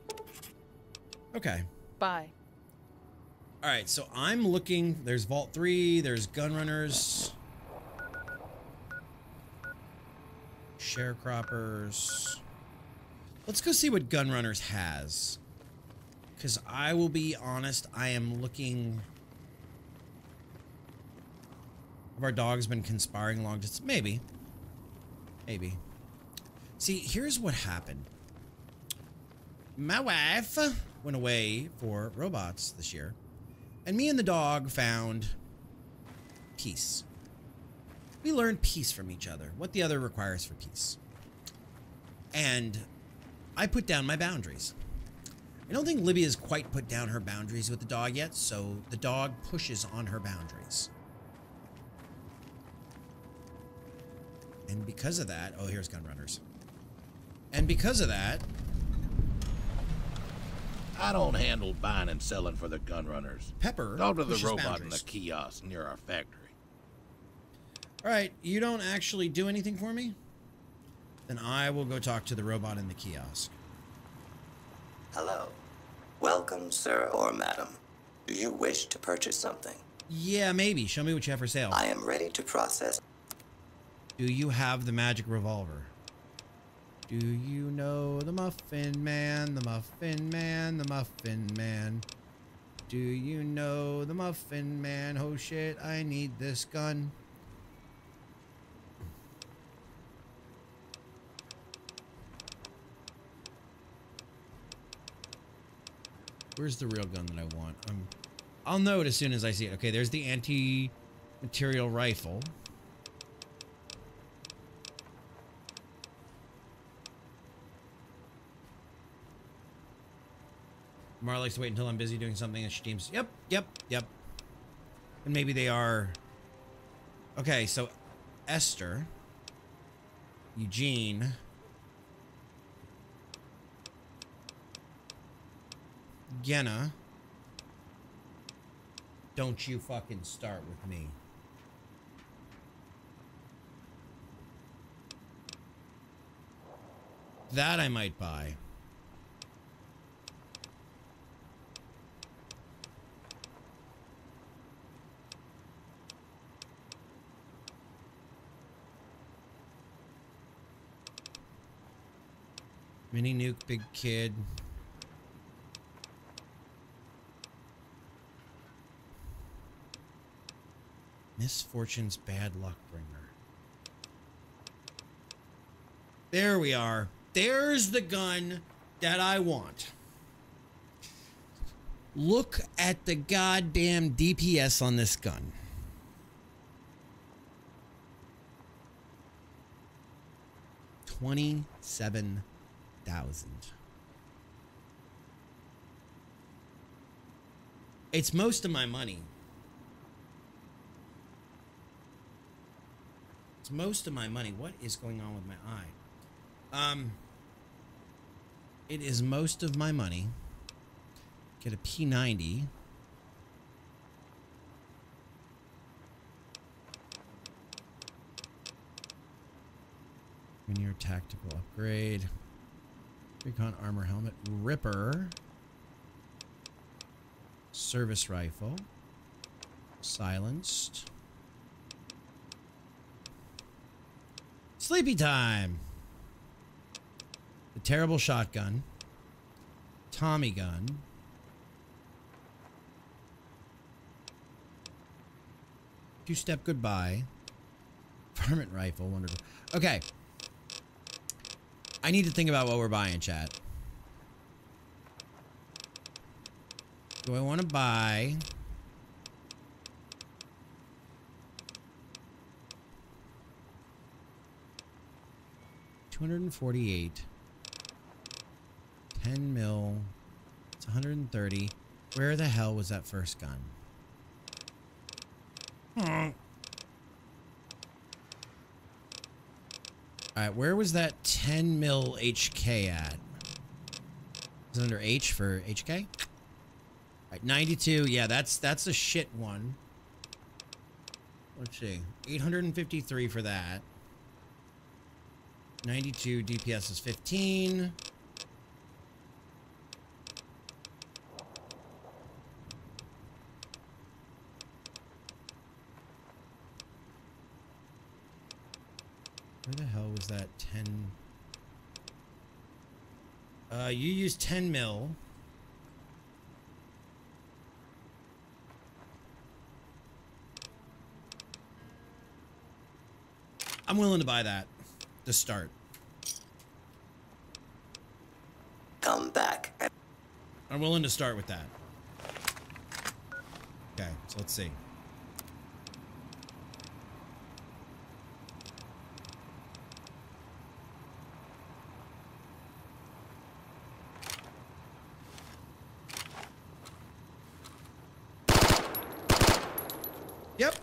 Okay. Bye. All right, so I'm looking. There's Vault 3. There's Gunrunners. Sharecroppers. Let's go see what Gunrunners has. Because I will be honest, I am looking... Have our dogs been conspiring long distance? Maybe. Maybe. See, here's what happened. My wife went away for robots this year. And me and the dog found peace. We learned peace from each other. What the other requires for peace. And I put down my boundaries. I don't think Libby has quite put down her boundaries with the dog yet, so the dog pushes on her boundaries. And because of that... Oh, here's Gunrunners. And because of that... I don't handle buying and selling for the Gunrunners. Pepper Talk to the pushes robot boundaries. in the kiosk near our factory. All right, you don't actually do anything for me? Then I will go talk to the robot in the kiosk. Hello. Welcome, sir or madam. Do you wish to purchase something? Yeah, maybe. Show me what you have for sale. I am ready to process. Do you have the magic revolver? Do you know the Muffin Man, the Muffin Man, the Muffin Man? Do you know the Muffin Man? Oh shit, I need this gun. Where's the real gun that I want? I'll know it as soon as I see it. Okay, there's the anti-material rifle. Mara likes to wait until I'm busy doing something and she deems... Yep. And maybe they are... Okay, so Esther, Eugene, Genna, don't you fucking start with me. That I might buy. Mini nuke, big kid. Misfortune's bad luck bringer. There we are. There's the gun that I want. Look at the goddamn DPS on this gun. $27,000. It's most of my money. It's most of my money. What is going on with my eye? It is most of my money. Get a P90. Souvenir tactical upgrade. Recon armor helmet. Ripper. Service rifle. Silenced. Sleepy time. The terrible shotgun. Tommy gun. Two-step goodbye. Varmint rifle. Wonderful. Okay. I need to think about what we're buying, chat. Do I want to buy... $248. 10 mil. It's 130. Where the hell was that first gun? Alright, where was that 10 mil HK at? Is it under H for HK? Alright, 92. Yeah, that's a shit one. Let's see. 853 for that. 92 DPS is 15. Where the hell was that 10? You used 10 mil. I'm willing to buy that to start. Come back. I'm willing to start with that. Okay, so let's see. Yep.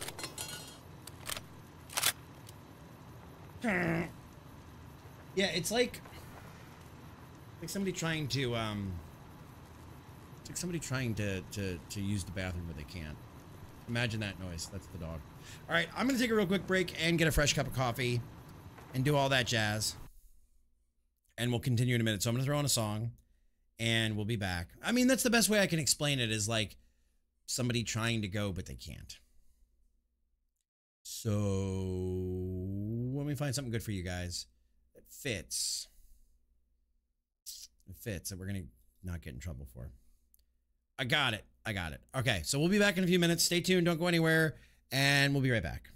Yeah, it's like somebody trying to it's like somebody trying to use the bathroom but they can't. Imagine that noise. That's the dog. All right, I'm gonna take a real quick break and get a fresh cup of coffee and do all that jazz, and we'll continue in a minute. So I'm gonna throw on a song and we'll be back. I mean, that's the best way I can explain it, is like somebody trying to go but they can't. So let me find something good for you guys that fits. It fits that we're gonna not get in trouble for. I got it. I got it. Okay, so we'll be back in a few minutes. Stay tuned. Don't go anywhere, and we'll be right back.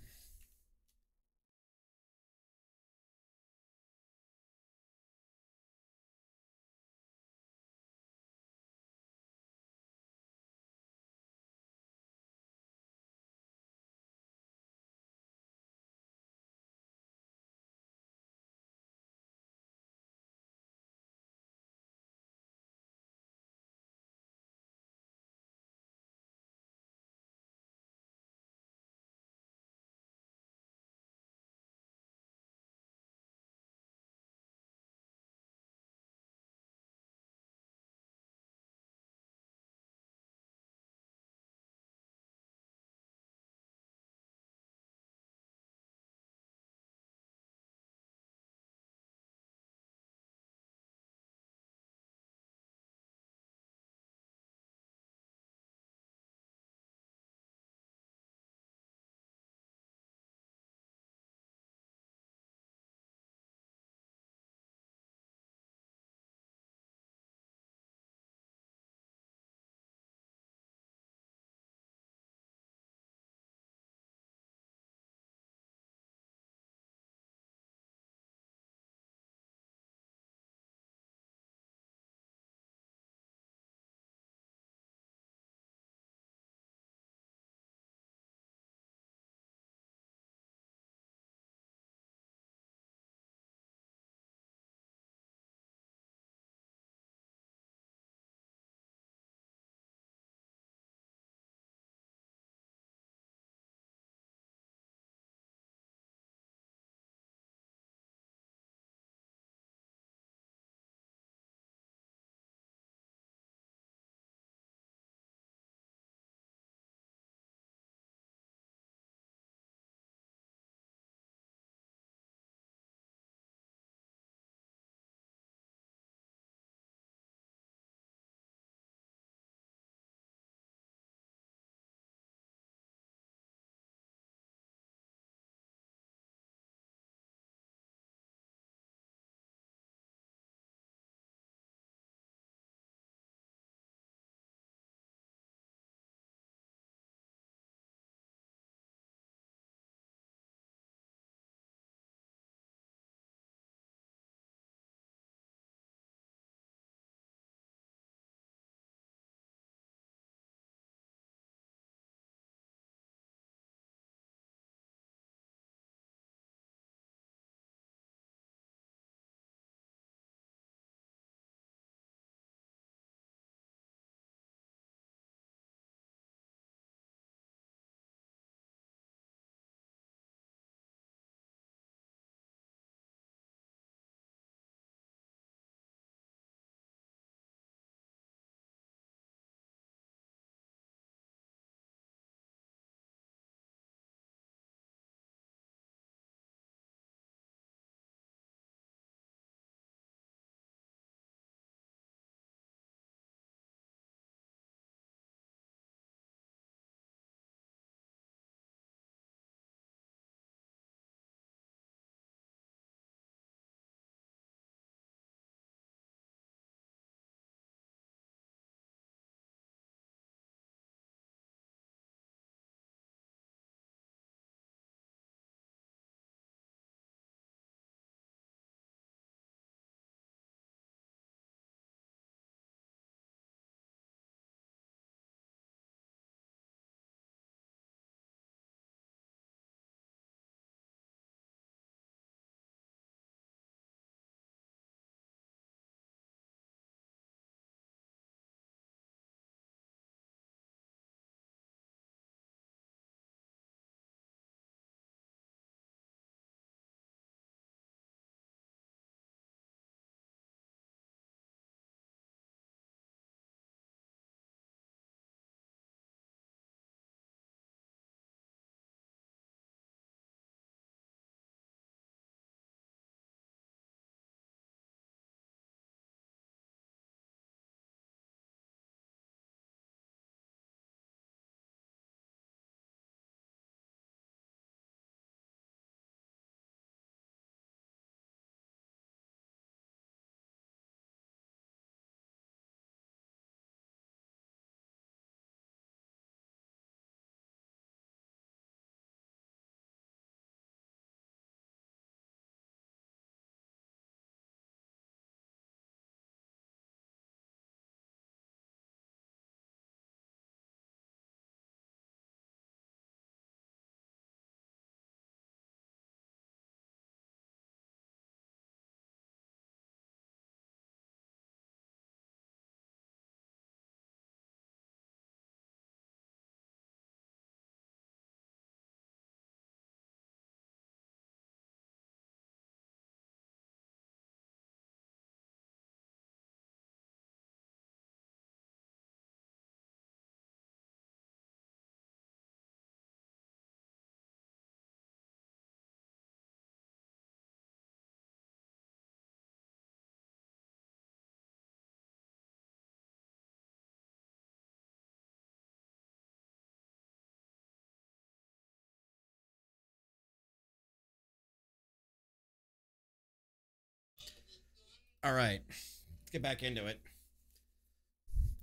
All right. Let's get back into it.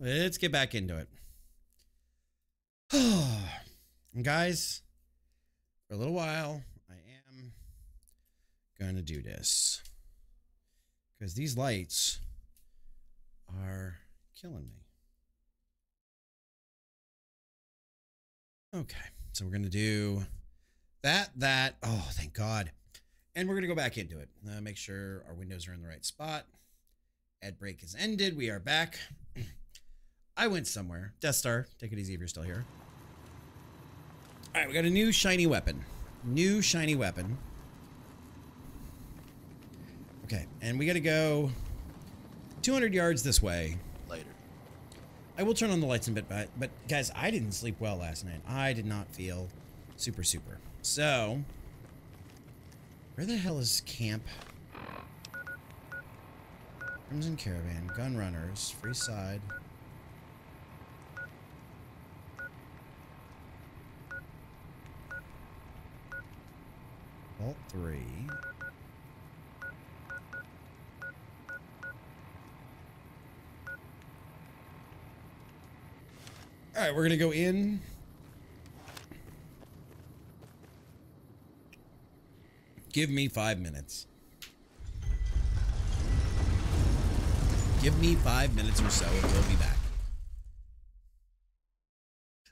Let's get back into it. And guys, for a little while, I am going to do this. Because these lights are killing me. Okay, so we're going to do that. Oh, thank God. And we're going to go back into it. Make sure our windows are in the right spot. Ad break has ended. We are back. I went somewhere. Death Star, take it easy if you're still here. All right, we got a new shiny weapon. New shiny weapon. Okay, and we got to go 200 yards this way. Later. I will turn on the lights in a bit, but guys, I didn't sleep well last night. I did not feel super. So, where the hell is camp? Crimson Caravan, Gun Runners, Free Side. Vault 3. All right, we're going to go in. Give me 5 minutes. Give me 5 minutes or so and we'll be back.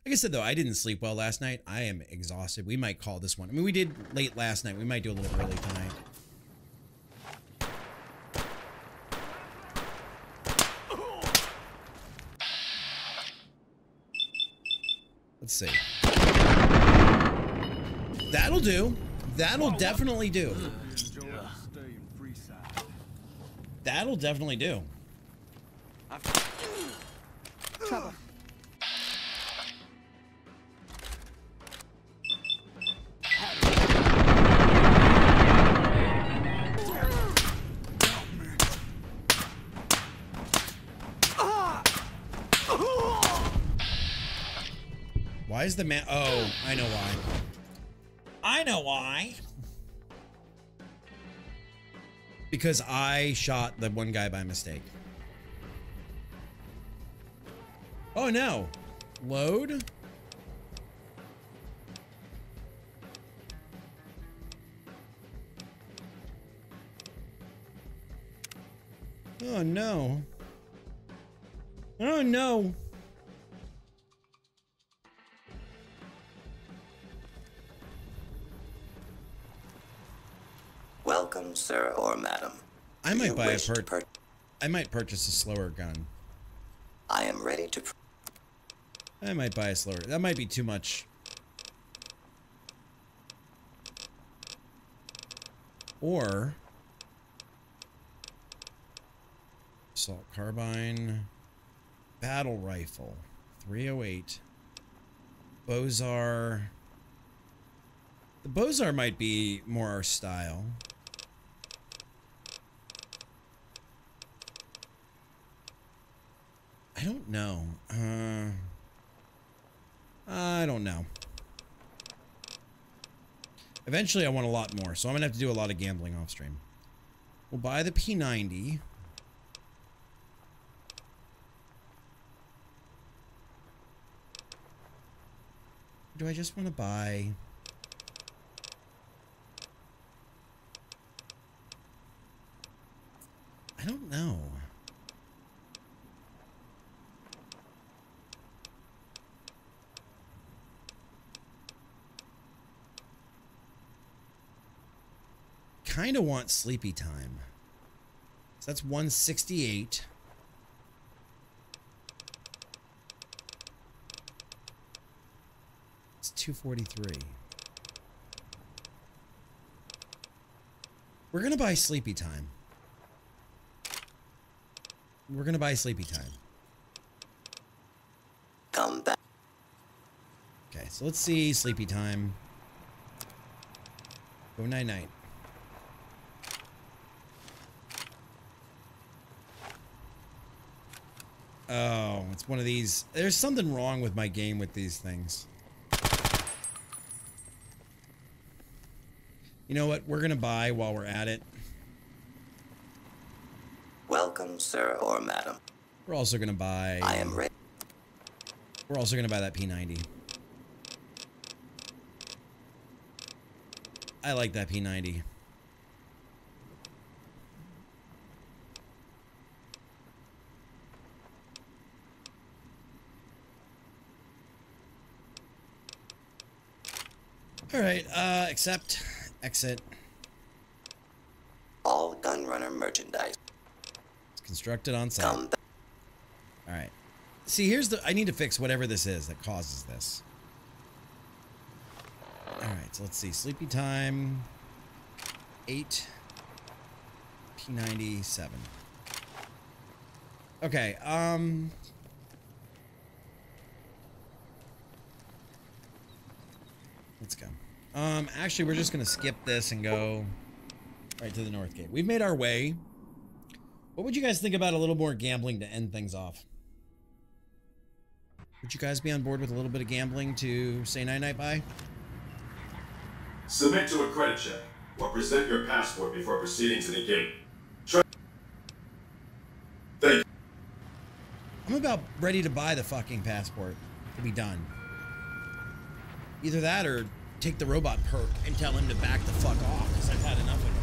Like I said, though, I didn't sleep well last night. I am exhausted. We might call this one. I mean, we did late last night. We might do a little early tonight. Let's see. That'll do. That'll definitely do. That'll definitely do. Trouble. Why is the man? Oh, I know why. I know why. Because I shot the one guy by mistake. Oh no. Load? Oh no. Oh no. Welcome, sir or madam. I might buy I might purchase a slower gun. I am ready to. I might buy a slower. That might be too much. Or assault carbine, battle rifle, 308. Bozar. The Bozar might be more our style. I don't know. I don't know. Eventually, I want a lot more, so I'm gonna have to do a lot of gambling off stream. We'll buy the P90. Do I just want to buy? I don't know. Kind of want sleepy time. So that's 168. It's 243. We're gonna buy sleepy time. We're gonna buy sleepy time. Come back. Okay, so let's see sleepy time. Go night night. Oh, it's one of these. There's something wrong with my game with these things. You know what? We're going to buy while we're at it. Welcome, sir or madam. We're also gonna buy. I am ready. We're also gonna buy that P90. I like that P90. All right, accept, exit. All gunrunner merchandise. It's constructed on site. All right. See, here's the. I need to fix whatever this is that causes this. All right, so let's see. Sleepy time. 8. P97. Okay. Let's go. Actually, we're just gonna skip this and go right to the North Gate. We've made our way. What would you guys think about a little more gambling to end things off? Would you guys be on board with a little bit of gambling to say night-night bye? Submit to a credit check or present your passport before proceeding to the gate. Thank you. I'm about ready to buy the fucking passport to be done. Either that or take the robot perk and tell him to back the fuck off because I've had enough of him.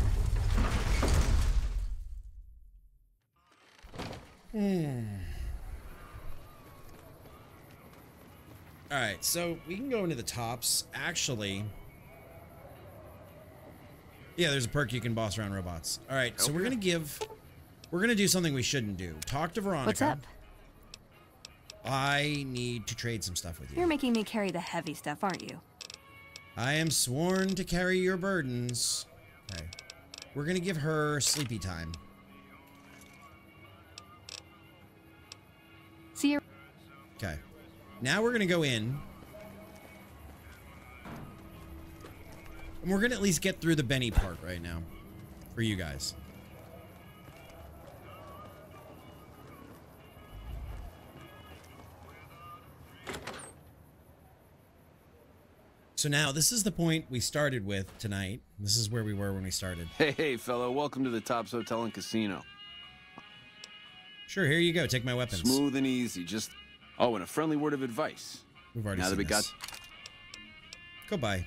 Alright, so we can go into the tops. Actually, yeah, there's a perk you can boss around robots. Alright, so we're gonna do something we shouldn't do. Talk to Veronica. What's up? I need to trade some stuff with you. You're making me carry the heavy stuff, aren't you? I am sworn to carry your burdens. Okay. We're gonna give her sleepy time. See you. Okay. Now we're gonna go in. And we're gonna at least get through the Benny part right now. For you guys. So now, this is the point we started with tonight. This is where we were when we started. Hey, fellow, welcome to the Tops Hotel and Casino. Sure, here you go. Take my weapons. Smooth and easy, just... Oh, and a friendly word of advice. We've already now seen that we this. got... Goodbye.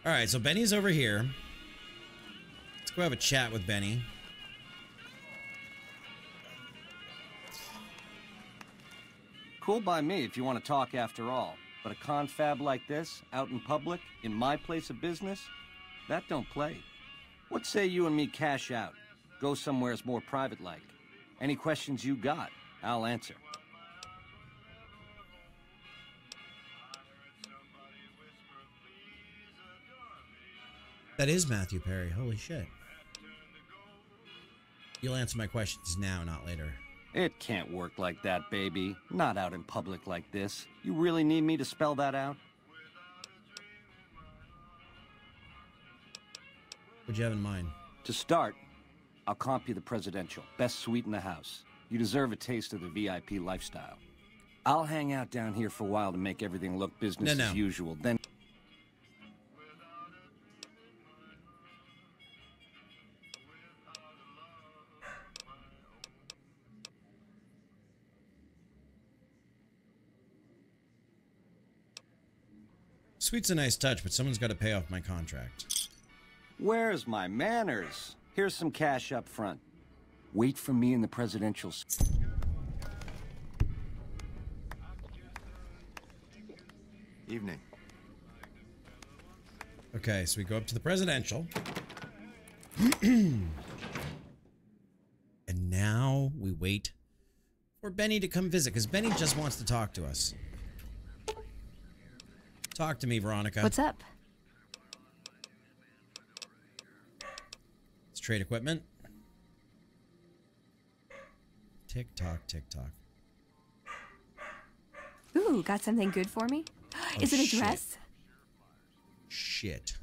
Alright, so Benny's over here. Let's go have a chat with Benny. Cool by me if you want to talk after all. But a confab like this, out in public, in my place of business, that don't play. What say you and me cash out? Go somewheres more private-like. Any questions you got, I'll answer. That is Matthew Perry. Holy shit. You'll answer my questions now, not later. It can't work like that, baby. Not out in public like this. You really need me to spell that out? What'd you have in mind? To start, I'll comp you the presidential. Best suite in the house. You deserve a taste of the VIP lifestyle. I'll hang out down here for a while to make everything look business as usual. Then... Suite's a nice touch, but someone's got to pay off my contract. Where's my manners? Here's some cash up front. Wait for me in the presidential... Evening. Okay, so we go up to the presidential. And now we wait for Benny to come visit, because Benny just wants to talk to us. Talk to me, Veronica. What's up? Let's trade equipment. Tick tock, tick tock. Ooh, got something good for me? Is it a dress? Shit.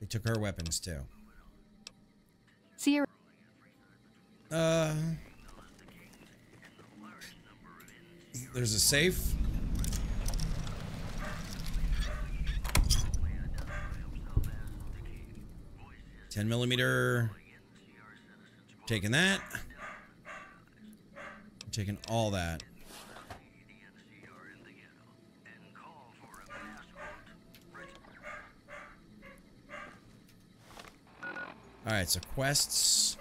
They took our weapons too. See you. There's a safe. 10 millimeter. Taking that. I'm taking all that. All right, so quests.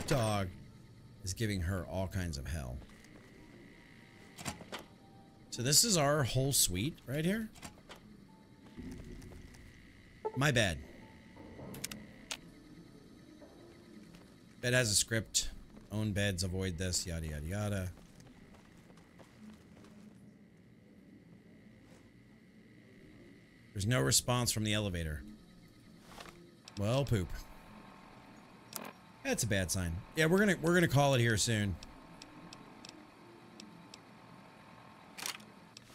Dog is giving her all kinds of hell. So this is our whole suite right here. My bed. Bed has a script. Own beds, avoid this, yada, yada, yada. There's no response from the elevator. Well, poop. That's a bad sign. Yeah, we're gonna call it here soon.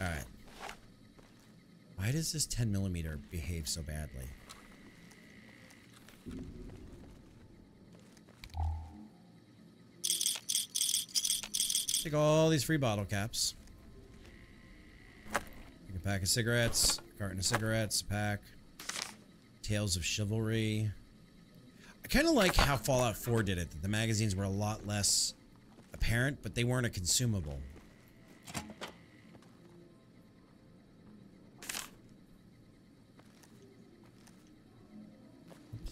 All right. Why does this 10 millimeter behave so badly? Take all these free bottle caps. Take a pack of cigarettes, a carton of cigarettes, a pack. Tales of Chivalry. I kind of like how Fallout 4 did it. That the magazines were a lot less apparent, but they weren't a consumable.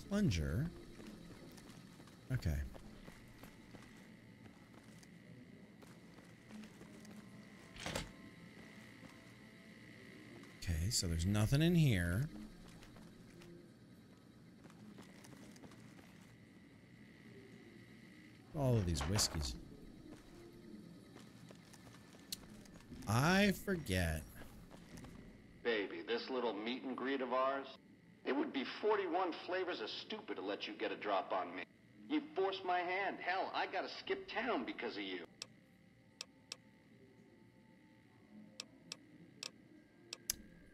Plunger. Okay. Okay, so there's nothing in here. All of these whiskeys. I forget. Baby, this little meet and greet of ours, it would be 41 flavors of stupid to let you get a drop on me. You forced my hand. Hell, I gotta skip town because of you.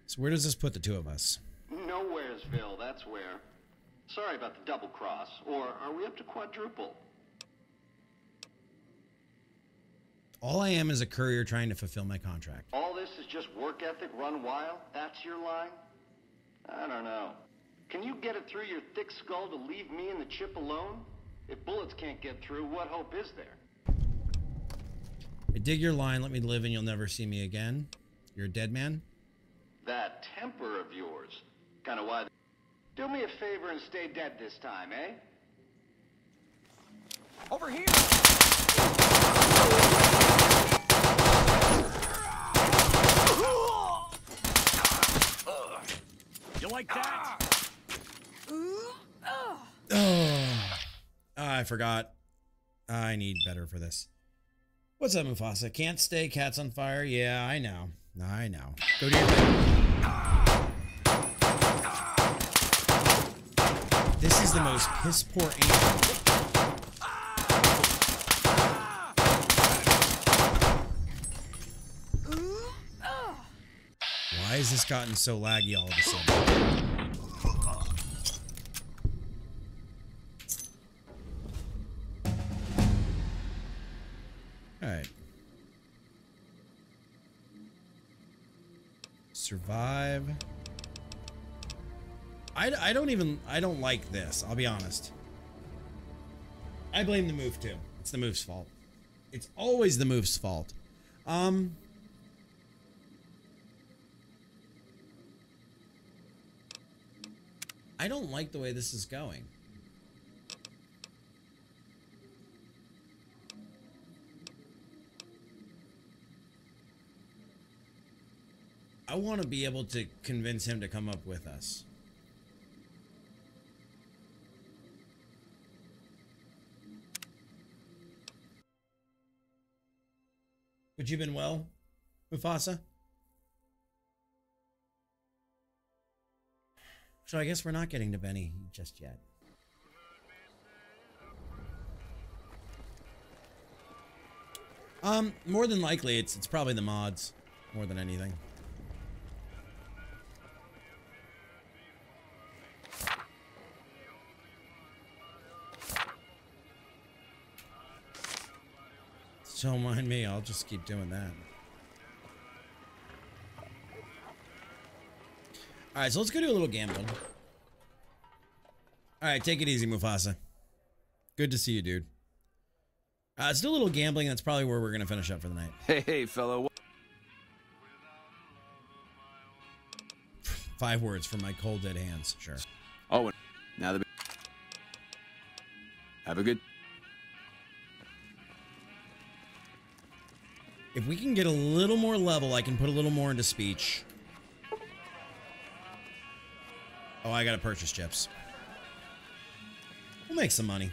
So where does this put the two of us? Nowheresville, that's where. Sorry about the double cross. Or are we up to quadruple? All I am is a courier trying to fulfill my contract. All this is just work ethic run wild? That's your line? I don't know. Can you get it through your thick skull to leave me and the chip alone? If bullets can't get through, what hope is there? I dig your line, let me live and you'll never see me again. You're a dead man? That temper of yours. Kinda why... Do me a favor and stay dead this time, eh? Over here! You like that? Oh, I forgot. I need better for this. What's up, Mufasa? Can't stay, cat's on fire. Yeah, I know. I know. Go to your bed. This is the most piss poor aim. Why has this gotten so laggy all of a sudden? Alright. Survive. I don't like this, I'll be honest. I blame the move too. It's the move's fault. It's always the move's fault. I don't like the way this is going. I want to be able to convince him to come up with us. But you've been well, Mufasa? So I guess we're not getting to Benny just yet. More than likely, it's probably the mods more than anything. Don't mind me, I'll just keep doing that. All right, so let's go do a little gambling. All right, take it easy, Mufasa. Good to see you, dude. Let's do a little gambling. That's probably where we're going to finish up for the night. Hey, fellow. 5 words from my cold, dead hands. Sure. Oh, now the... Have a good... If we can get a little more level, I can put a little more into speech. Oh, I gotta purchase chips. We'll make some money.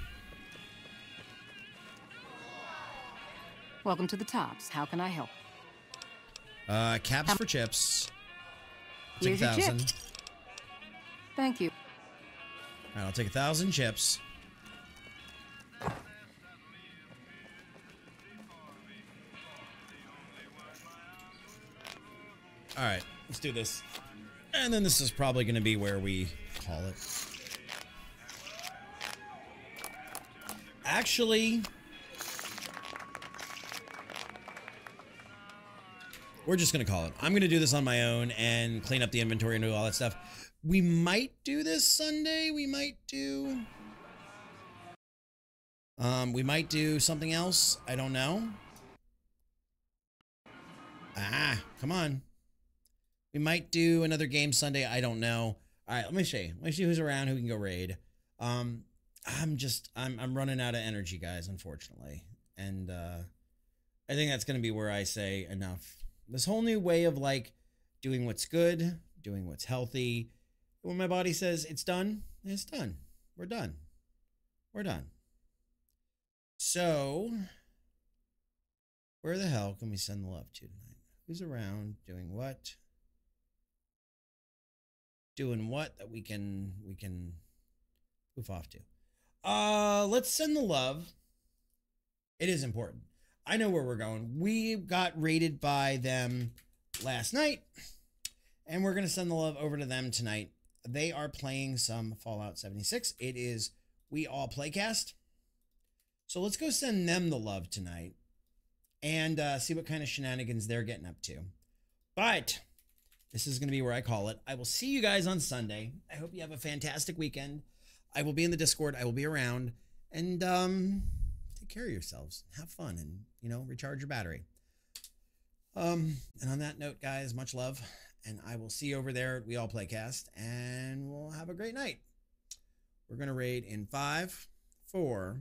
Welcome to the Tops. How can I help? Caps for chips. I'll take Here's your 1,000. chips. Thank you. All right, I'll take 1,000 chips. All right, let's do this. And then this is probably going to be where we call it. Actually, we're just going to call it. I'm going to do this on my own and clean up the inventory and do all that stuff. We might do this Sunday. We might do something else. I don't know. Come on. We might do another game Sunday. I don't know. All right, let me see. Let me see who's around, who can go raid. I'm running out of energy, guys, unfortunately. And I think that's going to be where I say enough. This whole new way of like doing what's good, doing what's healthy. When my body says it's done, it's done. We're done. We're done. So, where the hell can we send the love to tonight? Who's around doing what? Doing what that we can poof off to. Let's send the love. It is important. I know where we're going. We got raided by them last night, and we're going to send the love over to them tonight. They are playing some Fallout 76. It is We All Playcast. So let's go send them the love tonight and see what kind of shenanigans they're getting up to. But this is going to be where I call it. I will see you guys on Sunday. I hope you have a fantastic weekend. I will be in the Discord. I will be around. And take care of yourselves. Have fun and, you know, recharge your battery. And on that note, guys, much love. And I will see you over there at We All Playcast. And we'll have a great night. We're going to raid in 5, 4,